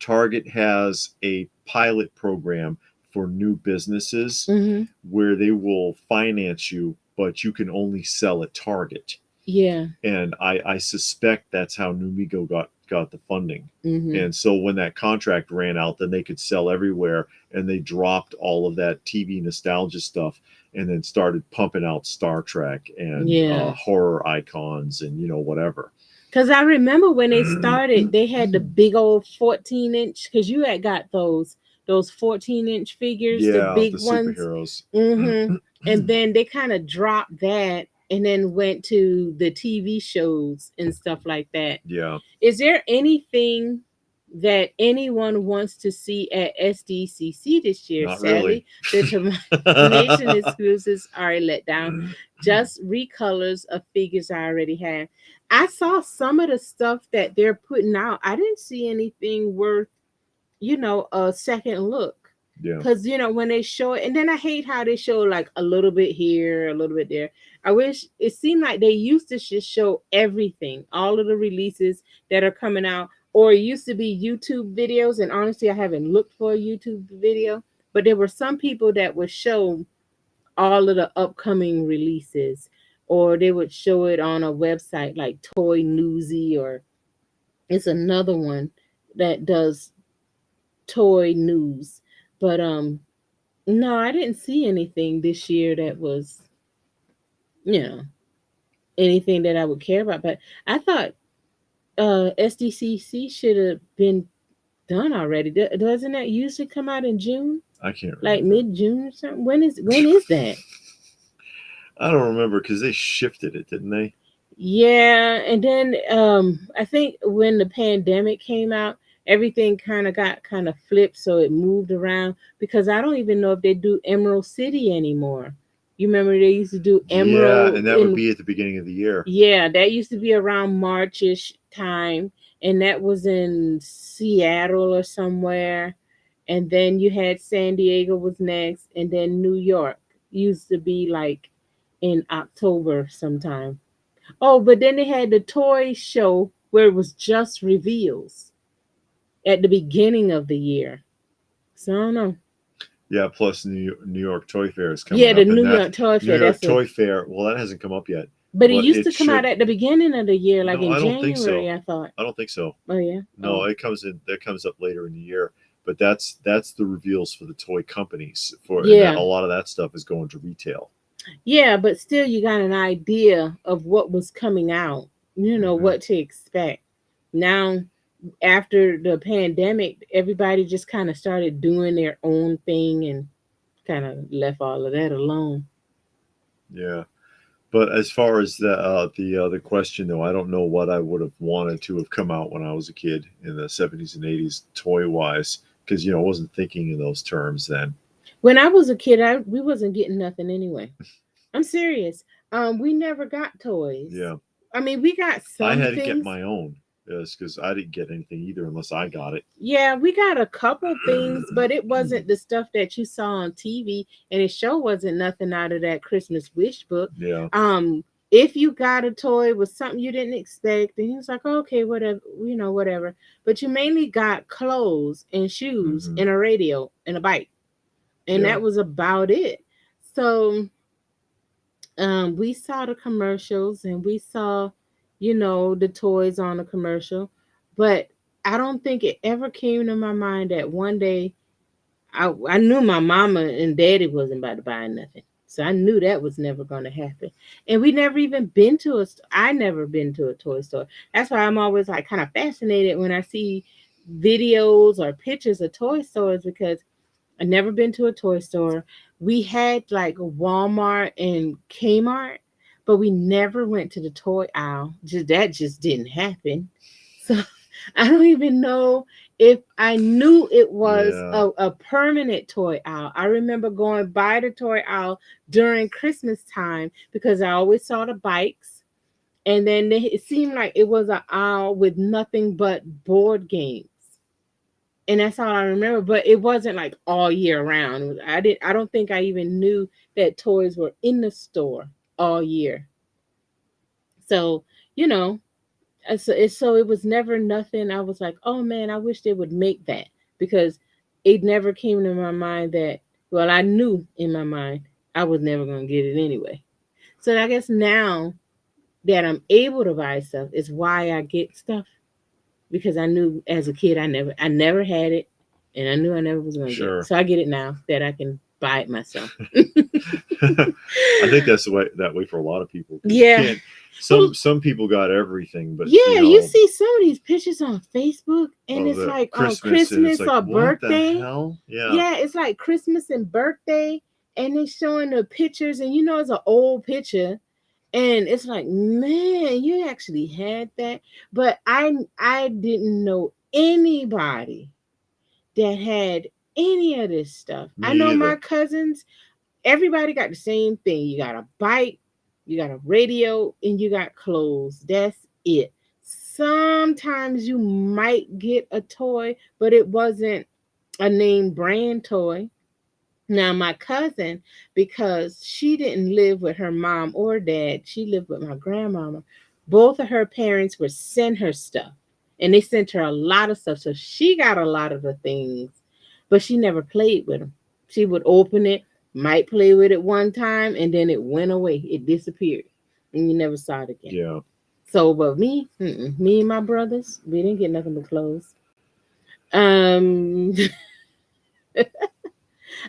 Target has a pilot program for new businesses Mhm. where they will finance you, but you can only sell at Target. Yeah. And I suspect that's how Numigo got the funding. Mhm. And so when that contract ran out, then they could sell everywhere, and they dropped all of that TV nostalgia stuff, and then started pumping out Star Trek and Yeah. horror icons and whatever. Cause I remember when they started, they had the big old 14-inch. Cause you had got those 14-inch figures, the Yeah, big the ones. superheroes. Mm-hmm. And then they kind of dropped that, and then went to the TV shows and stuff like that. Yeah, Is there anything that anyone wants to see at SDCC this year? not really. Sadly, the Nation exclusives are let down. Just recolors of figures I already have. I saw some of the stuff that they're putting out. I didn't see anything worth, a second look. Yeah. Cause when they show it, and then I hate how they show like a little bit here, a little bit there. I wish it seemed like they used to just show everything, all of the releases that are coming out, or it used to be YouTube videos. And honestly, I haven't looked for a YouTube video, but there were some people that would show all of the upcoming releases, or they would show it on a website like Toy Newsy, or it's another one that does toy news. But no, I didn't see anything this year that was, you know, anything that I would care about. But I thought SDCC should have been done already. Doesn't that usually come out in June? I can't Like remember. mid June or something? When is that? I don't remember because they shifted it, didn't they? Yeah, and then I think when the pandemic came out, everything kind of got kind of flipped, so it moved around, because I don't even know if they do Emerald City anymore. You remember they used to do Yeah, Emerald and that would in, be at the beginning of the year. yeah, that used to be around Marchish time, and that was in Seattle or somewhere. And then you had San Diego was next, and then New York used to be like in October sometime. Oh, but then they had the toy show where it was just reveals at the beginning of the year. So I don't know. Yeah, plus New York Toy Fair is coming Yeah, the up, and New that York Toy New Fair. York That's a. Toy Fair. Well, that hasn't come up yet, But it but used it to come out should. at the beginning of the year, like No, in I don't think so. January. I thought. I don't think so. Oh yeah. No, Oh it comes in. That comes up later in the year. But that's the reveals for the toy companies and that yeah. a lot of that stuff is going to retail. Yeah, but still, you got an idea of what was coming out. You know Hmm. what to expect. Now, after the pandemic, everybody just kind of started doing their own thing and kind of left all of that alone. Yeah. But as far as the question though, I don't know what I would have wanted to have come out when I was a kid in the 70s and 80s toy wise, because I wasn't thinking in those terms then. When I was a kid, we wasn't getting nothing anyway. I'm serious. We never got toys. Yeah, I mean, we got I some had to get things. my own, yes, because I didn't get anything either unless I got it. Yeah, we got a couple things, but it wasn't the stuff that you saw on TV, and it sure wasn't nothing out of that Christmas wish book. Yeah. If you got a toy, it was something you didn't expect, and he was like, oh, okay, whatever, whatever. But you mainly got clothes and shoes Hmm. and a radio and a bike, and Yeah. that was about it. So we saw the commercials, and we saw, the toys on the commercial, but I don't think it ever came to my mind that one day I knew my mama and daddy wasn't about to buy nothing. So I knew that was never going to happen. And we never even been to I never been to a toy store. That's why I'm always like kind of fascinated when I see videos or pictures of toy stores, because I never been to a toy store. We had like Walmart and Kmart, but we never went to the toy aisle. Just didn't happen. So I don't even know if I knew it was Yeah. a permanent toy aisle. I remember going by the toy aisle during Christmas time because I always saw the bikes. And then it seemed like it was an aisle with nothing but board games, and that's all I remember. But it wasn't like all year round. I don't think I even knew that toys were in the store all year. So you know, so it was never nothing. I was like, oh man, I wish they would make that, because it never came to my mind that, well, I knew in my mind I was never going to get it anyway. So I guess now that I'm able to buy stuff is why I get stuff, because I knew as a kid I never had it, and I knew I never was going to get it. Sure. So I get it now that I can buy it myself. I think that's that way for a lot of people. 'Cause you Yeah. can't. But Some people got everything, but yeah, you see some of these pictures on Facebook, and of it's the like on Christmas, and it's Christmas like, or what the birthday. hell? Yeah. Yeah, it's like Christmas and birthday, and they showing the pictures, and it's an old picture, and it's like, man, you actually had that. But I didn't know anybody that had any of this stuff. I Me know my either. cousins, everybody got the same thing. You got a bike, you got a radio, and you got clothes. That's it. Sometimes you might get a toy, but it wasn't a name brand toy. Now, my cousin, because she didn't live with her mom or dad, she lived with my grandmama. Both of her parents would send her stuff, and they sent her a lot of stuff. So she got a lot of the things, but she never played with them. She would open it, might play with it one time, and then it went away. It disappeared, and you never saw it again. Yeah. So, but me and my brothers, we didn't get nothing but clothes. Um,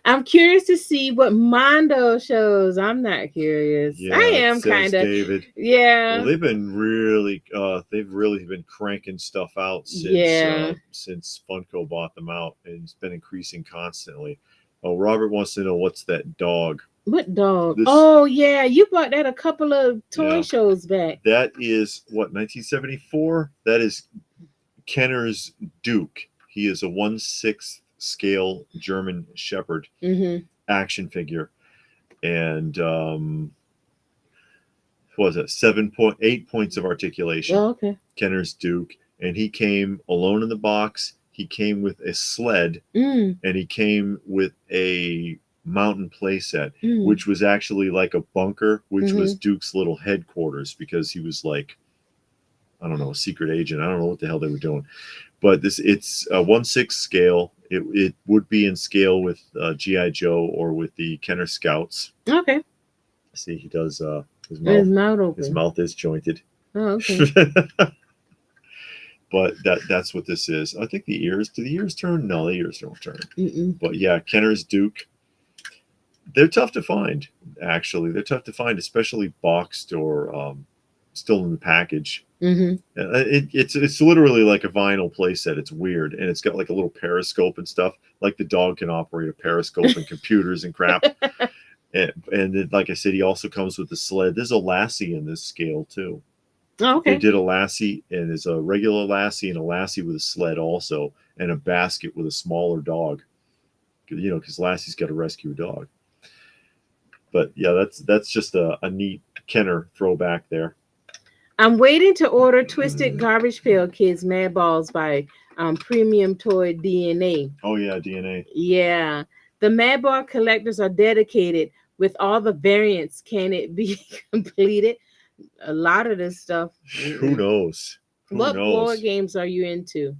I'm curious to see what Mondo shows. I'm not curious. I Yeah, it am says kind of. David. Well, Yeah. they've really been cranking stuff out Yeah. since Funko bought them out, and it's been increasing constantly. Oh, Robert wants to know, what's that dog? What dog? This, Oh, yeah. You bought that a couple of toy yeah, shows back. that is what, 1974. That is Kenner's Duke. He is a 1/6 scale German Shepherd Mm-hmm. action figure, and what was it, 7.8 points of articulation. Oh, okay. Kenner's Duke, and he came alone in the box. He came with a sled, Mm. and he came with a mountain playset, Mm. which was actually like a bunker, which Mm-hmm. was Duke's little headquarters, because he was like, I don't know, a secret agent. I don't know what the hell they were doing. But it's a 1/6 scale. It would be in scale with GI Joe or with the Kenner Scouts. Okay. See, he does his His mouth. mouth His open. mouth is jointed. Oh, okay. But that's what this is. I think the ears. Do the ears turn? No, the ears don't turn. Mm-mm. But yeah, Kenner's Duke. They're tough to find. Actually, they're tough to find, especially boxed or still in the package. Mm-hmm. It's literally like a vinyl playset. It's weird, and it's got like a little periscope and stuff. Like the dog can operate a periscope and computers and crap. And then, like I said, he also comes with the sled. There's a Lassie in this scale too. Oh, They okay. did a Lassie, and there's a regular Lassie and a Lassie with a sled also, and a basket with a smaller dog. Because Lassie's got to rescue a dog. But yeah, that's just a neat Kenner throwback there. I'm waiting to order Twisted Garbage Pail Kids Mad Balls by Premium Toy DNA. Oh yeah, DNA. Yeah. The Mad Ball collectors are dedicated with all the variants. Can it be completed? A lot of this stuff. Who Mm-mm. knows? Who What board knows? games are you into?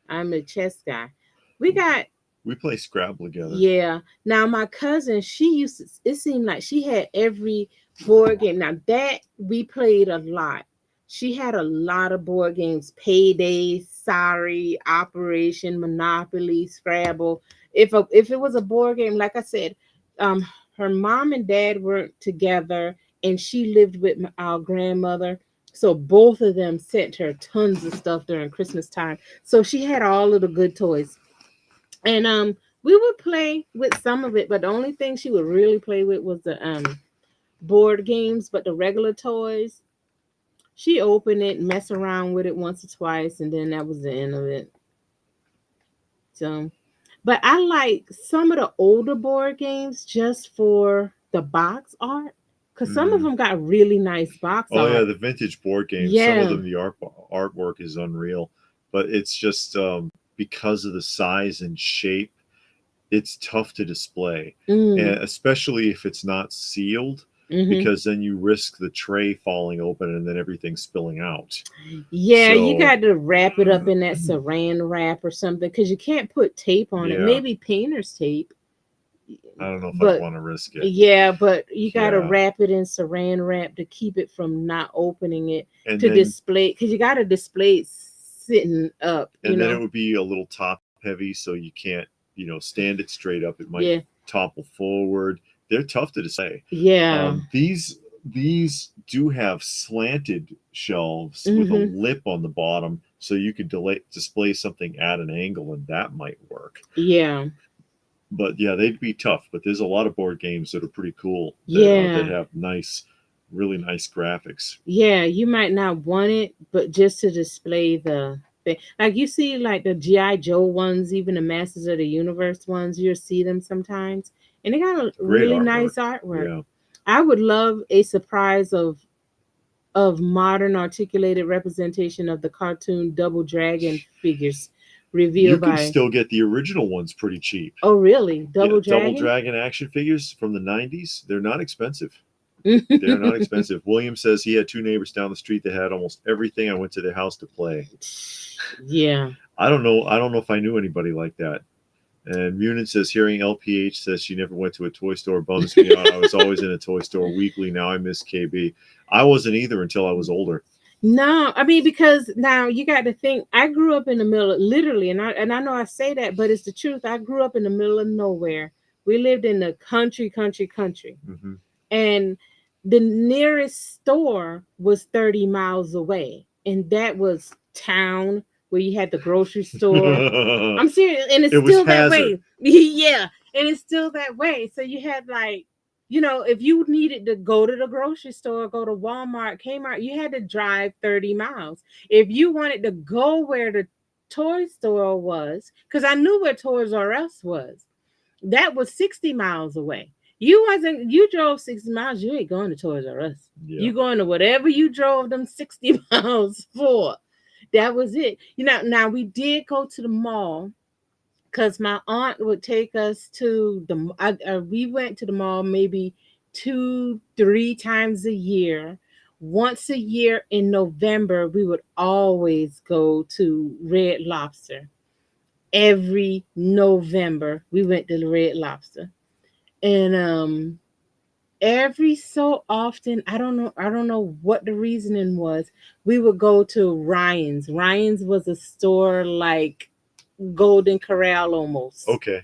I'm a chess guy. We got, We play Scrabble together. yeah. Now my cousin, she used to, it seemed like she had every board game. Now that we played a lot. She had a lot of board games, Payday, Sorry, Operation, Monopoly, Scrabble. If it was a board game, like I said, um, her mom and dad weren't together, and she lived with our grandmother. So both of them sent her tons of stuff during Christmas time. So she had all of the good toys. And we would play with some of it, but the only thing she would really play with was the board games. But the regular toys, she opened it, mess around with it once or twice, and then that was the end of it. So, but I like some of the older board games just for the box art, because some of Mm. them got really nice box Oh yeah, art. the vintage board games. Some of Yeah. them, the artwork is unreal, but it's just because of the size and shape, it's tough to display, and Mm. especially if it's not sealed. because then you risk the tray falling open and then everything spilling out. Yeah, you So, got to wrap it up in that saran wrap or something because you can't put tape on it. yeah, Maybe painter's tape, I don't know if I'd but want to risk it. yeah, but you got to Yeah. wrap it in saran wrap to keep it from not opening it And to then display because you got to display it sitting up, you and then it know. would be a little top heavy, so you can't, stand it straight up. It might Yeah, topple forward. They're tough to display. yeah. These do have slanted shelves with a Hmm. lip on the bottom, so you could display something at an angle, and that might work. Yeah, But yeah, they'd be tough. But there's a lot of board games that are pretty cool that yeah, have really nice graphics. yeah. You might not want it, but just to display the thing. Like you see, like the GI Joe ones, even the Masters of the Universe ones, you'll see them sometimes, and they got a Great really artwork. nice artwork. Yeah. I would love a surprise of modern articulated representation of the cartoon Double Dragon figures You revealed can by. still get the original ones pretty cheap. Oh, really? Yeah, Double Double Dragon? Dragon action figures from the 90s, they're not expensive. They're not expensive. William says he had two neighbors down the street that had almost everything. I went to their house to play. Yeah. I don't know. I don't know if I knew anybody like that. And Munin says hearing LPH says she never went to a toy store bums me out. I was always in a toy store weekly. Now I miss KB. I wasn't either until I was older. No, I mean because now you got to think. I grew up in the middle, literally, and I know I say that, but it's the truth. I grew up in the middle of nowhere. We lived in the country, Hmm. and the nearest store was 30 miles away, and that was town where you had the grocery store. I'm serious, and it's It was still that Hazard. way. Yeah, and it's still that way. So you had like, if you needed to go to the grocery store, go to Walmart, Kmart, you had to drive 30 miles. If you wanted to go where the toy store was, because I knew where Toys R Us was, that was 60 miles away. You drove 60 miles, you ain't going to Toys R Us. Yeah. You going to whatever you drove them 60 miles for. That was it. Now we did go to the mall because my aunt would take us to we went to the mall maybe 2-3 times a year. Once a year in November, we would always go to Red Lobster. Every November, we went to the Red Lobster, and every so often, I don't know what the reasoning was. We would go to Ryan's. Ryan's was a store like Golden Corral almost. Okay.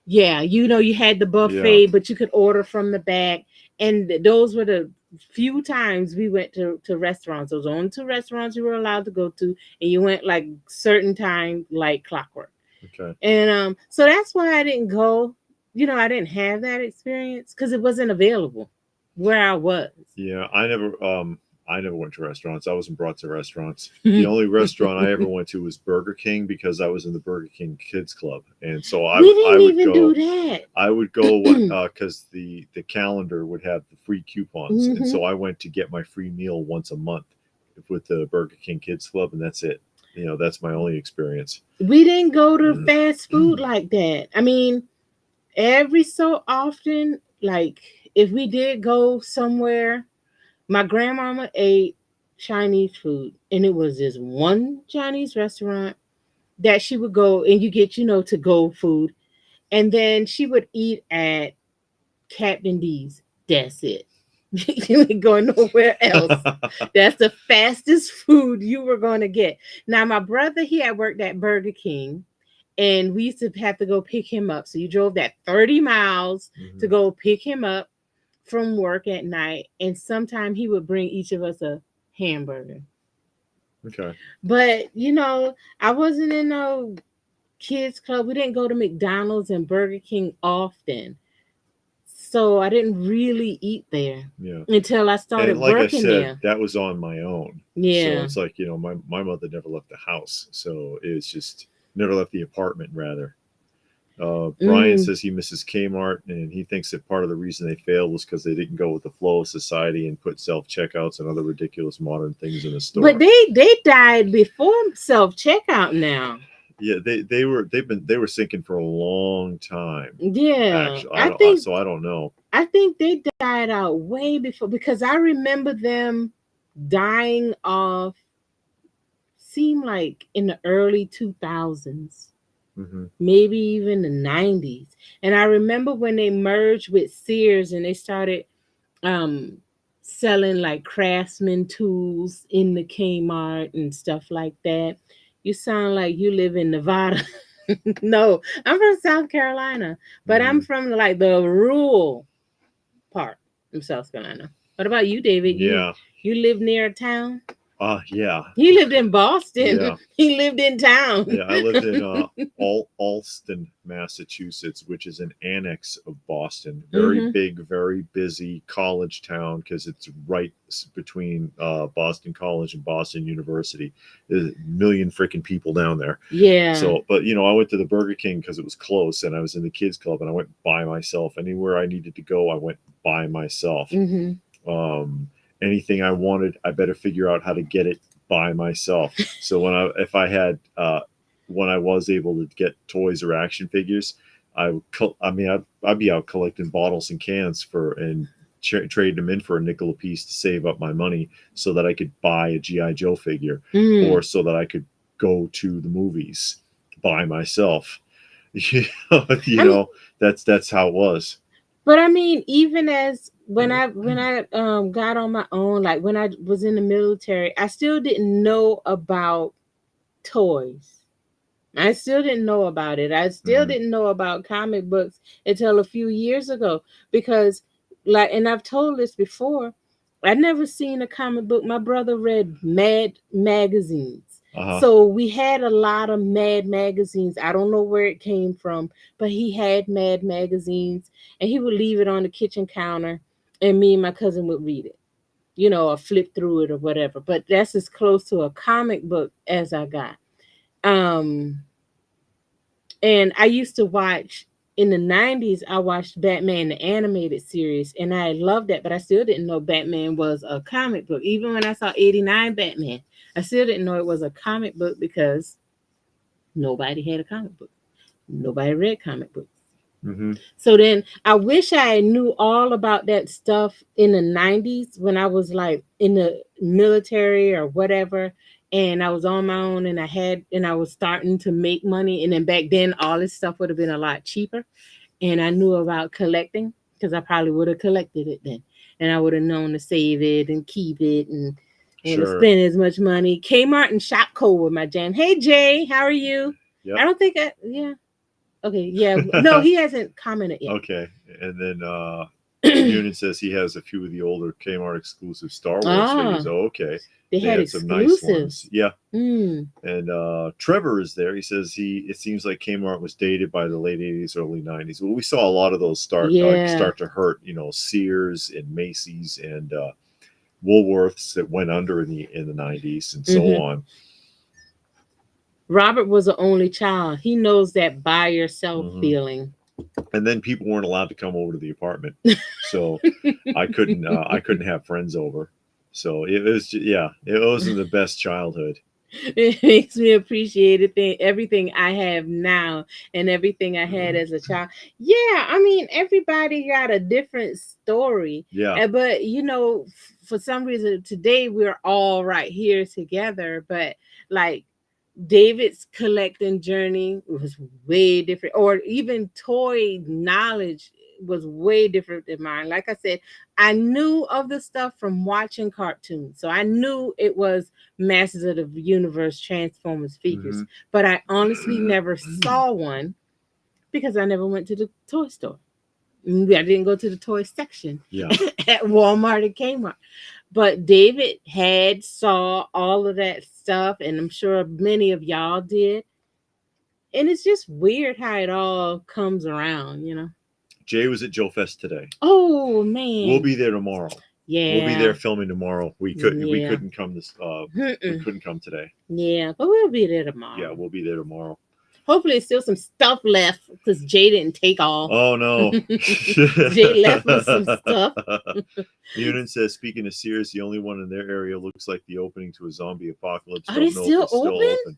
Yeah, you had the Yeah. buffet, but you could order from the back. And those were the few times we went to restaurants. Those only two restaurants you were allowed to go to, and you went like certain time, like clockwork. Okay. And so that's why I didn't go. I didn't have that experience because it wasn't available where I was. Yeah, I never went to restaurants. I wasn't brought to restaurants. The only restaurant I ever went to was Burger King because I was in the Burger King Kids Club, and so I We I didn't would even go. do that. I would go because the calendar would have the free coupons, and Hmm. so I went to get my free meal once a month with the Burger King Kids Club, and that's it. That's my only experience. We didn't go to fast food like that. I mean, every so often, like if we did go somewhere, my grandmama ate Chinese food, and it was this one Chinese restaurant that she would go, and you get to go food, and then she would eat at Captain D's. That's it. You ain't going nowhere else. That's the fastest food you were going to get. Now, my brother, he had worked at Burger King, and we used to have to go pick him up. So you drove that 30 miles to Mhm. go pick him up from work at night. And sometime he would bring each of us a hamburger. Okay. But, I wasn't in no kids club. We didn't go to McDonald's and Burger King often. So I didn't really eat there Yeah. until I And started like I working said, there. that was on my own. So Yeah. it's like, my mother never left the house. So it's just never left the apartment, rather. Brian Mm. says he misses Kmart, and he thinks that part of the reason they failed was because they didn't go with the flow of society and put self checkouts and other ridiculous modern things in the store. But they died before self checkout now. Yeah, they were sinking for a long time. Yeah, Actually, so I don't know. I think they died out way before, because I remember them dying off, seemed like in the early 2000s, Hmm. maybe even the 90s. And I remember when they merged with Sears and they started um selling like craftsman tools in the Kmart and stuff like that. You sound like you live in Nevada. No, I'm from South Carolina, but I'm Hmm. from like the rural part of South Carolina. What about you, David? You Yeah. you live near a town? Yeah. He lived in Boston. Yeah. He lived in town. Yeah. I lived in Alston, Massachusetts, which is an annex of Boston. Very Hmm. big, very busy college town because it's right between Boston College and Boston University. There's a million freaking people down there. Yeah. So, but I went to the Burger King because it was close, and I was in the kids club, and I went by myself. Anywhere I needed to go, I went by myself. Hmm. Um, Anything I wanted, I better figure out how to get it by myself. So when I was able to get toys or action figures, I'd be out collecting bottles and cans and trade them in for a nickel a piece to save up my money so that I could buy a GI Joe figure, or Mm. so that I could go to the movies by myself. I mean, That's how it was. but I mean, even as when I got on my own, like when I was in the military, I still didn't know about toys. I still didn't know about it. I still Hmm. didn't know about comic books until a few years ago, because like, and I've told this before, I'd never seen a comic book. My brother read Mad magazines. Uh-huh. So we had a lot of Mad magazines. I don't know where it came from, but he had Mad magazines and he would leave it on the kitchen counter and me and my cousin would read it, or flip through it or whatever. But that's as close to a comic book as I got. Um and I used to watch in the 90s, I watched Batman the animated series and I loved that, but I still didn't know Batman was a comic book. Even when I saw 89 Batman, I still didn't know it was a comic book because nobody had a comic book. Nobody read comic books. Hmm. So then I wish I knew all about that stuff in the 90s when I was like in the military or whatever, and I was on my own and I was starting to make money, and then back then all this stuff would have been a lot cheaper, and I knew about collecting because I probably would have collected it then, and I would have known to save it and keep it and to Sure. spend as much money. Kmart and Shopco were my jam. Hey Jay, how are you? I Yep. don't think yeah. Okay, yeah. No, he hasn't commented yet. Okay. And then Noonan says he has a few of the older Kmart exclusive Star Wars figures. Ah, Oh, okay. they They had had some nice ones. exclusives. Yeah. Hmm. And Trevor is there. He says it seems like Kmart was dated by the late 80s, early 90s. Well, we saw a lot of those Yeah. start to hurt, Sears and Macy's and Woolworths that went under in the 90s and so Hmm. on. Robert was an only child. He knows that by yourself Hmm. feeling. And then people weren't allowed to come over to the apartment. So I couldn't have friends over. So it wasn't the best childhood. It makes me appreciate everything I have now and everything I had as a child. Yeah, I mean, everybody got a different story. Yeah. But, for some reason, today we're all right here together. But, like, David's collecting journey was way different, or even toy knowledge was way different than mine. Like I said, I knew of the stuff from watching cartoons, so I knew it was Masters of the Universe Transformers figures, Hmm. but I honestly never saw one because I never went to the toy store. I didn't go to the toy section Yeah. at Walmart and Kmart. But David had saw all of that stuff, and I'm sure many of y'all did. And it's just weird how it all comes around. Jay was at Joe Fest today. Oh We'll man. be there tomorrow. We'll be Yeah. there filming tomorrow. We Yeah. couldn't come this we Mm-mm. couldn't come today. Yeah. But we'll be there Yeah, tomorrow. we'll be there tomorrow. Hopefully, there's still some stuff left because Jay didn't take all. Oh no. Jay left us some stuff. Noonan says, speaking of Sears, the only one in their area looks like the opening to a zombie apocalypse. Are they Don't know if still it's still open? open.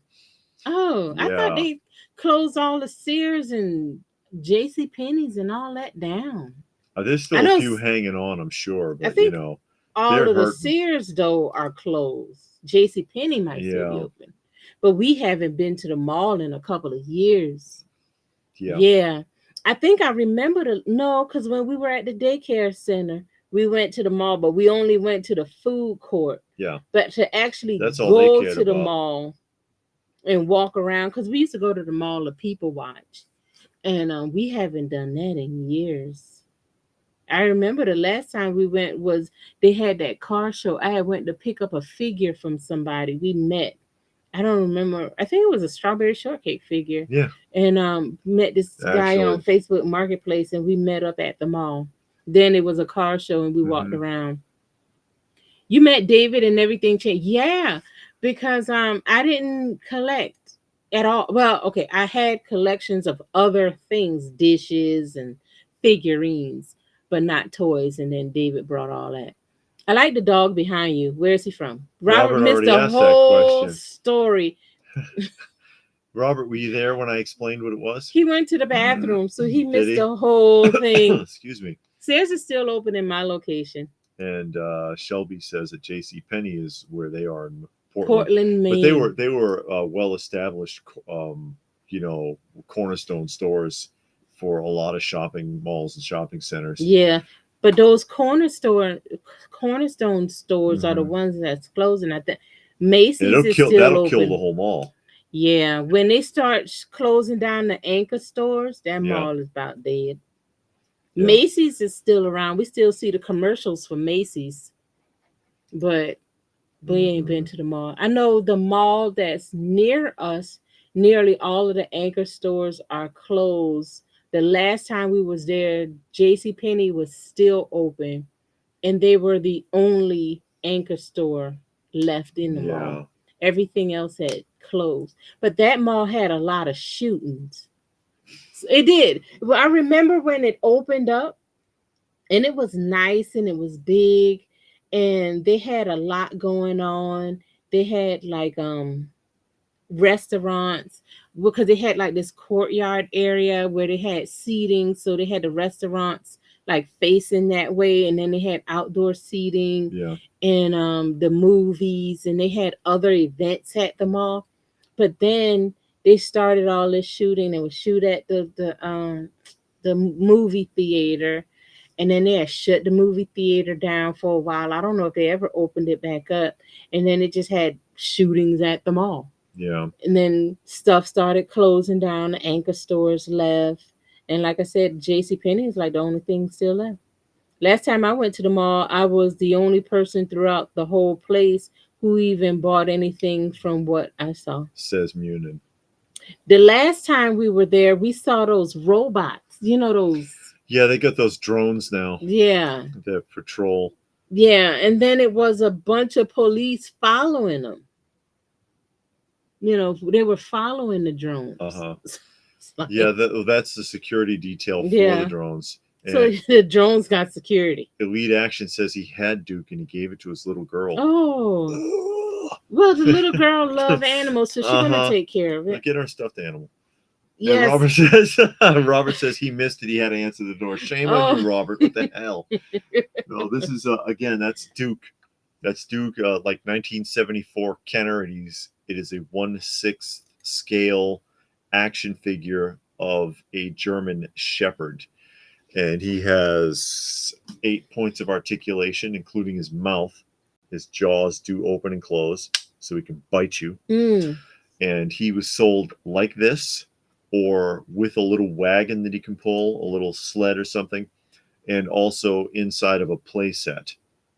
Oh, I thought Yeah. they closed all the Sears and J.C. Penney's and all that down. There's I still a know. few hanging on, I'm sure, I but think all they're of the hurting. Sears though are closed. J.C. Penney might still be Yeah. open, but we haven't been to the mall in a couple of years. Yeah. Yeah, I think I remember the no, because when we were at the daycare center, we went to the mall, but we only went to the food court. Yeah. But to actually That's all they go cared to the about. mall and walk around, because we used to go to the mall to people watch, and we haven't done that in years. I remember the last time we went was they had that car show. I had went to pick up a figure from somebody. We met. I don't remember. I think it was a strawberry shortcake figure. Yeah. And met this guy on Actually. Facebook Marketplace, and we met up at the mall. Then it was a car show and we walked Mhm. around. You met David and everything changed. Yeah, because I didn't collect at all. Well, okay, I had collections of other things, dishes and figurines, but not toys. And then David brought all that. I like the dog behind you. Where is he from? Robert Robert missed already the asked that whole question. story. Robert, were you there when I explained what it was? He went to the bathroom, so he Did missed he? the whole thing. Excuse me. Sears is still open in my location, And Shelby says that J.C. Penney is where they are in Portland, Portland, but Maine. they were well established, you know, cornerstone stores for a lot of shopping malls and shopping centers. Yeah, but those cornerstone stores are the Hmm. ones that's closing. I think And Macy's is still that'll kill the open. whole mall. Yeah, when they start closing down the anchor stores, that Yeah. mall is about dead. Yeah. Macy's is still around. We still see the commercials for Macy's, but we ain't been Hmm. to the mall. I know the mall that's near us, nearly all of the anchor stores are closed. The last time we was there, J.C. Penney was still open, and they were the only anchor store left in the mall. Yeah. Everything else had closed. But that mall had a lot of shootings. It did. Well, I remember when it opened up, and it was nice and it was big, and they had a lot going on. They had like restaurants, because they had like this courtyard area where they had seating, so they had the restaurants like facing that way, and then they had outdoor seating Yeah. and the movies, and they had other events at the mall. But then they started all this shooting. They would shoot at the movie theater, and then they had shut the movie theater down for a while. I don't know if they ever opened it back up. And then it just had shootings at the mall. Yeah. And then stuff started closing down. The anchor stores left. And like I said, J.C. Penney is like the only thing still left. Last time I went to the mall, I was the only person throughout the whole place who even bought anything from what I saw. Says Munin. The last time we were there, we saw those robots. You know those. Yeah, they got those drones now Yeah. that patrol. Yeah, and then it was a bunch of police following them. You know, they were following the drones. Uh-huh. Like, Yeah, that's the security detail for the yeah. drones. So And the drones got security. Elite Action says he had Duke and he gave it to his little girl. Oh. Well, the little girl loved animals, so she's gonna take care of Now it. get her a stuffed animal. Yes. And Robert says he missed it. He had to answer the door. Shame on you, Robert. What the hell? No, this is again. That's Duke. That's Duke. Like 1974 Kenner, and it is a 1/6 scale action figure of a German Shepherd, and he has 8 points of articulation, including his mouth. His jaws do open and close, so he can bite you. And he was sold like this, or with a little wagon that he can pull, a little sled or something, and also inside of a play set.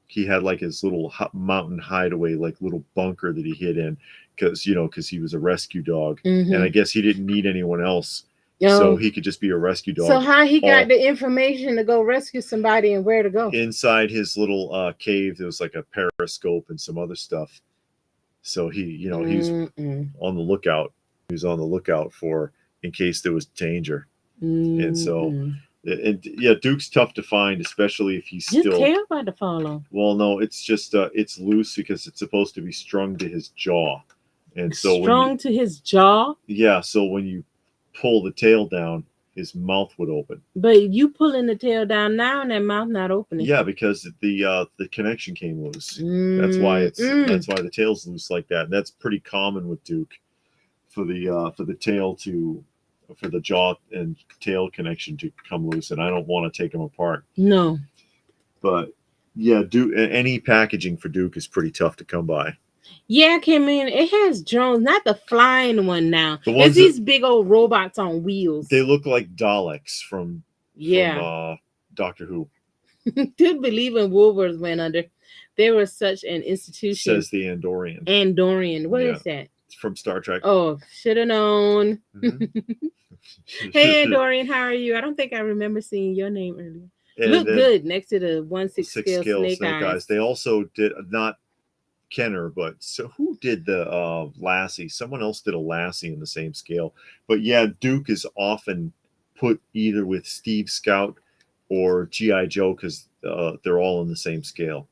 He had like his little mountain hideaway, like little bunker that he hid in, because he was a rescue dog, and I guess he didn't need anyone else, so he could just be a rescue dog. So how he got the information to go rescue somebody and where to go? Inside his little cave, there was like a periscope and some other stuff. So he was on the lookout. He was on the lookout for in case there was danger. And so, yeah, Duke's tough to find, especially if he's His still. tail about to fall off. Well, no, it's just it's loose because it's supposed to be strung to his jaw. And so Strong to his jaw. so when you pull the tail down, his mouth would open. But you pulling the tail down now and that mouth not opening. Yeah, because the connection came loose. Mm. That's why the tail's loose like that. And that's pretty common with Duke for the tail to for the jaw and tail connection to come loose. And I don't want to take them apart. No. But yeah, Duke, any packaging for Duke is pretty tough to come by. Yeah, I mean, it has drones, not the flying one now. It's these big old robots on wheels. They look like Daleks from Doctor Who. Did believe in Woolworths went under. They were such an institution. Says the Andorian. Andorian. What is that? It's from Star Trek. Oh, should have known. Mm-hmm. Hey, Andorian, how are you? I don't think I remember seeing your name earlier. And look good next to the 1/6 scale snake eyes. They also did not Kenner, but so who did the Lassie? Someone else did a Lassie in the same scale. But yeah, Duke is often put either with Steve Scout or G.I. Joe because they're all in the same scale.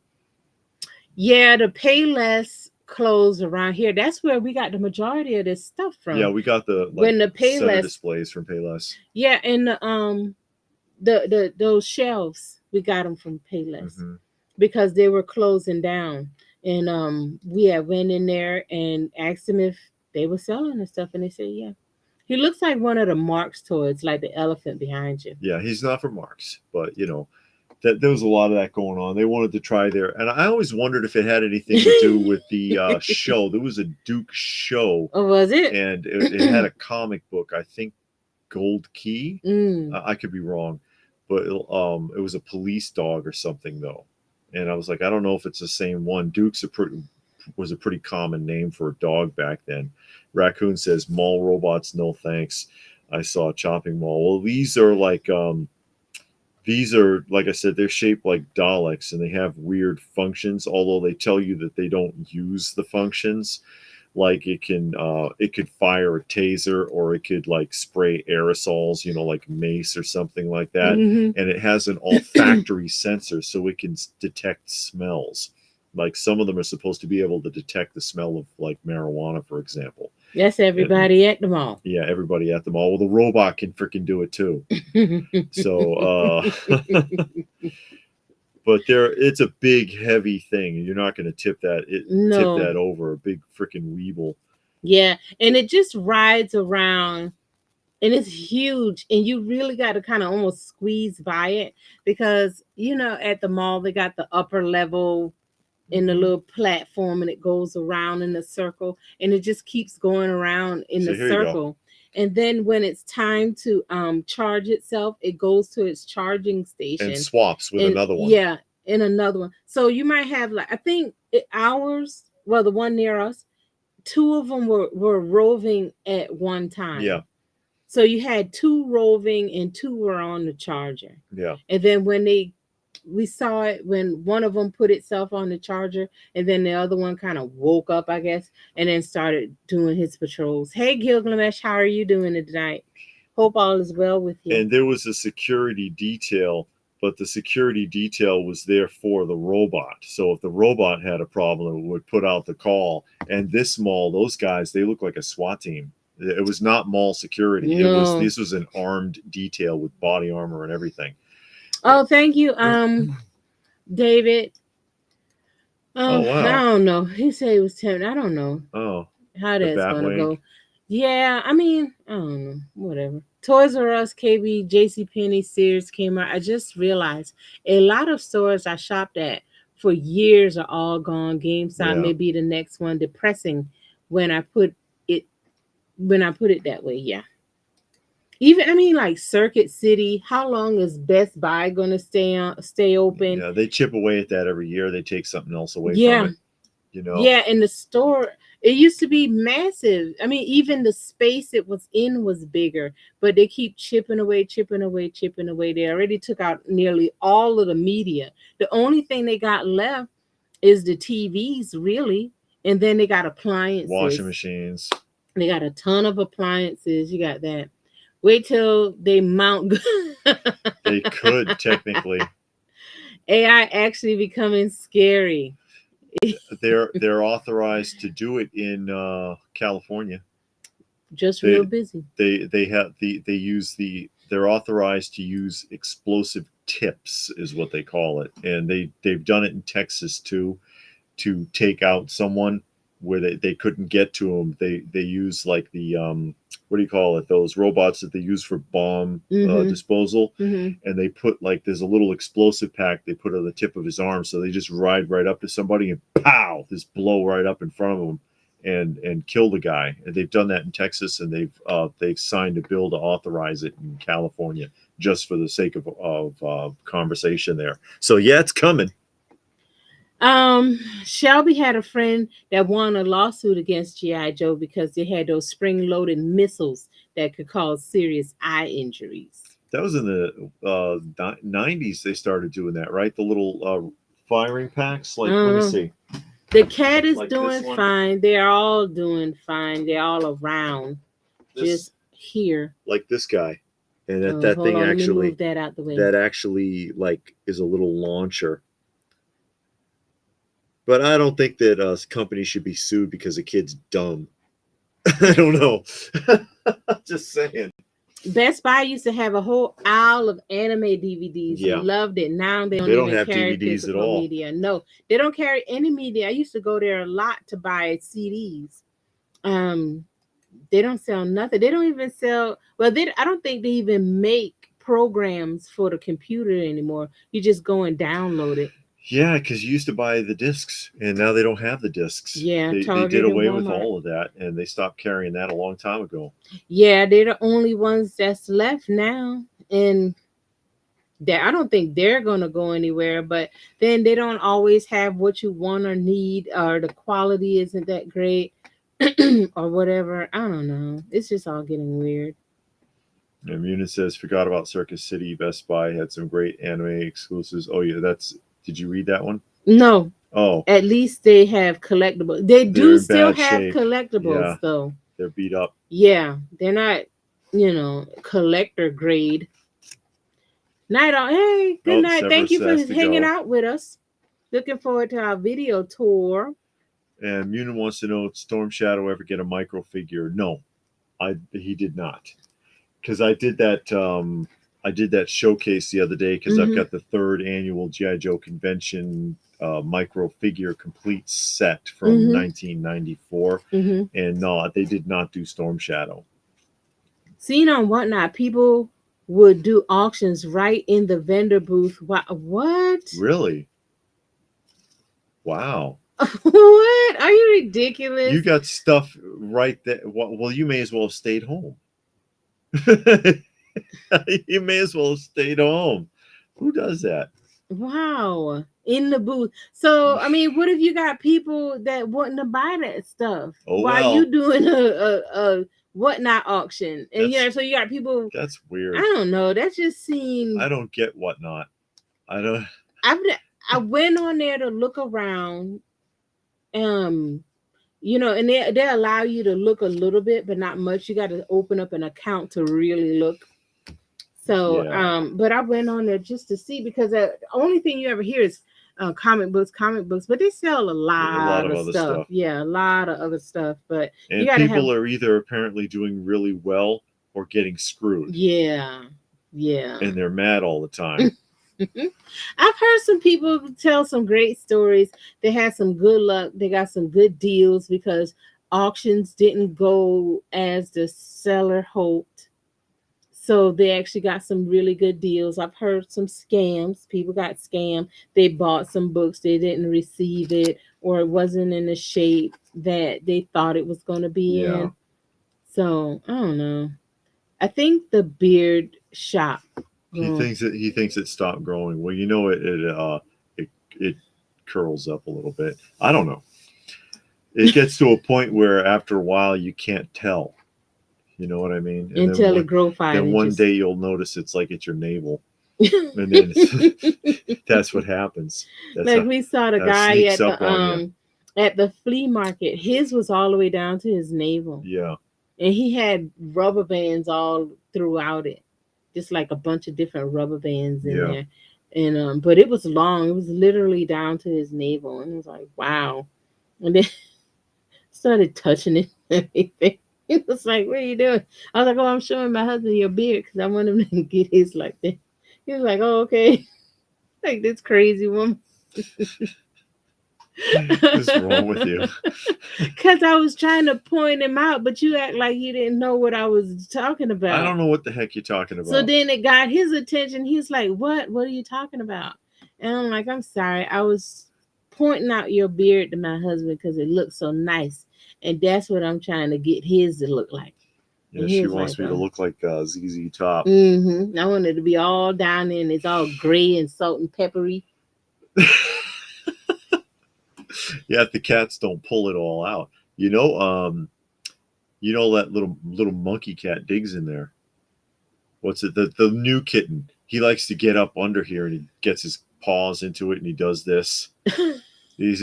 Yeah, the Payless clothes around here. That's where we got the majority of this stuff from. Yeah, we got the when the Payless displays from Payless. Yeah, and the those shelves we got them from Payless because they were closing down. And we had went in there and asked them if they were selling the stuff, and they said, yeah. He looks like one of the Marx toys, like the elephant behind you. Yeah, he's not from Marx, but that there was a lot of that going on. They wanted to try there, and I always wondered if it had anything to do with the show. There was a Duke show. Oh, was it? And it had a comic book, I think, Gold Key. I could be wrong, but it was a police dog or something though. And I was like, I don't know if it's the same one. Duke's was a pretty common name for a dog back then. Raccoon says, mall robots, no thanks. I saw a chopping mall. Well, these are like I said, they're shaped like Daleks and they have weird functions, although they tell you that they don't use the functions. Like it could fire a taser, or it could like spray aerosols, like mace or something like that. And it has an olfactory sensor, so it can detect smells. Like some of them are supposed to be able to detect the smell of like marijuana, for example. That's everybody at the mall. Yeah, everybody at the mall. Well, the robot can freaking do it too. So, but it's a big, heavy thing, and you're not going to tip that over a big freaking Weeble. Yeah, and it just rides around, and it's huge, and you really got to kind of almost squeeze by it because at the mall they got the upper level in the little platform, and it goes around in a circle, and it just keeps going around in the circle. And then when it's time to charge itself, it goes to its charging station and swaps with another one. Yeah, in another one. So you might have I think ours. Well, the one near us, 2 of them were roving at one time. Yeah. So you had 2 roving and 2 were on the charger. Yeah. And then we saw it when one of them put itself on the charger, and then the other one kind of woke up, I guess, and then started doing his patrols. Hey, Gilgamesh, how are you doing tonight? Hope all is well with you. And there was a security detail, but the security detail was there for the robot. So if the robot had a problem, it would put out the call. And this mall, those guys, they look like a SWAT team. It was not mall security. No. This was an armed detail with body armor and everything. Oh, thank you, David. Oh, wow. I don't know. He said it was 10. I don't know. Oh, how that's gonna go. Yeah, I mean, I don't know. Whatever. Toys R Us, KB, JCPenney, Sears, Kmart. I just realized a lot of stores I shopped at for years are all gone. GameStop may be the next one. Depressing when I put it that way. Yeah. Even like Circuit City, how long is Best Buy gonna stay open? Yeah, they chip away at that every year. They take something else away from it. Yeah, and the store, it used to be massive. I mean, even the space it was in was bigger, but they keep chipping away. They already took out nearly all of the media. The only thing they got left is the TVs, really, and then they got appliances, washing machines. They got a ton of appliances. You got that. Wait till they mount. They could technically. AI actually becoming scary. they're authorized to do it in California. Just real They busy. they have they use they're authorized to use explosive tips is what they call it, and they've done it in Texas too, to take out someone where they couldn't get to them. They use like the what do you call it, those robots that they use for bomb Mm-hmm. disposal, Mm-hmm. and they put like there's a little explosive pack they put on the tip of his arm, so they just ride right up to somebody and pow, just blow right up in front of them and kill the guy. And they've done that in Texas, and they've signed a bill to authorize it in California just for the sake of conversation there. So yeah, it's coming. Shelby had a friend that won a lawsuit against GI Joe because they had those spring-loaded missiles that could cause serious eye injuries. That was in the 90s. They started doing that, right? The little firing packs. Like, let me Uh, see. the cat is Like this doing one. fine. They're all doing fine. They're all around. This, Just here. like this guy, and Oh, that hold thing on. Let me actually, move that out the way. that actually like is a little launcher. But I don't think that companies should be sued because a kid's dumb. I don't know. Just saying. Best Buy used to have a whole aisle of anime DVDs. Yeah. Loved it. Now they don't don't even have carry DVDs at physical all. media. No, they don't carry any media. I used to go there a lot to buy CDs. They don't sell nothing. They don't even sell. Well, I don't think they even make programs for the computer anymore. You just go and download it. Yeah, because you used to buy the discs, and now they don't have the discs. Yeah, They Target did and away with Walmart. all of that, and they stopped carrying that a long time ago. Yeah, they're the only ones that's left now, and that I don't think they're gonna go anywhere. But then they don't always have what you want or need, or the quality isn't that great, or whatever. I don't know. It's just all getting weird. And Munin says, forgot about Circus City. Best Buy had some great anime exclusives. Oh yeah, that's. Did you read that one? No, Oh, at least they have collectibles. They they're do in still bad have shape. collectibles Yeah, though. they're beat up. Yeah, they're not, collector grade. Night all. Hey, good Oh, night. Thank Severus you for has to hanging go. out with us. Looking forward to our video tour. And Munin wants to know, did Storm Shadow ever get a micro figure? No, he did not. Because I did that showcase the other day because I've Mm-hmm. got the third annual GI Joe convention micro figure complete set from Mm-hmm. 1994, Mm-hmm. and no, they did not do Storm Shadow. Seen on Whatnot, people would do auctions right in the vendor booth. What? Really? Wow. What? Are you ridiculous? You got stuff right there. Well, you may as well have stayed home. You may as well have stayed home. Who does that? Wow. In the booth. So, I mean, what if you got people that wanting to buy that stuff Oh while well. you doing a Whatnot auction? And so you got people. That's I weird. don't know. That just seemed. I don't get Whatnot. I don't. I went on there to look around. Um, and they allow you to look a little bit, but not much. You got to open up an account to really look. So, Yeah. but I went on there just to see because the only thing you ever hear is comic books, but they sell a There's a lot lot of of other stuff. stuff. Yeah, a lot of other stuff. But you And got to have. people are either apparently doing really well or getting screwed. Yeah, yeah. And they're mad all the time. I've heard some people tell some great stories. They had some good luck. They got some good deals because auctions didn't go as the seller hoped. So they actually got some really good deals. I've heard some scams. People got scammed. They bought some books. They didn't receive it, or it wasn't in the shape that they thought it was going to be Yeah. in. So I don't know. I think the beard shop. He thinks it stopped growing. Well, it curls up a little bit. I don't know. It gets to a point where after a while you can't tell. You know what I mean? And Until it grow 5 then inches. one day you'll notice it's like it's your navel, and then that's what happens. We saw the guy at the flea market. His was all the way down to his navel. Yeah. And he had rubber bands all throughout it, just like a bunch of different rubber bands in there. And but it was long. It was literally down to his navel, and it was like, wow. And then started touching it and everything. He was like, "What are you doing?" I was like, "Oh, I'm showing my husband your beard because I want him to get his like that." He was like, "Oh, okay." Like this crazy woman. What's wrong with you? Because I was trying to point him out, but you act like you didn't know what I was talking I about. don't know what the heck you're talking So about. then it got his attention. He's like, "What? What are you talking about?" And I'm like, "I'm sorry. I was pointing out your beard to my husband because it looks so nice, and that's what I'm trying to get his to look like." Yeah, And he she was wants like, me to "Oh, look like ZZ Top. I wanted to be all down in. It's all gray and salt and peppery." Yeah, if the cats don't pull it all out. You know that little monkey cat digs in there. What's it? The new kitten. He likes to get up under here and he gets his paws into it and he does this. He's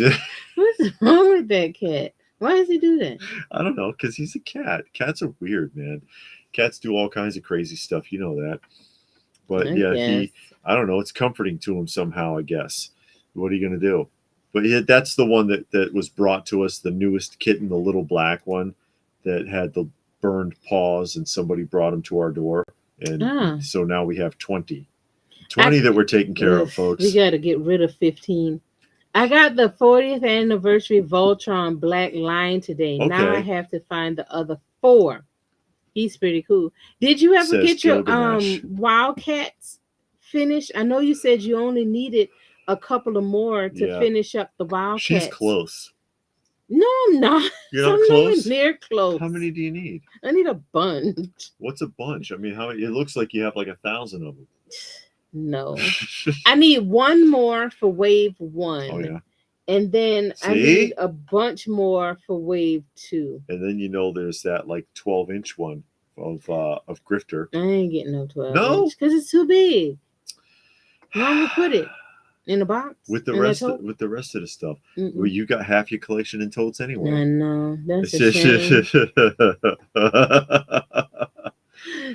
What's wrong with that cat? Why does he do that? I don't know, because he's a cat. Cats are weird, man. Cats do all kinds of crazy stuff. You know that. But I yeah, guess. I don't know. It's comforting to him somehow, I guess. What are you going to do? But yeah, that's the one that was brought to us, the newest kitten, the little black one that had the burned paws, and somebody brought him to our door. And Ah, so now we have 20. I 20 that we're taking care of, we folks. got to get rid of 15. I got the 40th anniversary Voltron Black Line today. Now I Okay, have to find the other four. He's pretty cool. Did you ever says get your Gilgamesh. Wildcats finished? I know you said you only needed a couple of more to Yeah, finish up the she's Wildcats. close. No, I'm not. You're I'm not nowhere close? near How close. many do you need? I need a bunch. What's a bunch? I mean, how it looks like you have like 1,000 of them. No. I need one more for wave Oh one. yeah. And then I need See? a bunch more for wave two. And then there's that like 12-inch one of Grifter. I ain't getting no 12 No, inch because it's too big. Where I'm gonna put it? In a box? with the In a rest tote? with the rest of the stuff. Well, Mm-mm. you got half your collection in totes I anyway. know. That's a shame. Yeah,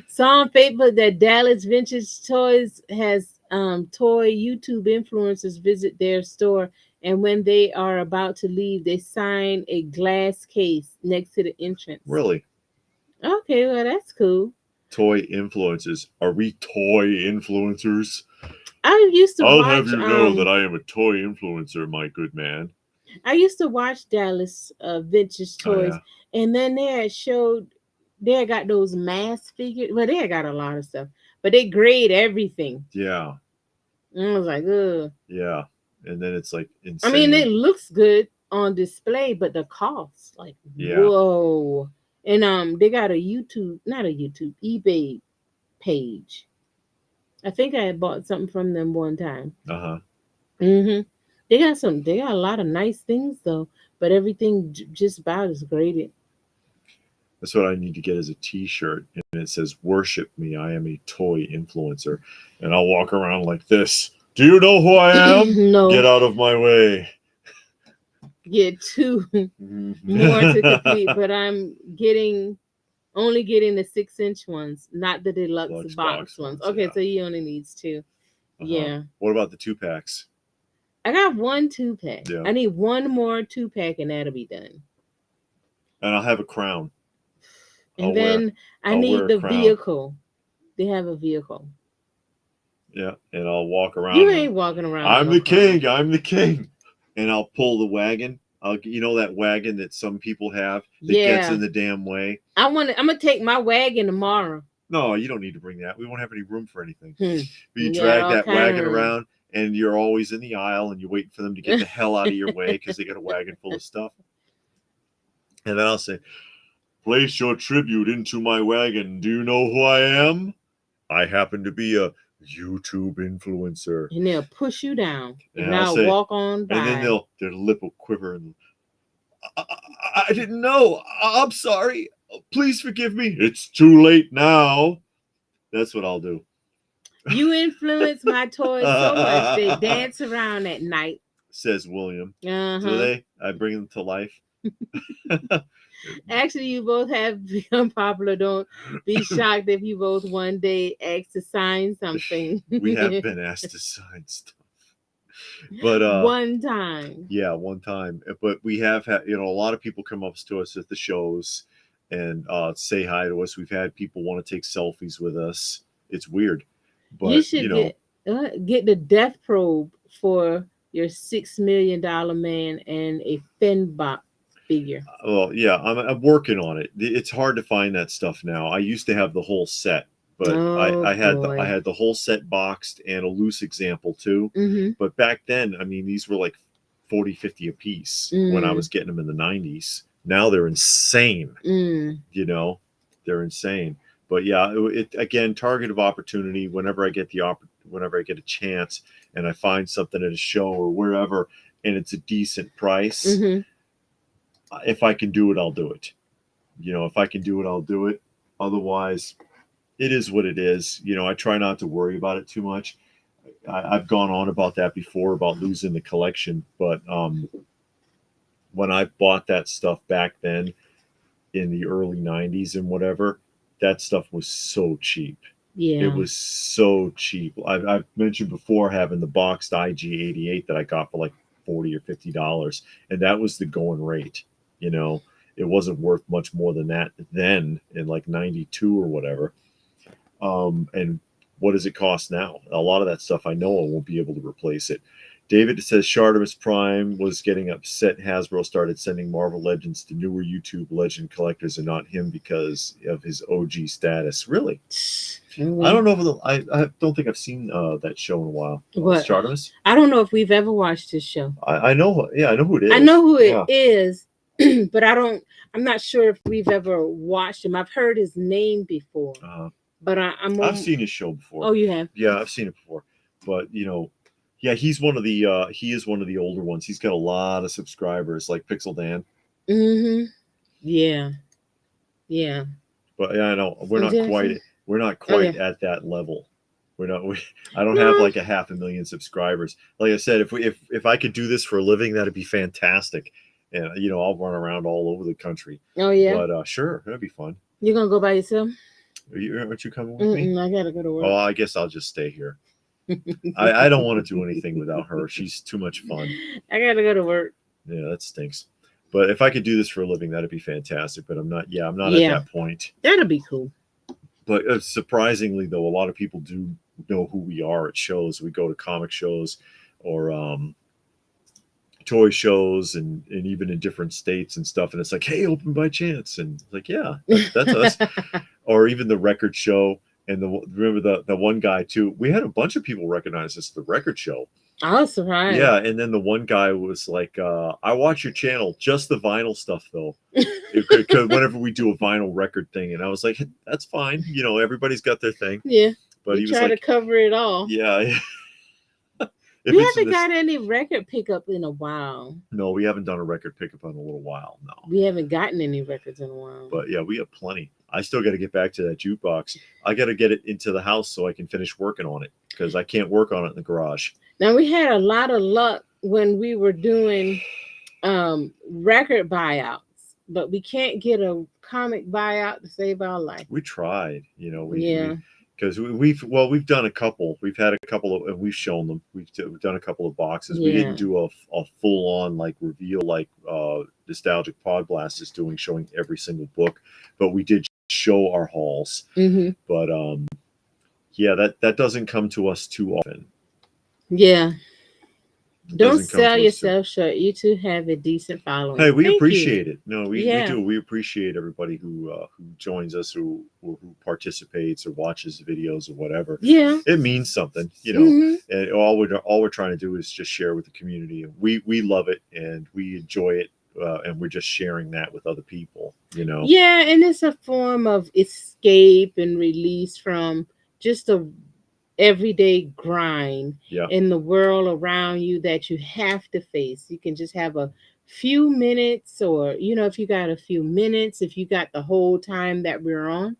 Saw on Facebook that Dallas Vintage Toys has toy YouTube influencers visit their store, and when they are about to leave, they sign a glass case next to the entrance. really. Okay, well that's cool. Toy influencers. Are we toy influencers? I used to I'll have watch you know that I am a toy influencer, my good man. I used to watch Dallas Vintage Oh Toys, yeah, and then they had showed they had got those mask figures. Well, they had got a lot of stuff, but they grade everything. yeah, And I was like, ugh. yeah. And then it's like I mean, insane. it looks good on display, but the cost, like, Yeah. whoa. And they got a YouTube, not a YouTube, eBay page. I think I had bought something from them one time. Uh huh. Mm-hmm. They got a lot of nice things though, but everything just about is graded. That's what I need to get as a T-shirt, and it says "Worship me, I am a toy influencer," and I'll walk around like this. Do you know who I am? Get No, out of my way. get two more to complete, but I'm getting only getting the 6-inch ones, not the deluxe box Lunchbox ones. ones, Okay, yeah. so he only needs two. Uh-huh. Yeah. What about the 2-packs? I got one 2-pack. Yeah. I need one more 2-pack and that'll be done. And I'll have a crown. And then I I'll wear need a the crown. vehicle. They have a vehicle. Yeah, and I'll walk You around. ain't walking around with I'm no the crown. king. I'm the king. And I'll pull the wagon. That wagon that some people have that gets Yeah. in the damn way. I'm gonna take my wagon tomorrow. No, you don't need to bring that. We won't have any room for anything. Hmm. But you You got drag all that kind wagon of room. around, and you're always in the aisle, and you're waiting for them to get the hell out of your way because they got a wagon full of stuff. And then I'll say, "Place your tribute into my wagon. Do you know who I am? I happen to be a YouTube influencer." And they'll push you down. And And I'll I'll say, walk on by. and then their lip will quiver, and I didn't know. I'm sorry. Please forgive me. It's too late now. That's what I'll do. You influence my toys so much they dance around at night. Says William. Do Uh-huh. they? I bring them to life. Actually, you both have become popular. Don't be shocked if you both one day ask to sign something. We have been asked to sign stuff, but One time. yeah, one time. But we have had, a lot of people come up to us at the shows and say hi to us. We've had people want to take selfies with us. It's weird, You but should get the death probe for your $6 million man and a Fenbach figure. well, yeah, I'm working on it. It's hard to find that stuff now. I used to have the whole set, but Oh I boy. had the whole set boxed and a loose example too. Mm-hmm. But back then, I mean, these were like 40, 50 a piece when I was Mm. getting them in the 90s. Now they're insane. Mm. You know, they're insane. But yeah, again, target of opportunity. Whenever I get a chance and I find something at a show or wherever, and it's a decent price, Mm-hmm. if I can do it, I'll do it. If I can do it, I'll do it. Otherwise, it is what it is. I try not to worry about it too much. I've gone on about that before about losing the collection, but when I bought that stuff back then in the early 90s and whatever, that stuff was so cheap. It Yeah. was so cheap. I've mentioned before having the boxed IG-88 that I got for like $40 or $50, and that was the going rate. You know, it wasn't worth much more than that then in like '92 or whatever. And what does it cost now? A lot of that stuff I know I won't be able to replace it. David says Shartimus Prime was getting upset Hasbro started sending Marvel Legends to newer YouTube Legend collectors and not him because of his OG status. Really? I don't know if I don't think I've seen that show in a while. What? Shartimus? I don't know if we've ever watched this show. I know. Yeah, I know who it is. I know who it Yeah. is, but I'm not sure if we've ever watched him. I've heard his name before, but I've seen his show before. Oh, you have? Yeah, I've seen it before. But yeah, he is one of the older ones. He's got a lot of subscribers, like Pixel Dan. Mm-hmm. Yeah. Yeah. But yeah, I know we're not quite at that level. We're not. I don't have like a 500,000 subscribers. Like I said, if I could do this for a living, that'd be fantastic. And I'll run around all over the country. Oh yeah. But sure, that'd be fun. You gonna go by yourself? Aren't you coming with me? I gotta go to work. Oh, I guess I'll just stay here. I don't want to do anything without her. She's too much fun. I gotta go to work. Yeah, that stinks. But if I could do this for a living, that'd be fantastic. But I'm not. Yeah, I'm not at that point. That'd be cool. But surprisingly, though, a lot of people do know who we are at shows. We go to comic shows or toy shows and even in different states and stuff. And it's like, hey, open by chance. And like, yeah, that's us. Or even the record show. And remember the one guy too. We had a bunch of people recognize us at the record show. I was surprised. Yeah, and then the one guy was like, "I watch your channel, just the vinyl stuff though." Whenever we do a vinyl record thing, and I was like, "That's fine. Everybody's got their thing." Yeah, but he was try to cover it all. Yeah. We haven't got any record pickup in a while. No, we haven't done a record pickup in a little while. No, we haven't gotten any records in a while. But yeah, we have plenty. I still got to get back to that jukebox. I got to get it into the house so I can finish working on it because I can't work on it in the garage. Now we had a lot of luck when we were doing record buyouts, but we can't get a comic buyout to save our life. We tried, because we've done a couple. We've had a couple of, and we've shown them. We've done a couple of boxes. Yeah. We didn't do a full on like reveal like Nostalgic Pod Blast is doing, showing every single book, but we did show our hauls. Mm-hmm. But yeah, that doesn't come to us too often. Yeah. Don't sell yourself short. You two have a decent following. Hey, we appreciate it. No, we do. We appreciate everybody who joins us, who participates or watches the videos or whatever. Yeah, it means something, Mm-hmm. And all we're trying to do is just share with the community. We love it and we enjoy it, and we're just sharing that with other people. Yeah, and it's a form of escape and release from just a everyday grind in the world around you that you have to face. You can just have a few minutes, or if you got a few minutes, if you got the whole time that we're on,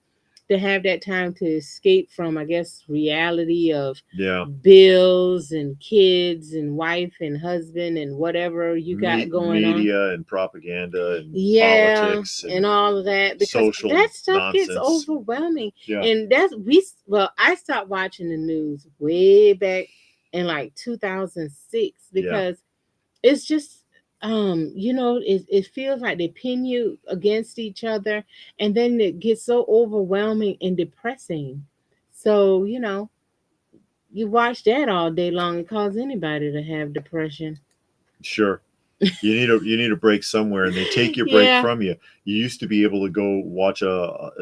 to have that time to escape from, I guess, reality of Yeah. bills and kids and wife and husband and whatever you got going on. Media and propaganda and Yeah, politics and and all of that, because social that stuff gets nonsense. overwhelming. Yeah. And I stopped watching the news way back in like 2006 because it's just it feels like they pin you against each other, and then it gets so overwhelming and depressing. So, you watch that all day long and cause anybody to have depression. Sure. You need a break somewhere, and they take your break Yeah. from you. You used to be able to go watch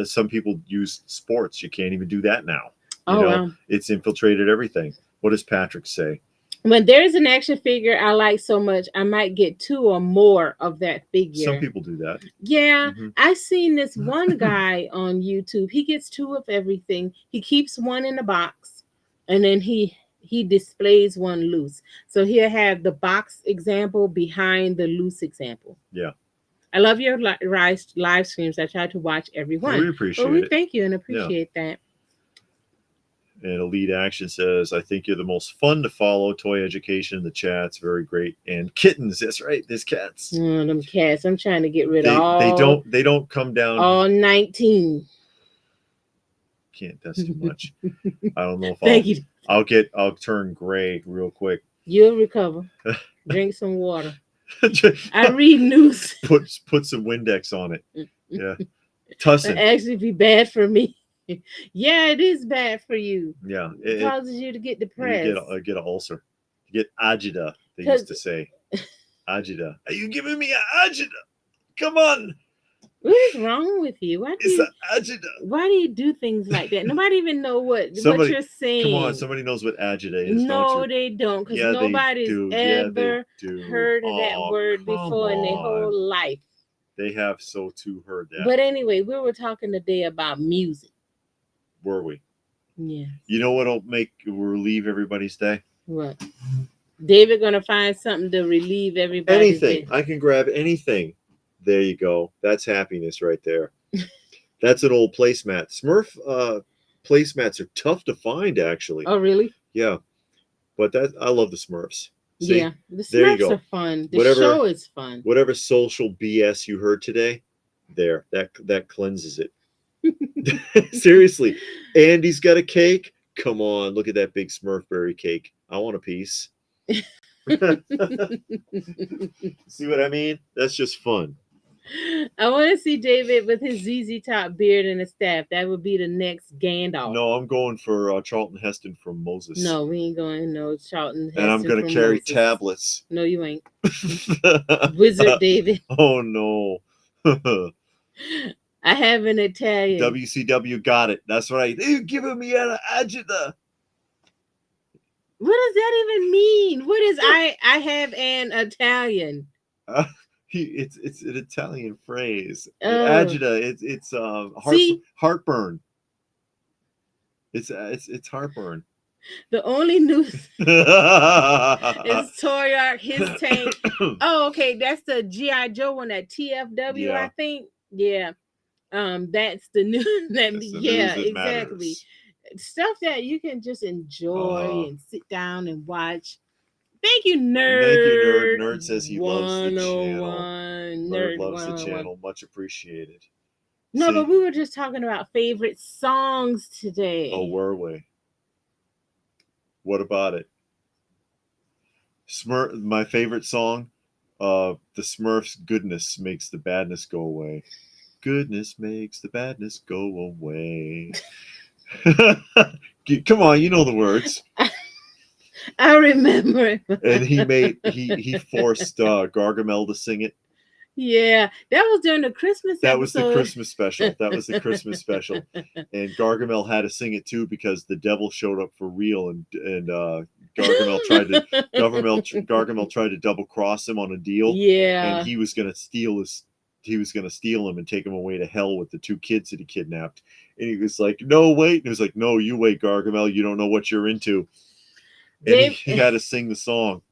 some people use sports. You can't even do that now. Oh, wow. It's infiltrated everything. What does Patrick say? When there's an action figure I like so much, I might get two or more of that figure. Some people do that. Yeah, Mhm. I seen this one guy on YouTube. He gets two of everything. He keeps one in a box, and then he displays one loose. So he'll have the box example behind the loose example. Yeah. I love your live streams. I try to watch every one. We appreciate it. Thank you and appreciate that. And Elite Action says, I think you're the most fun to follow. Toy education in the chat's very great. And kittens, that's right. There's cats. Oh, them cats. I'm trying to get rid of all. They don't come down. All 19. Can't. That's too much. I don't know if Thank you. I'll turn gray real quick. You'll recover. Drink some water. I read news. Put some Windex on it. Yeah. Tussin. It'd actually be bad for me. Yeah, it is bad for you. Yeah. It causes you to get depressed. You get an ulcer. You get agita, they used to say. Agita. Are you giving me an agita? Come on. What is wrong with you? Why do you do things like that? Nobody even know what you're saying. Come on, somebody knows what agita is. No, they don't, because nobody's ever heard of that word before in their whole life. They have so too heard that. But anyway, we were talking today about music. Were we? Yeah. You know what'll relieve everybody's day? What? David gonna find something to relieve everybody's anything. day. I can grab anything. There you go. That's happiness right there. That's an old placemat. Smurf placemats are tough to find, actually. Oh, really? Yeah. But I love the Smurfs. See? Yeah, the Smurfs are fun. The show is fun. Whatever social BS you heard today, that cleanses it. Seriously. Andy's got a cake. Come on, look at that big Smurfberry cake. I want a piece. See what I mean? That's just fun. I want to see David with his ZZ Top beard and a staff. That would be the next Gandalf. No, I'm going for Charlton Heston from Moses. No, we ain't going. No, Charlton Heston. And I'm going to carry Moses. tablets. No, you ain't. Wizard David. Oh, no. I have an Italian. WCW got it. That's right. They're giving me an agita. What does that even mean? What is I have an Italian? It's an Italian phrase. Agita. It's heartburn. It's heartburn. The only news is Toyark, his tank. Oh, okay, that's the GI Joe one, that TFW, I think. Yeah, that's the news. Exactly. Matters. Stuff that you can just enjoy and sit down and watch. Thank you, Nerd. Thank you, Nerd. Nerd says he loves the channel. Nerd loves the channel. Much appreciated. No, but we were just talking about favorite songs today. Oh, were we? What about it? My favorite song, the Smurfs' "Goodness Makes the Badness Go Away." Goodness makes the badness go away. Come on, you know the words. I remember. And he forced Gargamel to sing it. Yeah, that was during the Christmas episode. That was the Christmas special. And Gargamel had to sing it too because the devil showed up for real, and Gargamel tried to double cross him on a deal. Yeah, and he was gonna steal him and take him away to hell with the two kids that he kidnapped. And he was like, "No, wait!" And he was like, "No, you wait, Gargamel. You don't know what you're into." And he had to sing the song.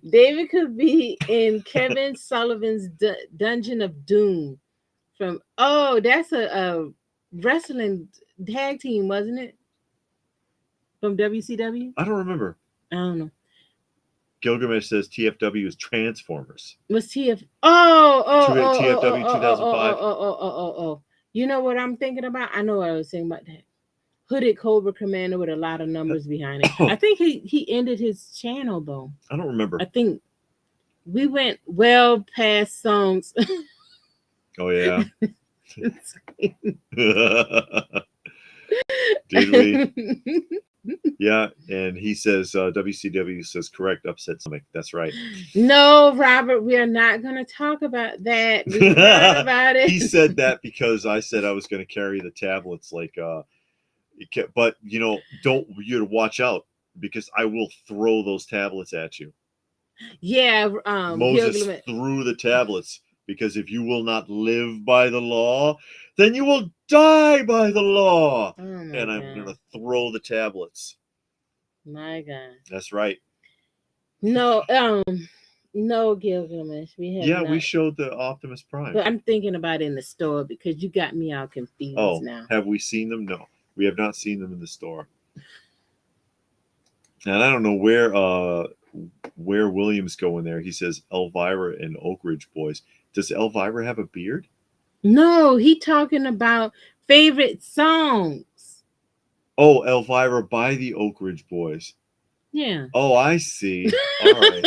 David could be in Kevin Sullivan's Dungeon of Doom. That's wrestling tag team, wasn't it? From WCW? I don't remember. I don't know. Gilgamesh says TFW is Transformers. Was TF? Oh. TFW 2005. Oh. You know what I'm thinking about? I know what I was thinking about that. Hooded Cobra Commander with a lot of numbers behind it. I think he ended his channel though. I don't remember. I think we went well past songs. Oh yeah. Did we? Yeah, and he says WCW says correct, upset stomach. That's right. No, Robert, we are not going to talk about that. We forgot about it. He said that because I said I was going to carry the tablets. Like, but you watch out because I will throw those tablets at you. Yeah, Moses threw the tablets because if you will not live by the law, then you will die by the law. Oh and I'm going to throw the tablets. My God. That's right. No, no, Gilgamesh. We showed the Optimus Prime. But I'm thinking about it in the store because you got me all confused now. Have we seen them? No, we have not seen them in the store. And I don't know where Williams go in there. He says Elvira and Oak Ridge Boys. Does Elvira have a beard? No, he talking about favorite songs. Oh, Elvira by the Oak Ridge Boys. Yeah. Oh, I see. All right.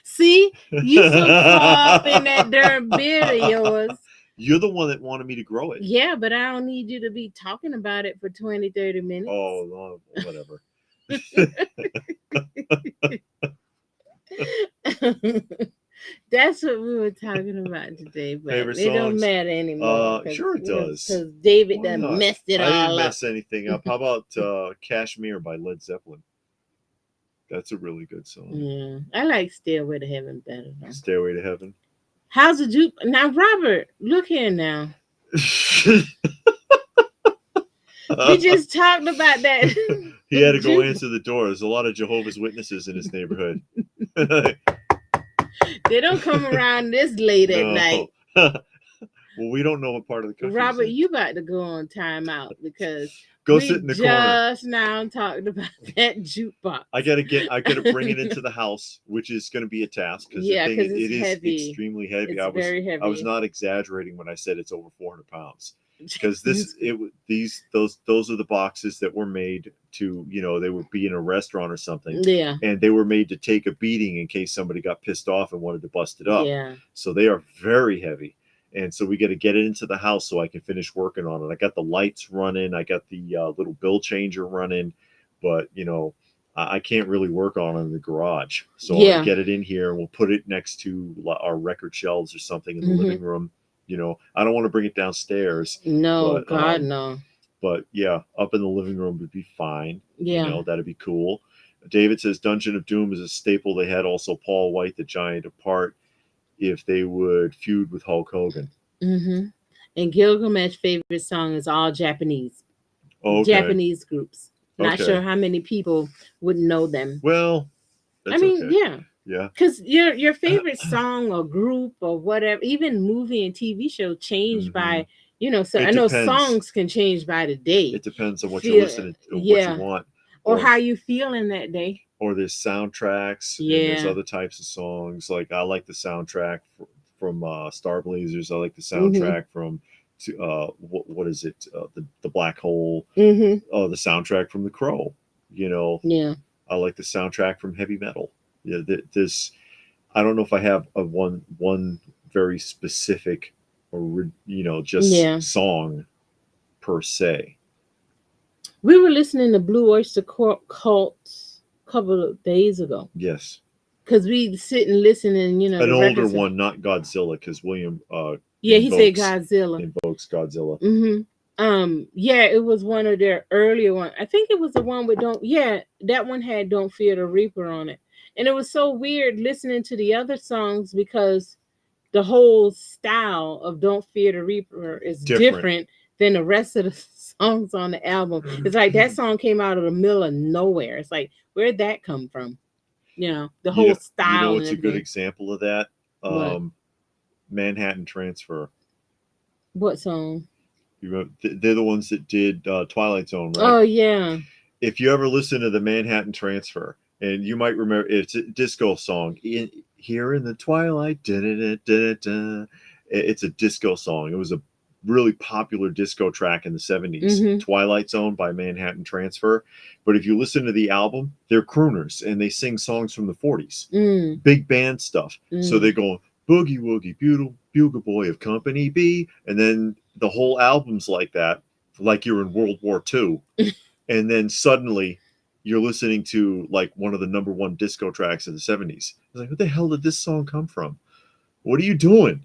See, you so far up in that darn beard of yours. You're the one that wanted me to grow it. Yeah, but I don't need you to be talking about it for 20, 30 minutes. Oh, whatever. That's what we were talking about today, but favorite it don't matter anymore. Sure it does. Because David done messed it all up. I didn't mess anything up. How about Kashmir by Led Zeppelin? That's a really good song. Yeah, I like Stairway to Heaven better. Though. Stairway to Heaven. How's the juke? Now, Robert, look here now. We just talked about that. He had to go answer the door. There's a lot of Jehovah's Witnesses in his neighborhood. They don't come around this late at night. Well, we don't know what part of the country. Robert, you about to go on timeout because sit in the corner. Just now talked about that jukebox. I gotta bring it into the house, which is going to be a task because it is heavy. Extremely heavy. It's very heavy. I was not exaggerating when I said it's over 400 pounds. Because those are the boxes that were made to, they would be in a restaurant or something. Yeah. And they were made to take a beating in case somebody got pissed off and wanted to bust it up. Yeah. So they are very heavy. And so we got to get it into the house so I can finish working on it. I got the lights running. I got the little bill changer running. But, I can't really work on it in the garage. So I'll get it in here and we'll put it next to our record shelves or something in the living room. I don't want to bring it downstairs. No, God, no. But yeah, up in the living room would be fine. Yeah. That'd be cool. David says Dungeon of Doom is a staple. They had also Paul White, the Giant apart, if they would feud with Hulk Hogan. Mm-hmm. And Gilgamesh's favorite song is all Japanese. Okay. Japanese groups. Not sure how many people would know them. Well, yeah. Yeah. Because your favorite song or group or whatever, even movie and TV show changed by, so I know songs can change by the day. It depends on what you're listening to, what you want. Or how you feeling that day. Or there's soundtracks. Yeah. And there's other types of songs. Like I like the soundtrack from Star Blazers. I like the soundtrack from what is it? The Black Hole. Mm-hmm. The soundtrack from The Crow. Yeah. I like the soundtrack from heavy metal. Yeah, I don't know if I have one very specific or song per se. We were listening to Blue Oyster Cult a couple of days ago. Yes, because we sit and listen and an older one, not Godzilla, because William he said Godzilla invokes Godzilla. Mm-hmm. It was one of their earlier ones. I think it was the one with that one had Don't Fear the Reaper on it. And it was so weird listening to the other songs because the whole style of Don't Fear the Reaper is different than the rest of the songs on the album. It's like that song came out of the middle of nowhere. It's like, where'd that come from? The whole style. What's a good example of that? Manhattan Transfer. What song? They're the ones that did Twilight Zone, right? Oh yeah. If you ever listen to the Manhattan Transfer, and you might remember, it's a disco song. Here in the twilight, da-da-da-da-da-da. It's a disco song. It was a really popular disco track in the 70s, Mm-hmm. Twilight Zone by Manhattan Transfer. But if you listen to the album, they're crooners and they sing songs from the 40s, Mm. big band stuff. So Mm. they go, Boogie Woogie, Bugle Boy of Company B. And then the whole album's like that, like you're in World War II. And then suddenly you're listening to like one of the number one disco tracks of the 70s. I was like, what the hell did this song come from? What are you doing?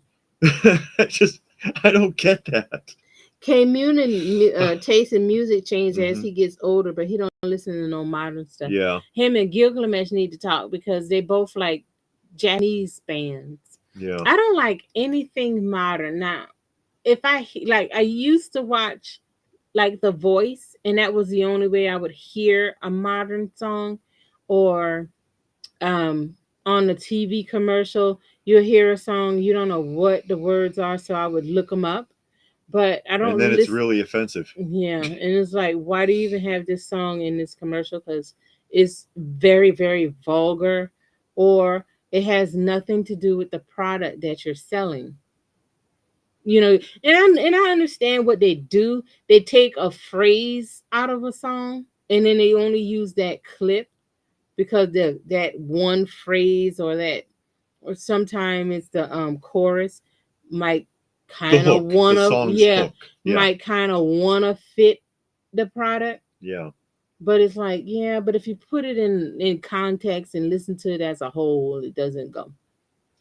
I don't get that. K Munin taste in music changed as Mhm. he gets older, but he don't listen to no modern stuff. Yeah, Him and Gilgamesh need to talk because they both like Japanese bands. yeah. I don't like anything modern now. If like, I used to watch like The Voice, and that was the only way I would hear a modern song, or um on the TV commercial, you'll hear a song, you don't know what the words are, so I would look them up. But I And don't then it's listen. really offensive. Yeah, and it's like, why do you even have this song in this commercial? Because it's very, very vulgar, or it has nothing to do with the product that you're selling. And I understand what they do. They take a phrase out of a song, and then they only use that clip because that one phrase, or sometimes it's the chorus might The kind of hook, the wanna, song's yeah, hook. Yeah, might kind of wanna fit the product. yeah. But it's like, yeah, but if you put it in context and listen to it as a whole, it doesn't go.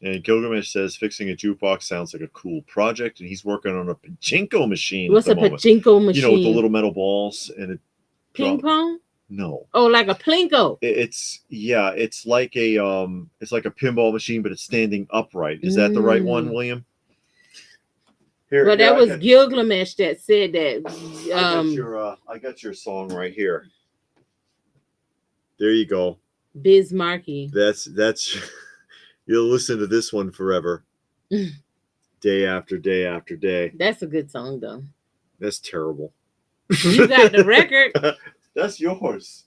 And Gilgamesh says fixing a jukebox sounds like a cool project, and he's working on a pachinko machine at What's the a moment. pachinko With the machine? little metal balls and it Ping drop. pong? No, Oh, like a plinko. it's like a pinball machine, but it's standing upright. Is that the right one, Mm. William? Well, Here that I was got Gilgamesh that said that. I got your song right here. There you go. Bismarcky. That's you'll listen to this one forever, day after day after day. That's a good song though. That's terrible. You got the record. That's yours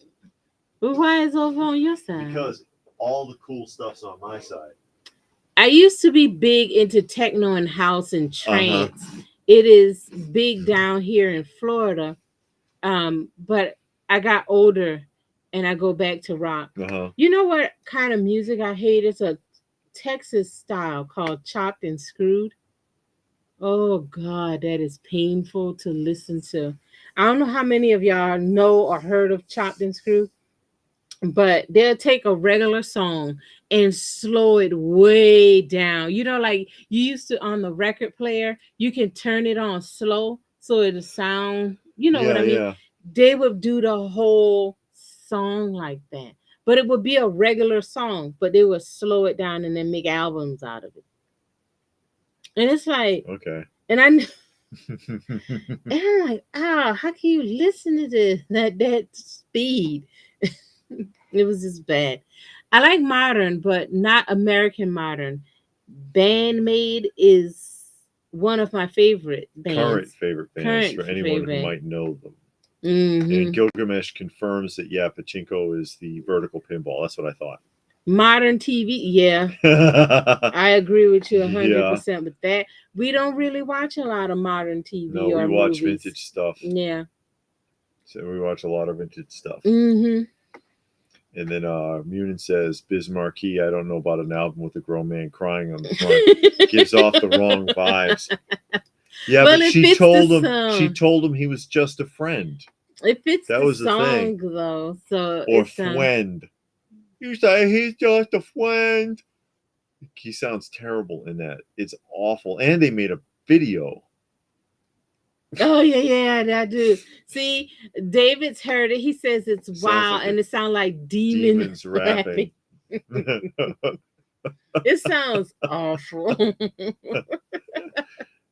But why is it over on your side? because all the cool stuff's on my side. I used to be big into techno and house and Uh-huh. trance. It is big down here in Florida. But I got older and I go back to rock. Uh-huh. You know what kind of music I hate? It's a Texas style called chopped and screwed. Oh God, that is painful to listen to. I don't know how many of y'all know or heard of chopped and screwed, but they'll take a regular song and slow it way down. Like you used to on the record player, you can turn it on slow so it'll sound, you know what Yeah, I mean? yeah. They would do the whole song like that. But it would be a regular song, but they would slow it down and then make albums out of it. And it's like, Okay. and I and I'm like, how can you listen to this that speed? It was just bad. I like modern, but not American modern. Bandmade is one of my favorite Current bands. favorite bands Current for anyone who favorite. might know them. And Hmm. Gilgamesh confirms that yeah, pachinko is the vertical pinball. That's what I thought. Modern TV, yeah, I agree with you Yeah. 100% with that. We don't really watch a lot of modern No, TV we or watch movies. vintage stuff. Yeah. So we watch a lot of vintage stuff. Hmm. And then Munin says Bismarcky, I don't know about an album with a grown man crying on the front. Gives off the wrong vibes. Yeah, Well, but it she fits the told him song. he was just a friend. It fits That the was the thing. song though, so Or it's friend. You say he's just a friend. He sounds terrible in that. It's awful. And they made a video. Oh yeah, I do. See, David's heard it. He says it's Sounds wild like a and it sounds like demon demon's rapping. rapping. It sounds awful.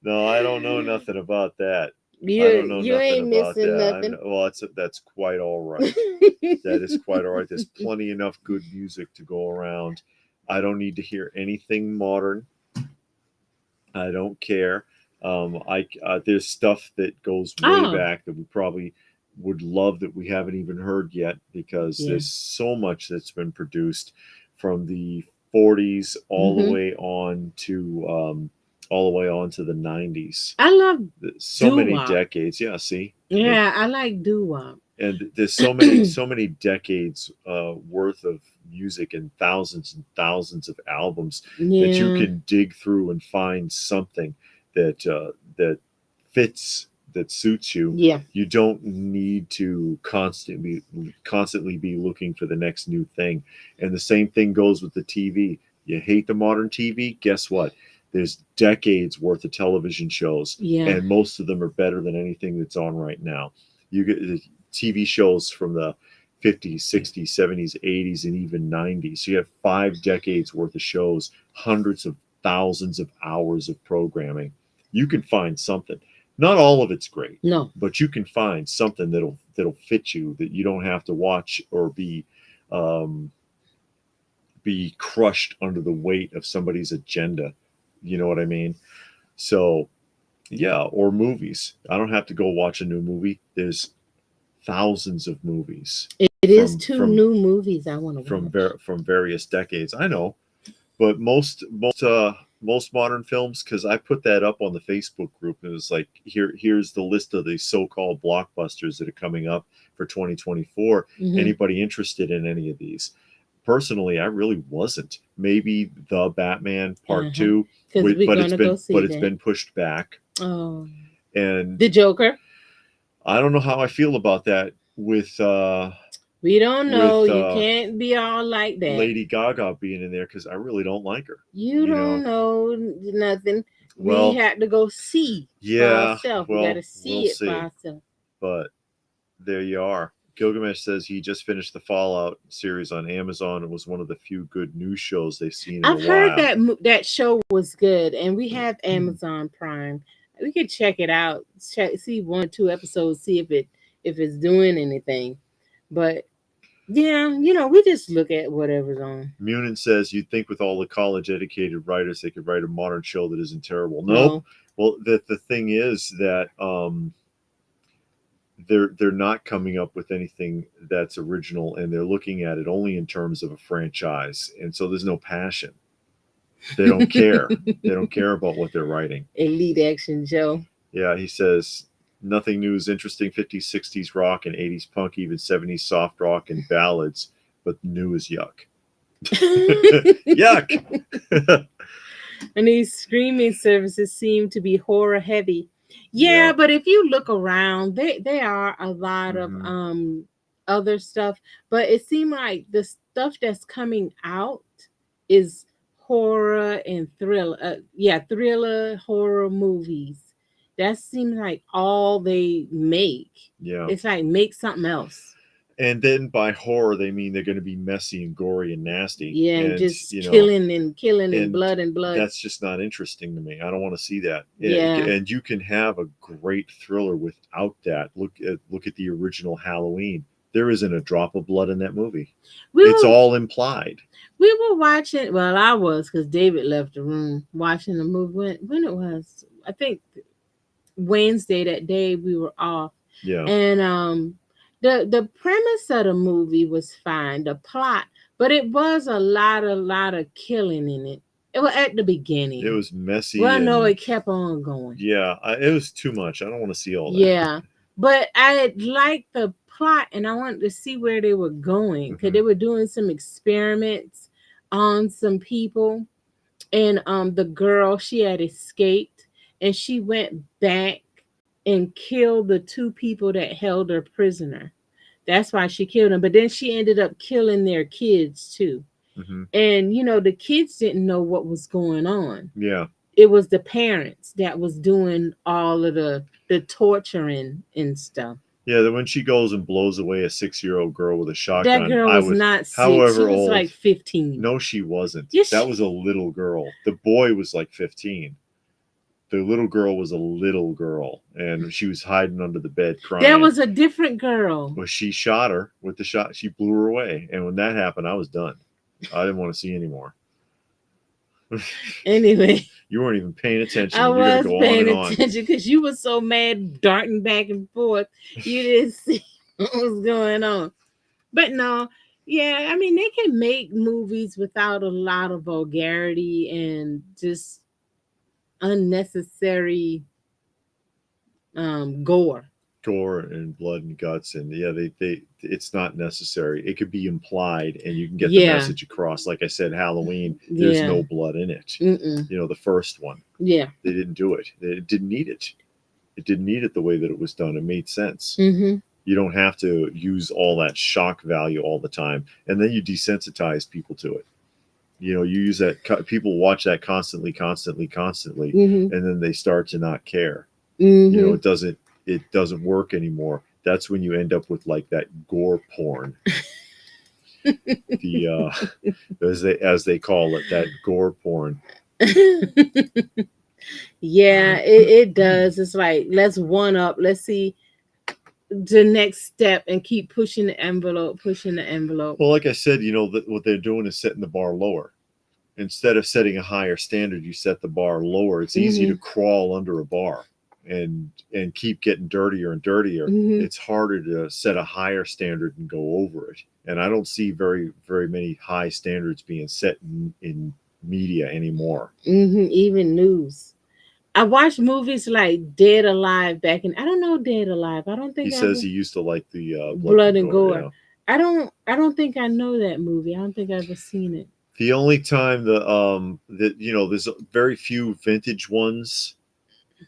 No, I don't know nothing about that. I you don't know you nothing ain't about missing that. nothing. Well, that's quite all right. That is quite all right. There's plenty enough good music to go around. I don't need to hear anything modern. I don't care. There's stuff that goes way Oh, back that we probably would love that we haven't even heard yet, because yeah. there's so much that's been produced from the 40s Mm-hmm. all the way on to the 90s. I love So doo many wop. decades. Yeah, see, Yeah, I like doo wop. and there's so many decades worth of music and thousands of albums that you Yeah, can dig through and find something that fits, that suits you. yeah, You don't need to constantly be looking for the next new thing. And the same thing goes with the TV. You hate the modern TV? Guess what? There's decades worth of television shows, yeah. and most of them are better than anything that's on right now. You get TV shows from the 50s, 60s, 70s, 80s, and even 90s. So you have 5 decades worth of shows, hundreds of thousands of hours of programming. You can find something. Not all of it's great, No. but you can find something that'll fit you, that you don't have to watch or um, be crushed under the weight of somebody's agenda. You know what I mean? So yeah, or movies. I don't have to go watch a new movie. There's thousands of movies It is from two new movies I want to watch. from various decades. I know, but most modern films, because I put that up on the Facebook group. It was like, here's the list of the so-called blockbusters that are coming up for 2024. Mm-hmm. Anybody interested in any of these? Personally, I really wasn't. Maybe the Batman Part Uh-huh. Two, Because we're but gonna go see it's that. been pushed back, Oh, and the Joker. I don't know how I feel about that We don't know. with You can't be all like that. Lady Gaga being in there, because I really don't like her. You You know, don't know nothing. We well, had to go see for yeah, ourselves. We got well, to we'll see it for see. ourselves. But there you are. Gilgamesh says he just finished the Fallout series on Amazon. It was one of the few good news shows they've seen in a I've heard while. that that show was good, and we have Amazon Prime. We could check it out. Check, see 1 or 2 episodes, see if it's doing anything. But yeah, we just look at whatever's on. Munin says you'd think with all the college educated writers they could write a modern show that isn't terrible. Nope. No, Well, the thing is that they're not coming up with anything that's original, and they're looking at it only in terms of a franchise, and so there's no passion. They don't care. They don't care about what they're writing. Elite Action Joe. Yeah, he says nothing new is interesting. 50s, 60s rock and 80s punk, even 70s soft rock and ballads, but new is yuck. Yuck. And these streaming services seem to be horror heavy. Yeah, Yeah. but if you look around, they are a lot of Mhm. other stuff. But it seemed like the stuff that's coming out is horror and thriller. Yeah, thriller horror movies. That seems like all they make. Yeah. It's like make something else. And then by horror they mean they're going to be messy and gory and nasty. Yeah, and And just killing and and blood and blood. that's just not interesting to me. I don't want to see that. Yeah. And you can have a great thriller without that. Look at the original Halloween. There isn't a drop of blood in that movie. It's all implied. We were watching. Well, I was, because David left the room watching the movie. When it was, I think Wednesday, that day we were off. Yeah. And the premise of the movie was fine, the plot, but it was a lot of killing in it. It was at the beginning. It was messy. Well, no, it kept on going. Yeah, it was too much. I don't want to see all that. Yeah, but I liked the plot, and I wanted to see where they were going, because they were doing some experiments on some people, and the girl, she had escaped, and she went back and killed the 2 people that held her prisoner. That's why she killed them. But then she ended up killing their kids too. And the kids didn't know what was going on. Yeah. It was the parents that was doing all of the torturing and stuff. Yeah, that when she goes and blows away a 6-year-old girl with a shotgun. That girl was not 6. However she was old, like 15. No, she wasn't. Yes, that was a little girl. The boy was like 15. The little girl was a little girl, and she was hiding under the bed crying. There was a different girl. Well, she shot her with the shot. She blew her away, and when that happened, I was done. I didn't want to see anymore. Anyway, You weren't even paying attention. I You're gonna was go on paying and on. attention because you were so mad, darting back and forth. You didn't see what was going on. But no, yeah, I mean, they can make movies without a lot of vulgarity and just unnecessary gore. Gore and blood and guts, and yeah, they it's not necessary. It could be implied, and you can get the Yeah, message across. Like I said, Halloween, there's yeah, no blood in it. mm-mm. You know, the first one, Yeah, they didn't do it. They didn't need it. It didn't need it the way that it was done. It made sense. mm-hmm. You don't have to use all that shock value all the time, and then you desensitize people to it. You know, you use that. People watch that constantly, constantly, constantly, Mm-hmm. and then they start to not care. You know, Mm-hmm. it doesn't work anymore. That's when you end up with like that gore porn, the as they call it, that gore porn. Yeah, it does. It's like, let's one up. Let's see the next step and keep pushing the envelope, pushing the envelope. Well, like I said, what they're doing is setting the bar lower. Instead of setting a higher standard, you set the bar lower. It's easy to Mm-hmm. crawl under a bar and keep getting dirtier and dirtier. Mm-hmm. It's harder to set a higher standard and go over it. And I don't see very very many high standards being set in media anymore. Mm-hmm. Even news. I watched movies like Dead Alive back in. I don't know Dead Alive. I don't He think I says ever he used to like the blood Blood and and gore. Gore. Yeah. I don't think I know that movie. I don't think I've ever seen it. The only time there's very few vintage ones,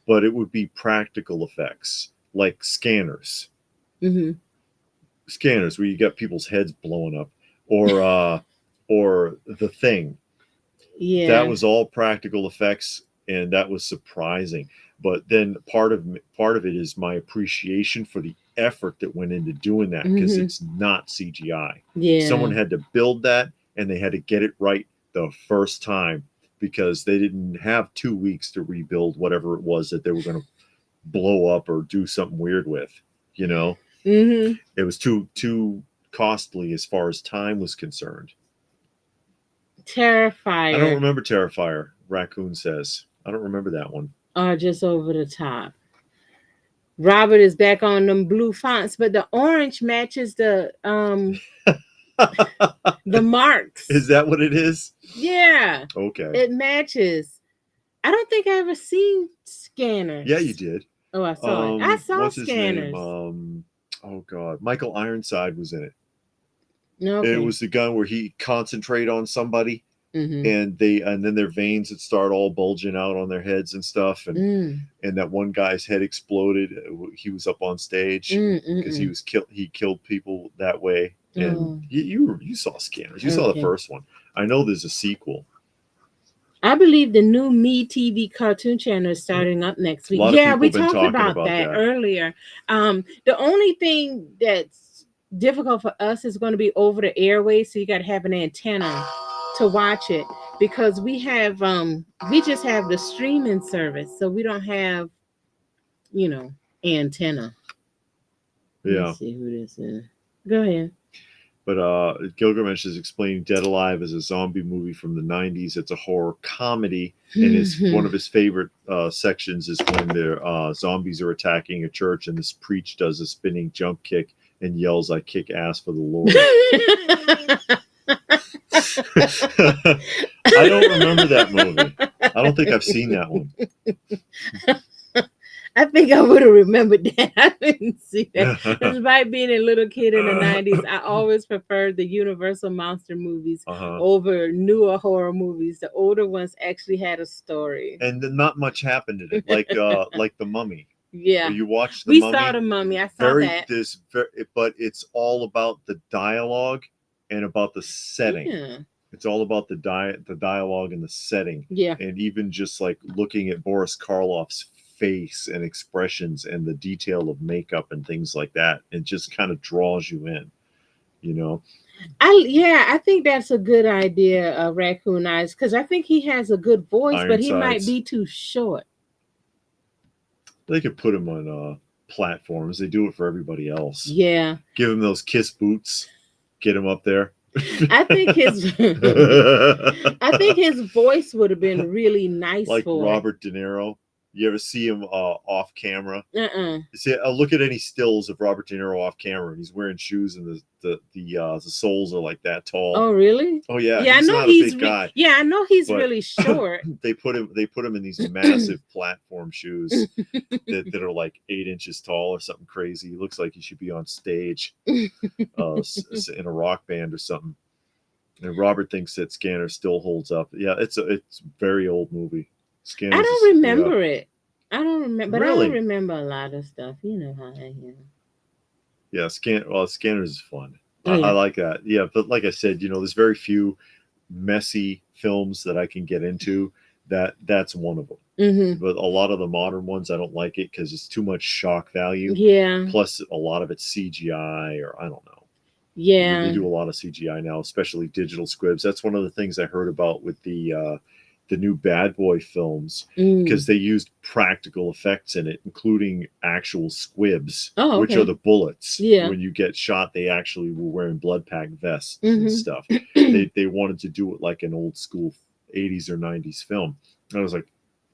but it would be practical effects like Mm-hmm. scanners where you got people's heads blowing up, or the thing. That Yeah. was all practical effects, and that was surprising. But then part of it is my appreciation for the effort that went into doing that, because Mm-hmm. it's not CGI. Someone Yeah. had to build that, and they had to get it right the first time, because they didn't have 2 weeks to rebuild whatever it was that they were going to blow up or do something weird with. You know, Mm-hmm. it was too costly as far as time was concerned. I don't Terrifier remember Terrifier. Raccoon says I don't remember that one. are just over the top. Robert is back on them blue fonts, but the orange matches the Is marks. that what it is? Yeah, Okay. it matches. I don't think I ever seen Yeah, you Scanners. did. Oh, I saw it. I saw What's his name? Scanners. Oh God, Michael Ironside was in it. It Okay. was the gun where he concentrate on somebody, Mm-hmm. and then their veins would start all bulging out on their heads and stuff, Mm. and that one guy's head exploded. He was up on stage Mm. because Mm. he killed people that way. And Oh, you saw Scanners. You saw the okay. first one. I know there's a sequel. I believe the new Me TV cartoon channel is A starting up next week. lot of Yeah, people we have been talked talking about about that that. earlier. The only thing that's difficult for us is going to be over the airways, so you got to have an antenna to watch it, because we just have the streaming service, so we don't have, you know, antenna. Let me Yeah. see who this is. Go ahead. But Gilgamesh is explaining Dead Alive as a zombie movie from the 90s. It's a horror comedy, and one of his favorite sections is when the zombies are attacking a church, and this preach does a spinning jump kick and yells, "I kick ass for the Lord." I don't remember that movie. I don't think I've seen that one. I think I would have remembered that. I didn't see that. Despite being a little kid in the 90s, I always preferred the Universal monster movies Uh-huh. over newer horror movies. The older ones actually had a story. And not much happened in it, like the Mummy. Yeah. You watch the We saw Mummy. the Mummy. I saw Very that. this very, but it's all about the dialogue and about the setting. Yeah. It's all about the dialogue and the setting. Yeah. And even just like looking at Boris Karloff's face and expressions and the detail of makeup and things like that, it just kind of draws you in, you know. I think that's a good idea, Raccoon Eyes, because I think he has a good voice, but he might Ironsides. be too short. They could put him on platforms. They do it for everybody else. Yeah. Give him those Kiss boots. Get him up there. I think his I think his voice would have been really nice Like for Robert De Niro. You ever see him off camera? it. See, look at any stills of Robert De Niro off camera, and he's wearing shoes, and the soles are like that tall. Oh, really? Oh yeah, Yeah, I he's know not a he's big guy. yeah, I know he's But really short. they put him in these massive platform shoes that are like 8 inches tall or something crazy. He looks like he should be on stage in a rock band or something. And Robert thinks that Scanner still holds up. Yeah, it's a very old movie. I Scanners don't is, remember it. I don't remember, but I Really? don't remember a lot of stuff. You know how I am. yeah, Scanners is fun. Oh, I yeah. like that. Yeah, but like I said, there's very few messy films that I can get into. That's one of them. Mm-hmm. But a lot of the modern ones, I don't like it because it's too much shock value. Yeah. Plus, a lot of it's CGI, or I don't know. Yeah. They do a lot of CGI now, especially digital squibs. That's one of the things I heard about with the new Bad Boy films, because they used practical effects in it, including actual squibs, Oh, which okay. are the bullets. Yeah. When you get shot, they actually were wearing blood pack vests Mhm. and stuff. They wanted to do it like an old school 80s or 90s film. And I was like,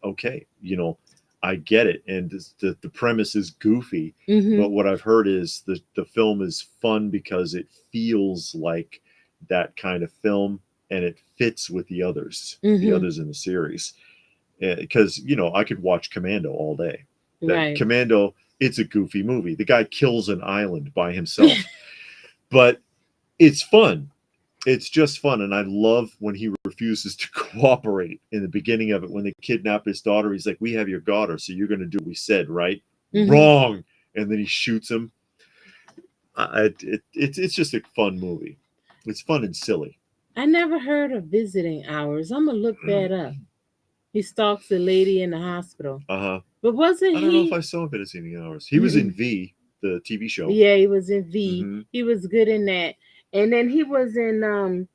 okay, I get it. And the premise is goofy, Mhm. but what I've heard is the film is fun because it feels like that kind of film, and it fits with the others Mhm. in the series. Because I could watch Commando all day. That Right. Commando, it's a goofy movie. The guy kills an island by himself, but it's fun. It's just fun, and I love when he refuses to cooperate in the beginning of it. When they kidnap his daughter, he's like, "We have your daughter, so you're going to do what we said, right?" Mhm. Wrong, and then he shoots him. It's just a fun movie. It's fun and silly. I never heard of visiting hours. I'm gonna look that up. He stalks a lady in the hospital. Uh-huh. But wasn't I don't know if he? I saw Visiting Hours. He was in V, the TV show. Yeah, he was in V. Mhm. He was good in that. And then he was in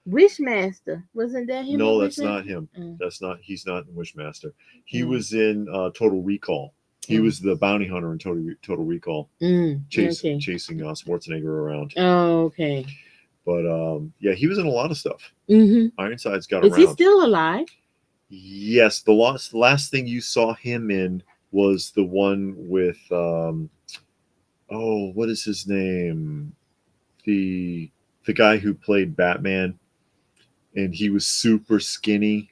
Wishmaster. Wasn't that him? No, in that's not Wishmaster? him. Mm. He's not in Wishmaster. He Mm. was in Total Recall. He Mm. was the bounty hunter in Total Recall, Okay. chasing Schwarzenegger around. Oh, okay. But yeah, he was in a lot of stuff. Mm-hmm. Ironside's got Is he around. still alive? Yes, the last thing you saw him in was the one with what is his name? The guy who played Batman, and he was super skinny.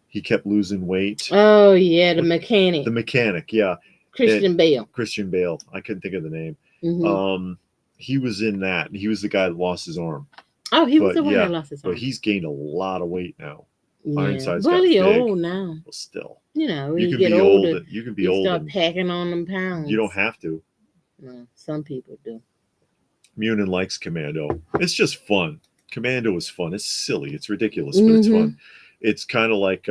He kept losing weight. Oh yeah, the mechanic. The mechanic, yeah. Christian Bale. Christian Bale. I couldn't think of the name. Mm-hmm. He was in that, and he was the guy that lost his arm. Oh, he was the one that lost his arm. But he's gained a lot of weight now. Yeah. Ironside's well, got he big. old now. Well, still. When you you can get be older, old. You can be you old. start packing on them pounds. You don't have to. No, some people do. Munin likes Commando. It's just fun. Commando is fun. It's silly. It's ridiculous, but it's fun. It's kind of like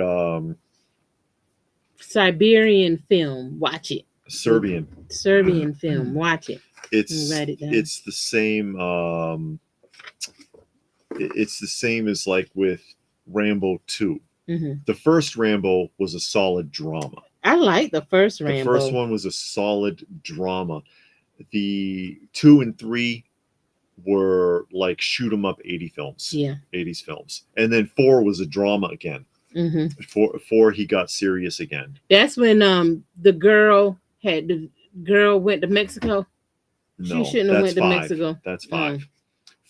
Siberian film. Watch it. Serbian film. Watch it. Write it down. It's the same. It's the same as like with Rambo 2. Mm-hmm. The first Rambo was a solid drama. I like the first Rambo. The first one was a solid drama. The 2 and 3 were like shoot 'em up 80 films. Yeah. 80s films. And then 4 was a drama again. Mm-hmm. 4 he got serious again. That's when the girl went to Mexico. No, she shouldn't have went to Mexico. That's 5.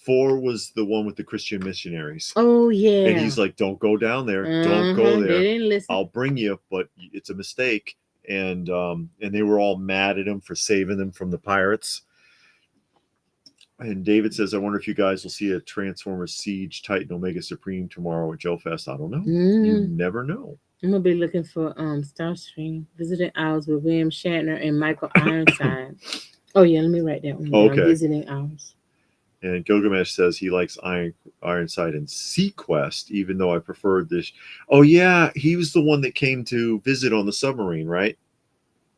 4 was the one with the Christian missionaries. Oh yeah. And he's like, "Don't go down there. Don't go there. They didn't listen. I'll bring you, but it's a mistake." And they were all mad at him for saving them from the pirates. And David says, "I wonder if you guys will see a Transformers Siege Titan Omega Supreme tomorrow at Joe Fest." I don't know. You never know. I'm gonna be looking for Starstream Visiting Hours with William Shatner and Michael Ironside. Oh yeah, let me write that one down. Okay. Visiting Hours. And Gilgamesh says he likes Ironside and Sequest, even though I preferred this. Oh yeah, he was the one that came to visit on the submarine, right?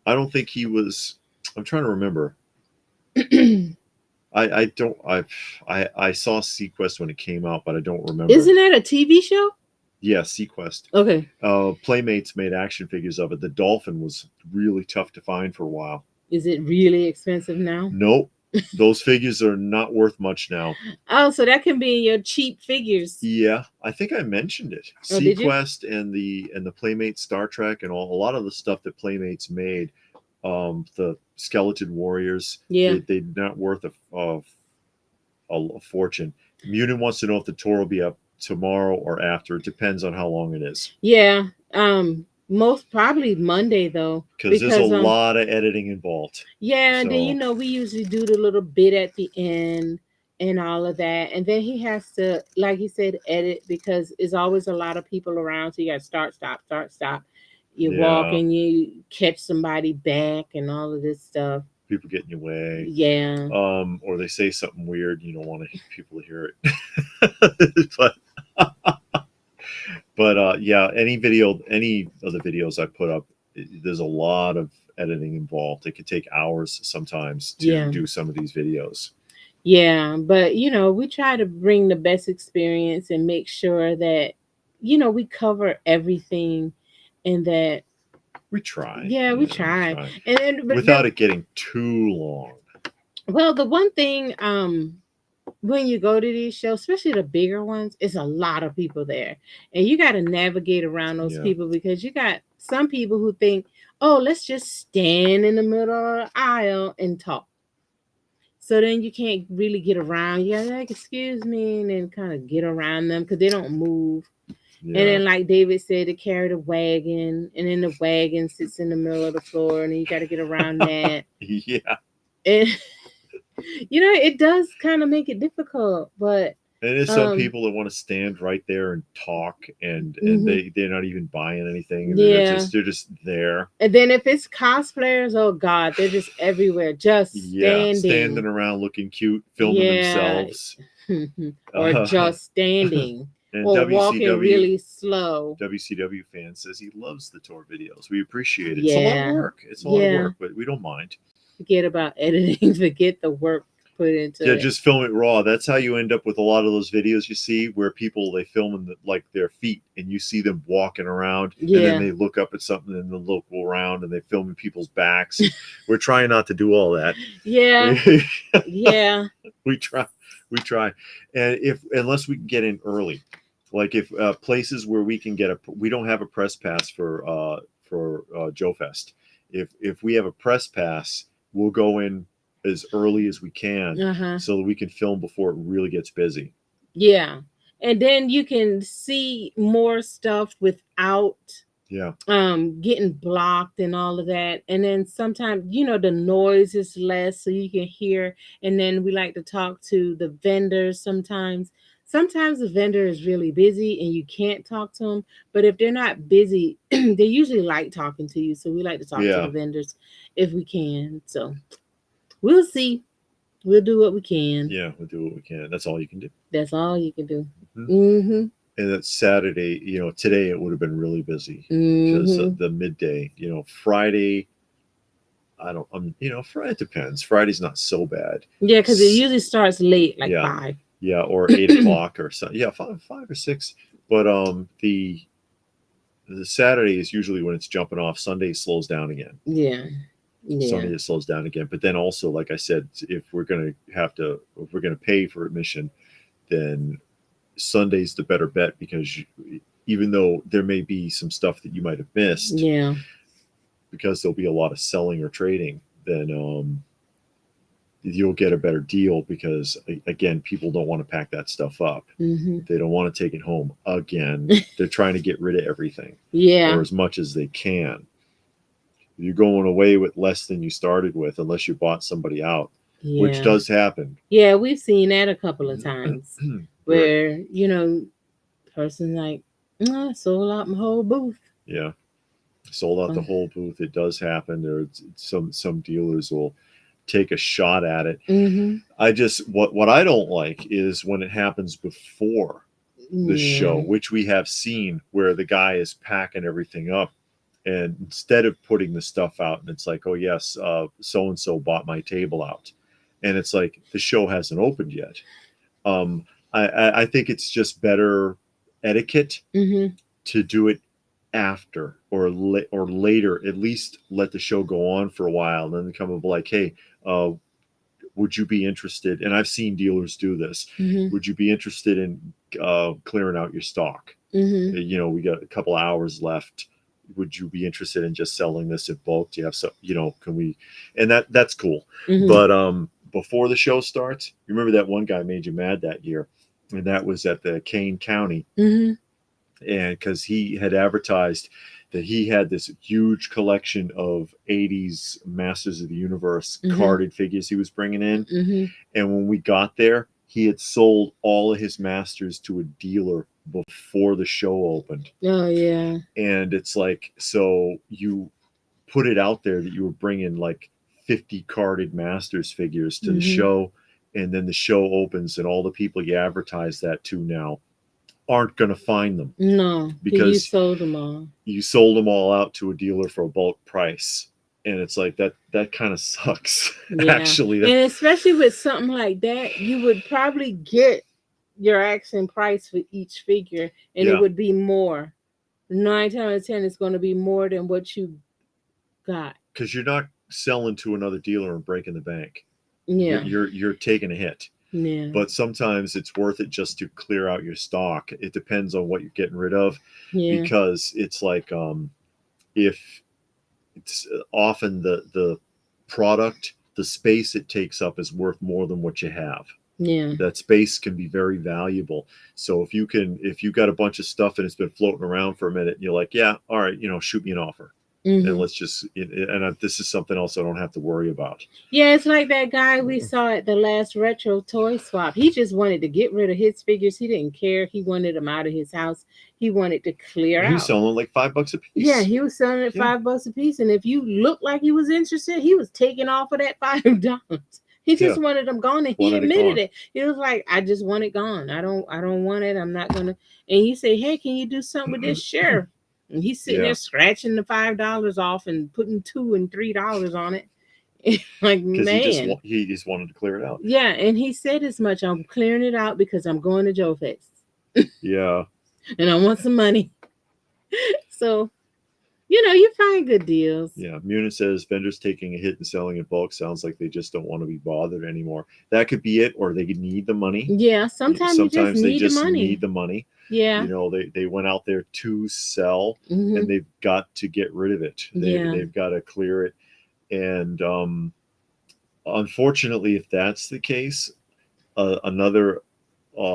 I don't think he was. I'm trying to remember. I saw Sequest when it came out, but I don't remember. Isn't that a TV show? Yeah, Sequest. Okay. Playmates made action figures of it. The Dolphin was really tough to find for a while. Is it really expensive now? Nope. Those figures are not worth much now. Oh, so that can be in your cheap figures. Yeah, I think I mentioned it. Oh, did you? Sequest and the Playmates Star Trek and a lot of the stuff that Playmates made, the Skeleton Warriors, Yeah. they're not worth a fortune. Munin wants to know if the tour will be up tomorrow or after. It depends on how long it is. Yeah. Most probably Monday though, Because there's a because lot of editing involved. yeah, and then So we usually do the little bit at the end and all of that, and then he has to, like he said, edit because there's always a lot of people around, so you got to start, stop, start, stop. You walk yeah, and you catch somebody back and all of this stuff. people get in your way. Yeah. Or they say something weird. You don't want people to hear it. but yeah, any of the videos I put up, there's a lot of editing involved. It could take hours sometimes to Yeah. do some of these videos. Yeah, but we try to bring the best experience and make sure that we cover everything, and that We try. yeah, we try. And but without it getting too long. well, the one thing when you go to these shows, especially the bigger ones, it's a lot of people there, and you got to navigate around those Yeah. people, because you got some people who think, oh, let's just stand in the middle of the aisle and talk. So then you can't really get around. You're like, excuse me, and then kind of get around them because they don't move. Yeah. And then, like David said, they carry the wagon, and then the wagon sits in the middle of the floor, and then you got to get around that. Yeah. And it does kind of make it difficult, but And there's some people that want to stand right there and talk, and they're not even buying anything, and yeah, they're just there. And then if it's cosplayers, oh god, they're just everywhere, just standing around looking cute, filming themselves, or just standing, and or walking really slow. WCW fan says he loves the tour videos. We appreciate it. Yeah. It's a lot of work. It's a lot of work, but we don't mind. Forget about editing. Forget the work put into it. Just film it raw. That's how you end up with a lot of those videos you see where people, they film in like their feet, and you see them walking around, and then they look up at something and then look around, and they film in people's backs. We're trying not to do all that. Yeah. Yeah. We try, and unless we can get in early, like if places where we can we don't have a press pass for Joe Fest. If we have a press pass, we'll go in as early as we can, so that we can film before it really gets busy. Yeah, and then you can see more stuff without getting blocked and all of that. And then sometimes the noise is less, so you can hear. And then we like to talk to the vendors sometimes. Sometimes the vendor is really busy and you can't talk to them, but if they're not busy, they usually like talking to you, so we like to talk to the vendors if we can. So we'll see. We'll do what we can. Yeah, we'll do what we can. That's all you can do. That's all you can do. Mm-hmm. And that Saturday, today it would have been really busy because the midday. Friday, Friday depends. Friday's not so bad. Yeah, because it usually starts late, like 5. Yeah, or 8 o'clock or so. Yeah, 5 or 6. But the Saturday is usually when it's jumping off. Sunday slows down again. Yeah. Sunday it slows down again. But then also, like I said, if we're gonna pay for admission, then Sunday's the better bet, because even though there may be some stuff that you might have missed, because there'll be a lot of selling or trading, then you'll get a better deal, because again, people don't want to pack that stuff up. They don't want to take it home again. They're trying to get rid of everything, or as much as they can. You're going away with less than you started with, unless you bought somebody out, which does happen. Yeah, we've seen that a couple of times where person's like, I sold out my whole booth. Yeah, sold out the whole booth. It does happen. There's some dealers will take a shot at it. I just what I don't like is when it happens before the show, which we have seen, where the guy is packing everything up, and instead of putting the stuff out, and it's like, oh yes, so and so bought my table out, and it's like the show hasn't opened yet. I think it's just better etiquette to do it after or later. At least let the show go on for a while, and then come up like, hey, would you be interested? And I've seen dealers do this. Mm-hmm. Would you be interested in clearing out your stock? Mm-hmm. We got a couple hours left. Would you be interested in just selling this in bulk? Do you have some, can we, and that's cool. Mm-hmm. But before the show starts, you remember that one guy made you mad that year, and that was at the Kane County, Mm-hmm. and because he had advertised that he had this huge collection of 80s Masters of the Universe Mm-hmm. carded figures he was bringing in. Mm-hmm. And when we got there, he had sold all of his Masters to a dealer before the show opened. Oh yeah. And it's like, so you put it out there that you were bringing like 50 carded Masters figures to the Mm-hmm. show, and then the show opens, and all the people you advertise that to now aren't going to find them No, you because sold them all. you sold them all out to a dealer for a bulk price. And it's like that kind of sucks. Yeah. Actually, And especially with something like that, you would probably get your asking price for each figure, and Yeah. it would be more. 9 times out of 10, it's going to be more than what you got. because you're not selling to another dealer and breaking the bank. Yeah. You're taking a hit. Yeah. But sometimes it's worth it just to clear out your stock. It depends on what you're getting rid of, Yeah. because it's like if it's often the product, the space it takes up is worth more than what you have. Yeah. That space can be very valuable. So if you got a bunch of stuff and it's been floating around for a minute, and you're like, yeah, all right, shoot me an offer. Mm-hmm. And let's just, this is something else I don't have to worry about. Yeah, it's like that guy we saw at the last retro toy swap. He just wanted to get rid of his figures. He didn't care. He wanted them out of his house. He wanted to clear He was out. selling like $5 a piece. Yeah, he was selling it $5 a piece. And if you looked like he was interested, he was taking off of that $5. He just wanted them gone, and he admitted it. He was like, "I just want it gone. I don't want it. I'm not gonna." And he said, "Hey, can you do something with this?" Sure. And he's sitting there scratching the $5 off and putting $2 and $3 on it. Like, man, he just wanted to clear it out. Yeah, and he said as much. I'm clearing it out because I'm going to Joe Fest. Yeah. And I want some money. So, you find good deals. Yeah. Muna says vendors taking a hit and selling in bulk sounds like they just don't want to be bothered anymore. That could be it, or they could need the money. Yeah, sometimes you just they need just the money. need the money. Yeah. They went out there to sell, Mm-hmm. and they've got to get rid of it. They've got to clear it. And unfortunately, if that's the case, another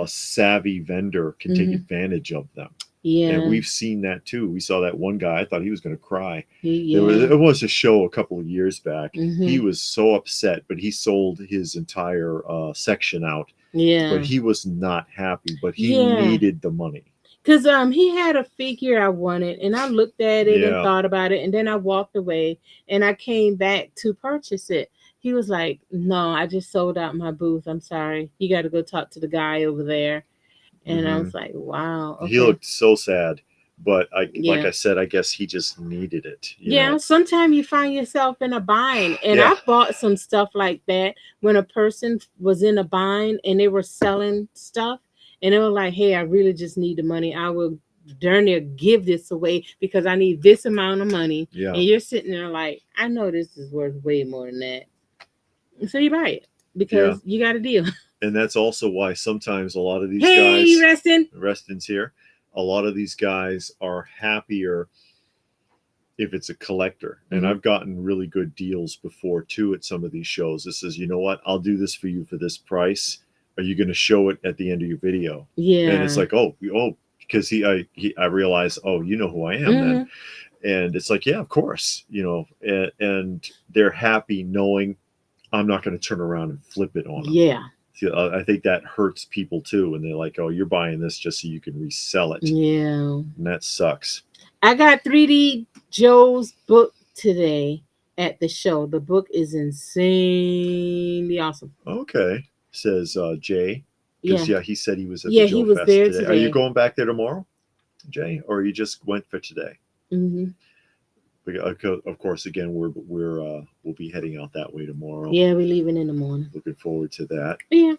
savvy vendor can take advantage of them. Yeah. And we've seen that too. We saw that one guy, I thought he was going to cry. Yeah. It was a show a couple of years back. Mm-hmm. He was so upset, but he sold his entire section out. Yeah. But he was not happy, but he needed the money. Because he had a figure I wanted, and I looked at it and thought about it, and then I walked away, and I came back to purchase it. He was like, "No, I just sold out my booth. I'm sorry. You got to go talk to the guy over there." And I was like, "Wow." Okay. He looked so sad, but like I said, I guess he just needed it. Sometimes you find yourself in a bind, and I bought some stuff like that when a person was in a bind and they were selling stuff. And they were like, "Hey, I really just need the money. I will darn near give this away because I need this amount of money." Yeah. And you're sitting there like, "I know this is worth way more than that." So you buy it because you got a deal. And that's also why sometimes a lot of these guys... Hey, Reston's here. A lot of these guys are happier if it's a collector. And I've gotten really good deals before too at some of these shows. This is, you know what? I'll do this for you for this price. Are you going to show it at the end of your video? Yeah. And it's like, because I realize, you know who I am then. And it's like, yeah, of course, and they're happy knowing I'm not going to turn around and flip it on them. Yeah. I think that hurts people too. And they're like, "Oh, you're buying this just so you can resell it." Yeah. And that sucks. I got 3D Joe's book today at the show. The book is insanely awesome. Okay. Says Jay. Yeah, he said he was at the Joe was Fest there today. Are you going back there tomorrow, Jay, or you just went for today? Mm-hmm. Of course, again, we'll be heading out that way tomorrow. Yeah, we're leaving in the morning. Looking forward to that. Yeah.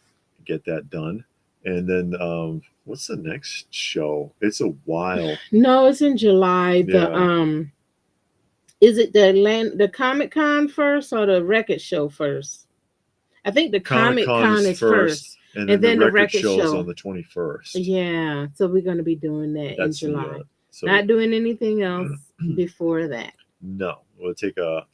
Get that done. And then what's the next show? It's a while. No, it's in July. Yeah. Is it the Comic-Con first or the record show first? I think the Comic Comic Con Con is is first, first, and then and the then the record record show is on show. the 21st. Yeah, so we're going to be doing that in That's July. the so Not doing anything else before that. no. We'll take a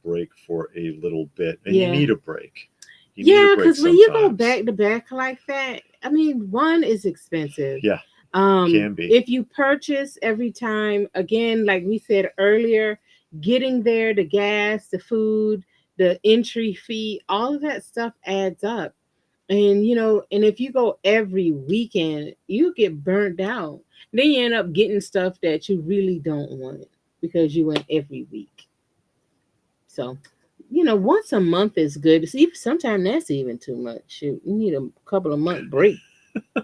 break for a little bit, and you Yeah. need a break. You need a Yeah, break because when you go sometimes. back to back like that, I mean, one is expensive. Yeah, can be. If you purchase every time, again, like we said earlier, getting there, the gas, the food, the entry fee, all of that stuff adds up. And and if you go every weekend, you get burnt out. Then you end up getting stuff that you really don't want because you went every week. So, once a month is good. See, sometimes that's even too much. Shoot, you need a couple of month break. I'm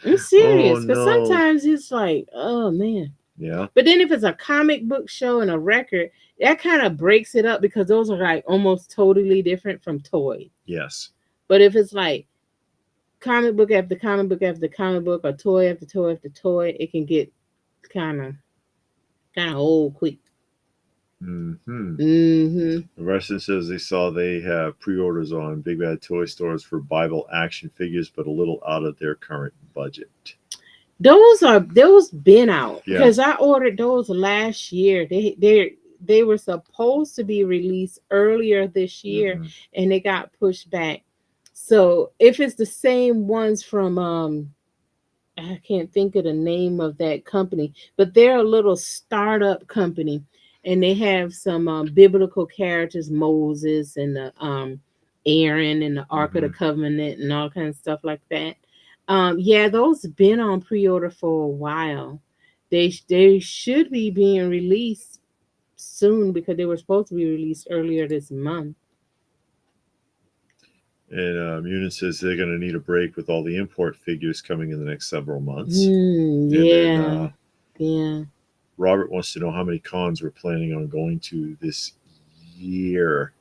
Oh serious, because no. sometimes it's like, oh man. Yeah. But then if it's a comic book show and a record, that kind of breaks it up because those are like almost totally different from toys. Yes. But if it's like comic book after comic book after comic book, or toy after toy after toy, it can get kind of old quick. Hmm. Mm-hmm. The Weston says they have pre-orders on Big Bad Toy Stores for Bible action figures, but a little out of their current budget. Those been out Yeah. because I ordered those last year. They were supposed to be released earlier this year, Hmm. and they got pushed back. So if it's the same ones from I can't think of the name of that company, but they're a little startup company, and they have some biblical characters, Moses and the Aaron and the Ark of the Hmm. Covenant and all kinds of stuff like that. Yeah, those been on pre-order for a while. They should be being released soon because they were supposed to be released earlier this month. And Munin says they're going to need a break with all the import figures coming in the next several months. And then Yeah, yeah. Robert wants to know how many cons we're planning on going to this year.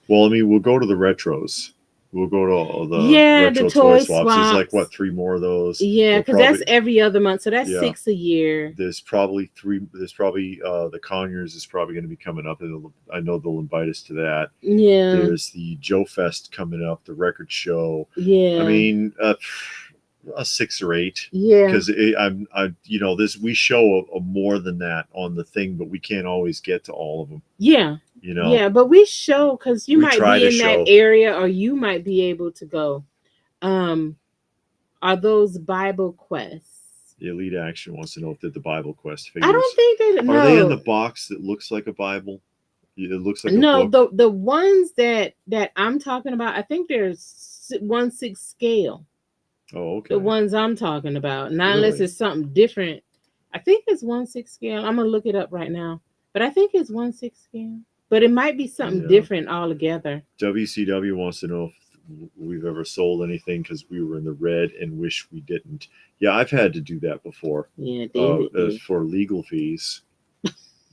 Well, I mean, we'll go to the retros. We'll go to all the Yeah, the retro toy toy swaps. There's like swaps. what, three more of those? Yeah, We'll because that's probably every other month, so that's yeah. 6 a year. There's probably three. There's probably the Conyers is probably going to be coming up, and I know they'll invite us to that. Yeah, There's the Joe Fest coming up, the record show. I yeah, mean, a 6 or 8 yeah, because I this we show a more than that on the thing, but we can't always get to all of them. yeah, You know, yeah. But we show because you we might try be to in that show. area, or you might be able to go. Um, are those Bible quests? The Elite Action wants to know if they're the Bible Quest I don't figures. think that. Are they in the No, box that looks like a Bible? It looks like a no. book. The ones that I'm talking about, I think there's 1/6 scale. Oh, The okay. ones I'm talking about, not unless Really? it's something different. I think it's 1/6 scale. I'm gonna look it up right now, but I think it's 1/6 scale. But it might be something Yeah. different altogether. WCW wants to know if we've ever sold anything because we were in the red and wish we didn't. Yeah, I've had to do that before Yeah, David did. for legal fees.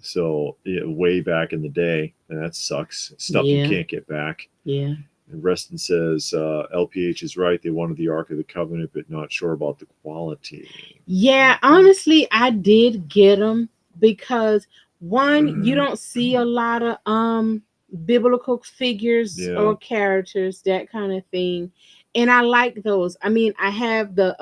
So yeah, way back in the day, and that sucks. Stuff you Yeah, can't get back. yeah, And Reston says LPH is right. They wanted the Ark of the Covenant, but not sure about the quality. yeah. Honestly, I did get them because one, you don't see a lot of biblical figures Yeah. or characters, that kind of thing, and I like those. I mean, I have the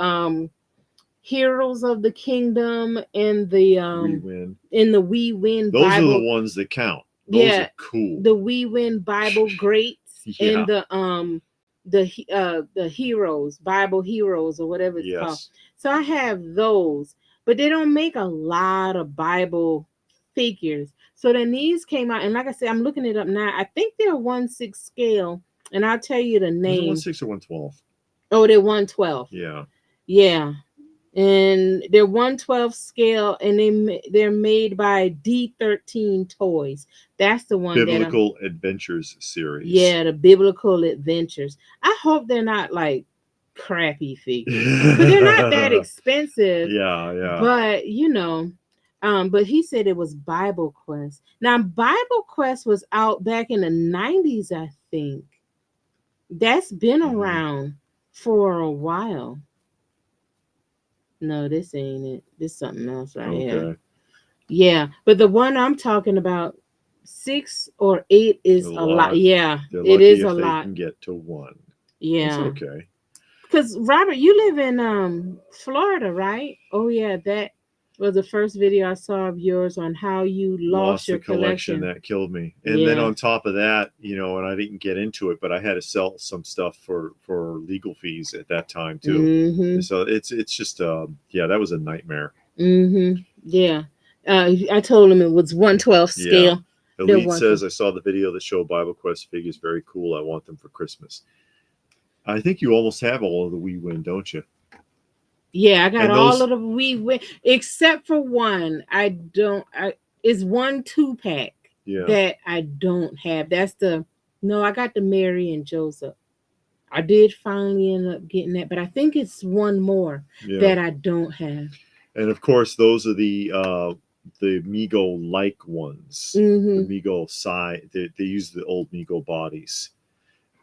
Heroes of the Kingdom and the We win. in the We Win Those are the Bible. ones that count. Those Yeah, are cool. the We Win Bible greats Yeah. and the heroes, Bible heroes, or whatever it's called. Yes. So I have those, but they don't make a lot of Bible figures. So then these came out, and like I said, I'm looking it up now. I think they're 1/6 scale, and I'll tell you the Was it name. 1/6 or 1/12? Oh, they're 1/12. Yeah. Yeah, and they're 1/12 scale, and they're made by D13 Toys. That's the one that I'm. Biblical Adventures series. Yeah, the Biblical Adventures. I hope they're not like crappy figures, but they're not that expensive. Yeah, yeah. But but he said it was Bible Quest. Now Bible Quest was out back in the 90s, I think. That's been Mhm. around for a while. No, this ain't it. This something else right here. Okay. Yeah, but the one I'm talking about, 6 or 8 A is a lot. lot. Yeah, They're it lucky is a if they lot. can get to one. It's Yeah. okay. Because Robert, you live in Florida, right? Oh yeah, that was the first video I saw of yours on how you lost Lost the your collection. collection. That killed me. And then Yeah. on top of that, and I didn't get into it, but I had to sell some stuff for legal fees at that time too. Mm-hmm. And so it's just yeah, that was a nightmare. Mm-hmm. Yeah. I told him it was 1/12 Yeah. scale. The Elite one. says I saw the video that showed Bible Quest figures. Very cool. I want them for Christmas. I think you almost have all of the We Win, don't you? Yeah, I got And all those, of the we win except for one. I don't. I It's one 2-pack yeah, that I don't have. That's the no. I got the Mary and Joseph. I did finally end up getting that, but I think it's one more yeah. that I don't have. And of course, those are the Mego like ones. The Mm-hmm. Mego side. They use the old Mego bodies.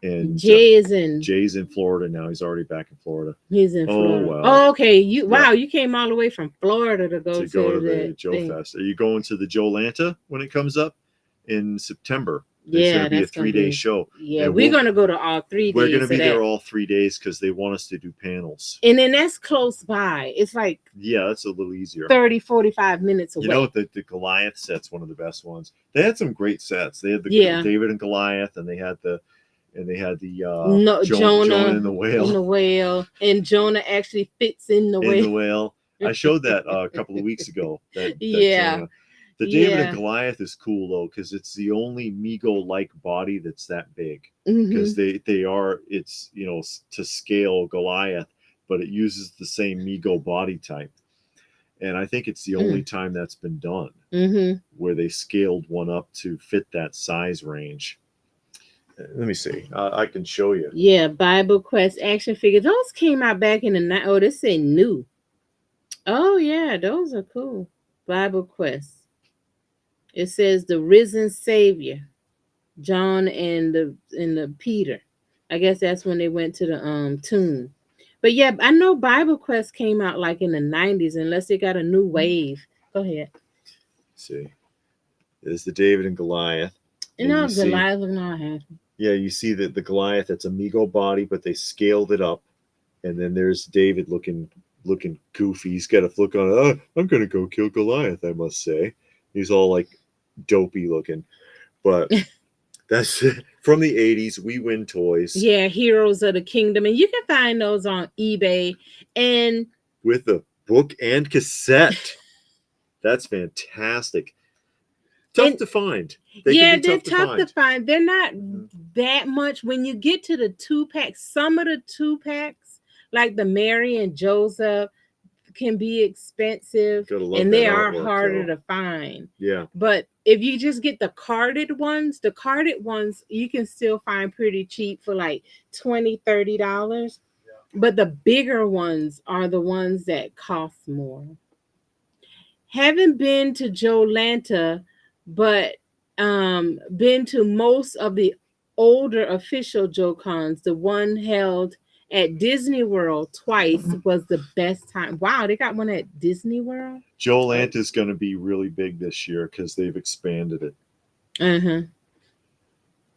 And Jay is in. Jay's in Florida now. He's already back in Florida. He's in Oh Florida. well. Oh, okay. You Yeah. wow. You came all the way from Florida to go To go to to the that Joe thing. Fest. Are you going to the Joe Lanta when it comes up in September? There's going Yeah, to be a that's gonna 3 day be. show, Yeah, and we're gonna go to all three we're going to days of be there that. all 3 days because they want us to do panels. And then that's close by. It's like Yeah, that's a little easier. 30, 45 minutes away. You know, the Goliath set's one of the best ones. They had some great sets. They had the Yeah. David and Goliath, and they had the No, Jonah Jonah and the in whale. the whale, and Jonah actually fits in the In whale. the whale. I showed that a couple of weeks ago. That Yeah, Jonah. The David and yeah. Goliath is cool though because it's the only Mego like body that's that big. Hmm. Because they are it's to scale Goliath, but it uses the same Mego body type. And I think it's the only time that's been done Mm-hmm. where they scaled one up to fit that size range. Let me see. I can show you. Yeah, Bible Quest action figures. Those came out back in the night. Oh, this say new. Oh yeah, those are cool. Bible Quest. It says the risen Savior, John and the Peter. I guess that's when they went to the tomb. But yeah, I know Bible Quest came out like in the 90s, unless they got a new wave. Go ahead. See, there's the David and Goliath, You and know, you see, Goliath looking all happy. yeah, you see that the Goliath that's a Mego body, but they scaled it up, and then there's David looking goofy. He's got a look on. Oh, I'm gonna go kill Goliath. I must say, he's all like dopey looking, but that's from the '80s. We Win Toys. Yeah, Heroes of the Kingdom. And you can find those on eBay. And With a book and cassette. That's fantastic. Tough to find. They yeah, can be they're tough to tough to find. find. They're not that much. When you get to the 2-packs, some of the 2-packs, like the Mary and Joseph, can be expensive Gotta love and that they are artwork, harder though. to find. Yeah. But if you just get the carded ones you can still find pretty cheap for like $20, $30. But the bigger ones are the ones that cost more. Haven't been to Joe Lanta, but been to most of the older official Joe Cons. The one held at Disney World twice was the best time. Wow, they got one at Disney World. Joe Lant is going to be really big this year because they've expanded it. Uh-huh.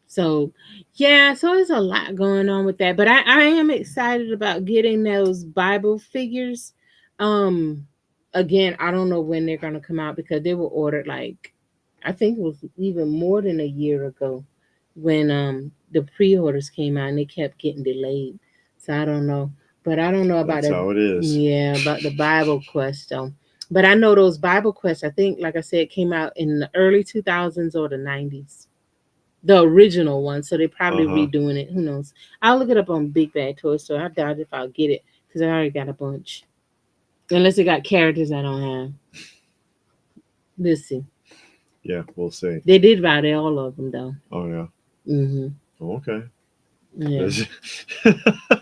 So yeah, so there's a lot going on with that. But I am excited about getting those Bible figures. Um Again, I don't know when they're gonna come out because they were ordered like I think it was even more than a year ago when the pre-orders came out and they kept getting delayed. So I don't know. But I don't know about That's it. how it is. Yeah, about the Bible Quest though. But I know those Bible Quests, I think, like I said, came out in the early 2000s or the 90s, the original one. So they're probably redoing it. Who knows? I'll look it up on Big Bad Toy Store. I doubt if I'll get it because I already got a bunch. Unless it got characters I don't have. Let's see. Yeah, we'll see. They did write all of them though. Oh yeah. Mm-hmm. Okay. Yeah.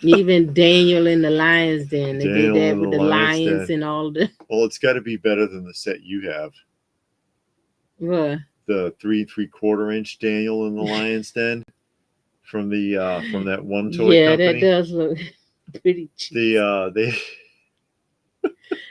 Even Daniel in the Lions Den. They Daniel did that in with the the Lions lions Den. and all the. Well, it's got to be better than the set you have. What? The 3¾ inch Daniel in the Lions Den from that one toy Yeah, company. that does look pretty cheap. They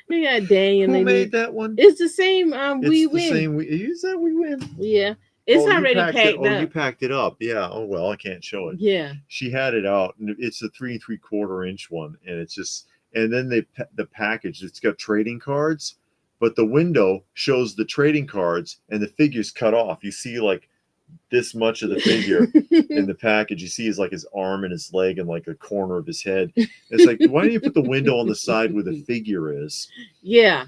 They got Daniel. who made that one? It's the same. It's We the Win. same. Is that We Win? Yeah, It's Oh, you already packed it. packed Oh, you up. packed it up. Yeah. Oh well, I can't show it. Yeah. She had it out, and it's a 3 3/4 inch one, and it's just. And then the package. It's got trading cards, but the window shows the trading cards, and the figure's cut off. You see like this much of the figure in the package. You see his like his arm and his leg and like a corner of his head. It's like, why don't you put the window on the side where the figure is? Yeah.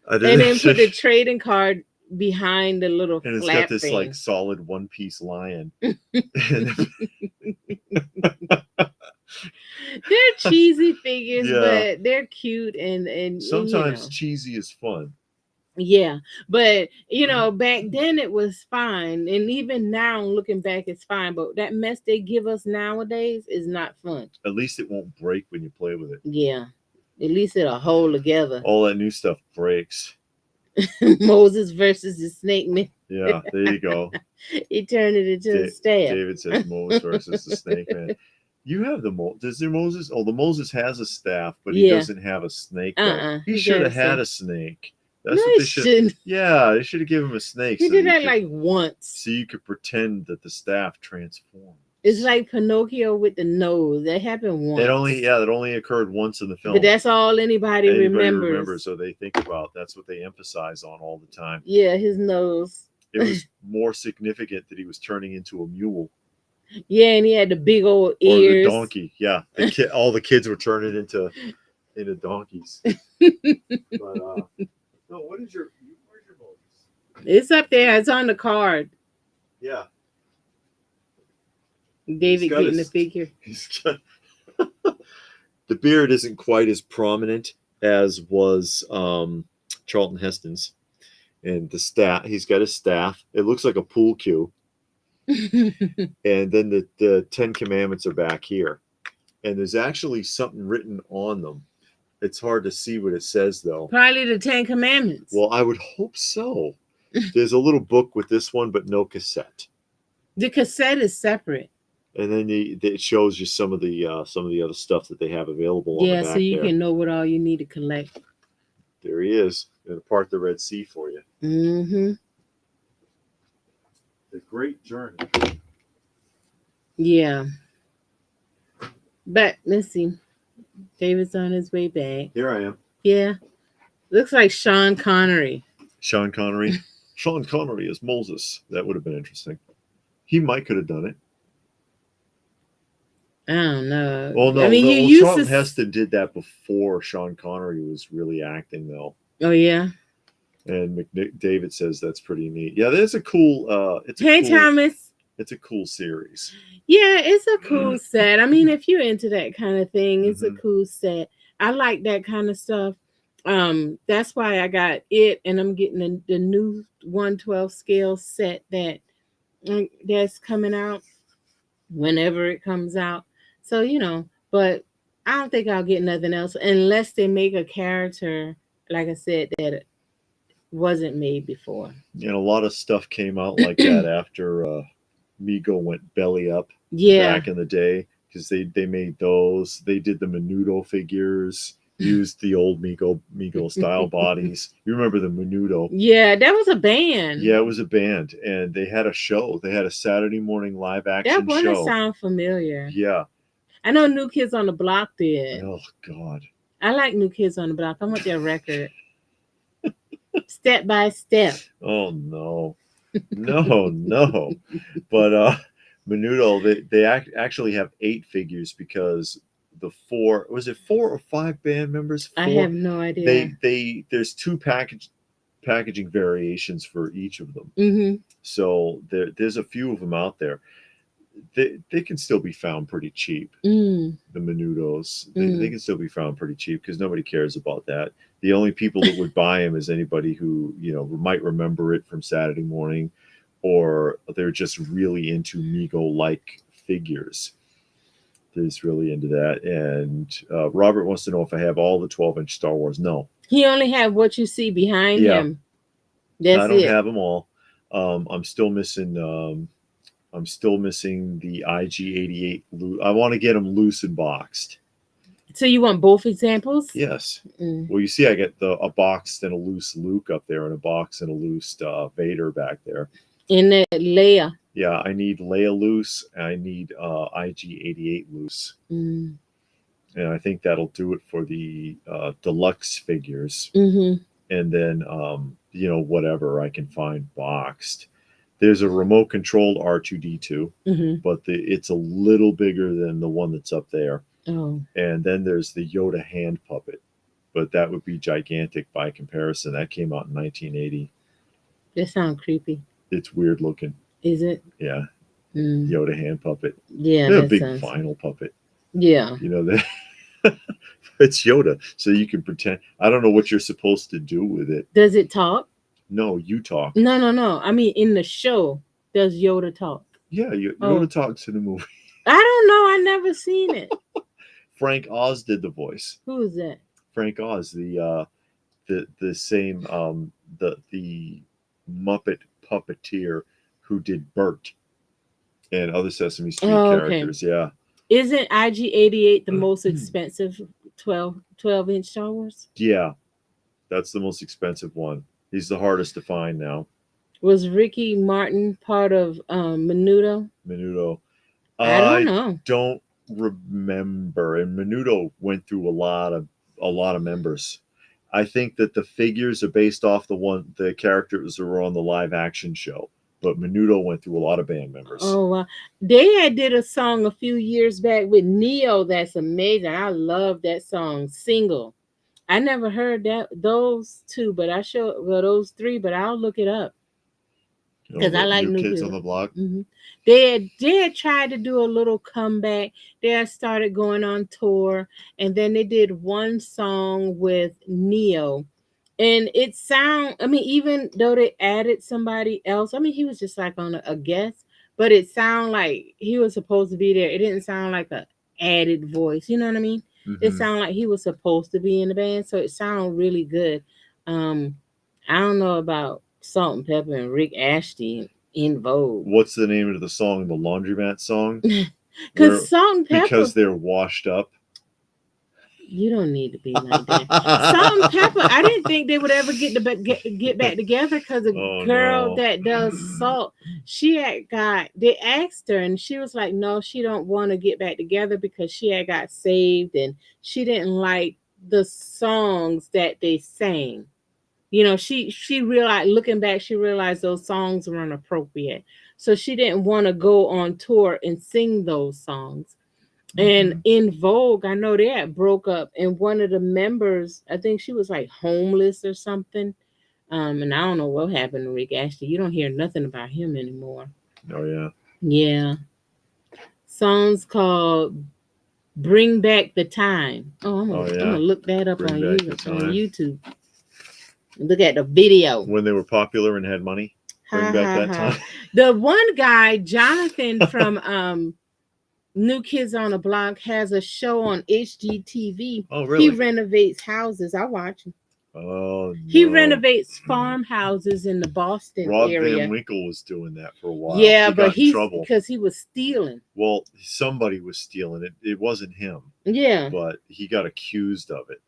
I And didn't. then put the trading card behind the little And it's got flap this thing. like solid one-piece lion. They're cheesy figures, Yeah. but they're cute and Sometimes cheesy is fun. Yeah, but back then it was fine, and even now looking back, it's fine. But that mess they give us nowadays is not fun. At least it won't break when you play with it. Yeah, at least it'll hold together. All that new stuff breaks. Moses versus the snake man. Yeah, there you go. He turned it into a staff. David says Moses versus the snake man. You have the Does there Moses? Oh, the Moses has a staff, but he doesn't have a snake. He should have had a snake. That's what they should. Yeah, they should have given him a snake. He did that like once, so you could pretend that the staff transformed. It's like Pinocchio with the nose. That happened once. That only occurred once in the film. But that's all anybody remembers. So they think about. That's what they emphasize on all the time. Yeah, his nose. It was more significant that he was turning into a mule. Yeah, and he had the big old ears. Or the donkey. Yeah, all the kids were turning into donkeys. But no, where's your Moses? It's up there. It's on the card. Yeah. David getting the figure. The beard isn't quite as prominent as was Charlton Heston's. And the staff, he's got a staff. It looks like a pool cue. And then the 10 Commandments are back here. And there's actually something written on them. It's hard to see what it says, though. Probably the 10 Commandments. Well, I would hope so. There's a little book with this one, but no cassette. The cassette is separate. And then it shows you some of the other stuff that they have available. Yeah, on the back so you can know what all you need to collect. There he is. Going to part the Red Sea for you. Mm-hmm. The great journey. Yeah. But let's see. David's on his way back. Here I am. Yeah. Looks like Sean Connery. Sean Connery. Sean Connery as Moses. That would have been interesting. He could have done it. I don't know. Oh, no. I mean, Charlton Heston did that before Sean Connery was really acting, though. Oh, yeah. And David says that's pretty neat. Yeah, that's a cool. Thomas. It's a cool series. Yeah, it's a cool set. I mean, if you're into that kind of thing, it's a cool set. I like that kind of stuff. That's why I got it, and I'm getting the new 1/12 scale set that's coming out whenever it comes out. So but I don't think I'll get nothing else unless they make a character, like I said, that wasn't made before. And a lot of stuff came out like that after Mego went belly up. Yeah. Back in the day, because they made those. They did the Menudo figures. Used the old Mego style bodies. You remember the Menudo? Yeah, that was a band. Yeah, it was a band, and they had a show. They had a Saturday morning live action show. That one sound familiar. Yeah, I know New Kids on the Block did. Oh God, I like New Kids on the Block. I want their record. Step by Step. Oh no, no. But Menudo, they actually have 8 figures because the 4 or 5 band members? 4? I have no idea. There's 2 packaging variations for each of them. Mm-hmm. So there's a few of them out there. They can still be found pretty cheap. The Menudos, they can still be found pretty cheap because nobody cares about that. The only people that would buy them is anybody who might remember it from Saturday morning, or they're just really into Mego-like figures. He's really into that. And Robert wants to know if I have all the 12-inch Star Wars. No. He only have what you see behind him. That's I don't have them all. I'm still missing the IG-88. I want to get them loose and boxed. So you want both examples? Yes. Well, you see, I get a boxed and a loose Luke up there, and a box and a loose Vader back there. In that layer. Yeah, I need Leia loose. And I need IG-88 loose, Mm. and I think that'll do it for the deluxe figures. Mm-hmm. And then whatever I can find boxed. There's a remote controlled R2D2, Mm-hmm. but it's a little bigger than the one that's up there. Oh, And then there's the Yoda hand puppet, but that would be gigantic by comparison. That came out in 1980. that sounds creepy. It's weird looking. Is it? Yeah, Mm. Yoda hand puppet. Yeah, They're a that big sounds. vinyl puppet. Yeah. That it's Yoda, so you can pretend. I don't know what you're supposed to do with it. Does it talk? No, you talk. No, no, no. I mean, in the show, does Yoda talk? Yeah, Oh, Yoda talks in the movie. I don't know. I never seen it. Frank Oz did the voice. Who is that? Frank Oz, the same the Muppet puppeteer who did Bert and other Sesame Street Oh, okay. characters. Yeah. Isn't IG-88 the most expensive 12-inch Star Wars? Yeah, that's the most expensive one. He's the hardest to find now. Was Ricky Martin part of Menudo? Menudo. I don't I know. don't remember. And Menudo went through a lot of members. I think that the figures are based off the characters that were on the live action show. But Menudo went through a lot of band members. Oh, wow. They had did a song a few years back with Neo that's amazing. I love that song, Single. I never heard those two, but I show well those three, but I'll look it up because I The like New New Kids on Kids. the Block. Hmm. They had tried to do a little comeback. They had started going on tour, and then they did one song with Neo, and it sound. I mean, even though they added somebody else, I mean, he was just like on a guest, but it sound like he was supposed to be there. It didn't sound like a added voice. You know what I mean? It Hmm. sounded like he was supposed to be in the band, so it sounded really good. Um, I don't know about Salt and Pepper and Rick Astley in Vogue. What's the name of the song? The Laundromat song, where Because Salt and Pepper, because they're washed up. you don't need to be like that. Salt and Pepper, I didn't think they would ever get back together because the Oh girl no. that does Salt, they asked her and she was like, no, she don't want to get back together because she had got saved and she didn't like the songs that they sang. She realized, looking back, she realized those songs were inappropriate, so she didn't want to go on tour and sing those songs. And Hmm. in Vogue, I know they had broke up, and one of the members, I think she was like homeless or something. And I don't know what happened to Rick Ashley. You don't hear nothing about him anymore. Oh yeah. Yeah, songs called "Bring Back the Time." Oh, I'm Oh gonna, I'm yeah. gonna look that up Bring on back you the on time. YouTube. Look at the video. When they were popular and had money. Bring Ha back ha that ha. time. The one guy, Jonathan from New Kids on the Block, has a show on HGTV. Oh He really? renovates houses. I watch him. Oh He no. renovates farmhouses in the Boston Rob Van area. Winkle was doing that for a while. Yeah, He but got in he's trouble. because he was stealing. Well, somebody was stealing it. It wasn't him, Yeah, but he got accused of it.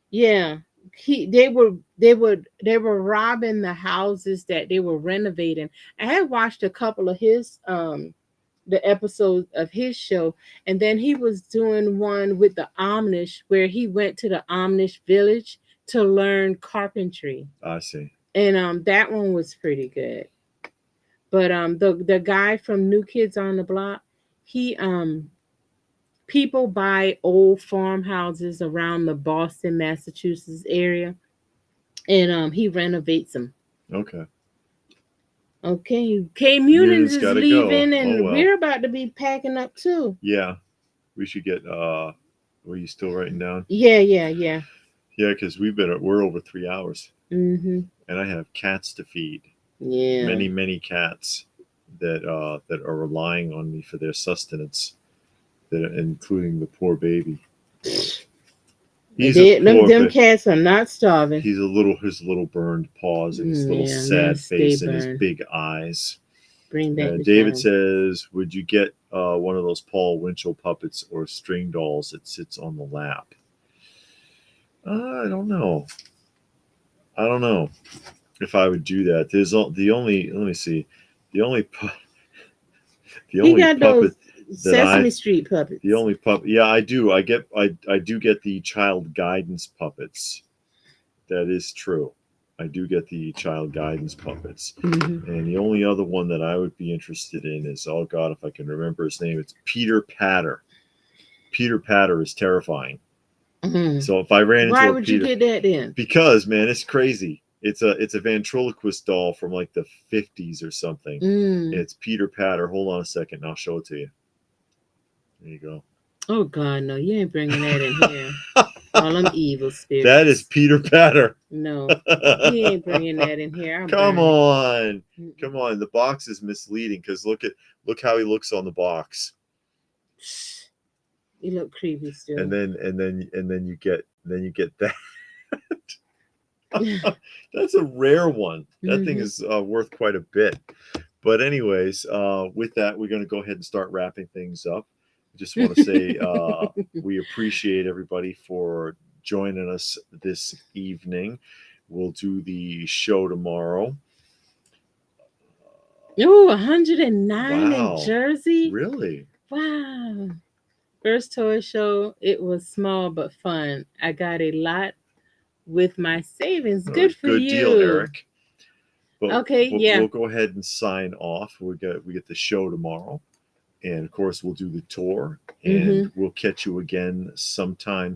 yeah. They were robbing the houses that they were renovating. I had watched a couple of his the episodes of his show, and then he was doing one with the Amish where he went to the Amish village to learn carpentry, I see. and that one was pretty good. But the guy from New Kids on the Block, he people buy old farmhouses around the Boston, Massachusetts area, and he renovates them. Okay. Okay, K Munins Union's is gotta go. leaving, Oh and well. we're about to be packing up too. Yeah. We should get were you still writing down? Yeah, yeah, yeah. Yeah, because we're over 3 hours. Mhm. And I have cats to feed. Yeah. Many cats that are relying on me for their sustenance, that including the poor baby. He's a Them cats are not starving. He's his little burned paws and his little Yeah, sad stay face and his burned. big eyes. Bring back the David time. says, "Would you get one of those Paul Winchell puppets or string dolls that sits on the lap?" I don't know. I don't know if I would do that. There's the only. Let me see. The only the He only got puppet those that Sesame Street puppets. the only puppet, yeah, I do. I do get the child guidance puppets. That is true. I do get the child guidance puppets. Mm-hmm. And the only other one that I would be interested in is, oh God, if I can remember his name, it's Peter Patter. Peter Patter is terrifying. Mm-hmm. So if I ran into Why a would Peter, you get that then? because man, it's crazy. It's a ventriloquist doll from like the 50s or something. Mm. It's Peter Patter. Hold on a second, and I'll show it to you. There you go. Oh God, no! You ain't bringing that in here. All them evil spirits. That is Peter Patter. No, he ain't bringing that in here. Come on, Mm-mm. come on. The box is misleading because look how he looks on the box. You look creepy still. And then you get that. That's a rare one. That thing is worth quite a bit. But anyways, with that, we're going to go ahead and start wrapping things up. I just want to say we appreciate everybody for joining us this evening. We'll do the show tomorrow. Oh, 109 Wow. in Jersey. Really? Wow. First toy show. It was small but fun. I got a lot with my savings. Good for Good you. deal, Eric. But Okay, yeah. We'll go ahead and sign off. We get the show tomorrow. And of course, we'll do the tour, and we'll catch you again sometime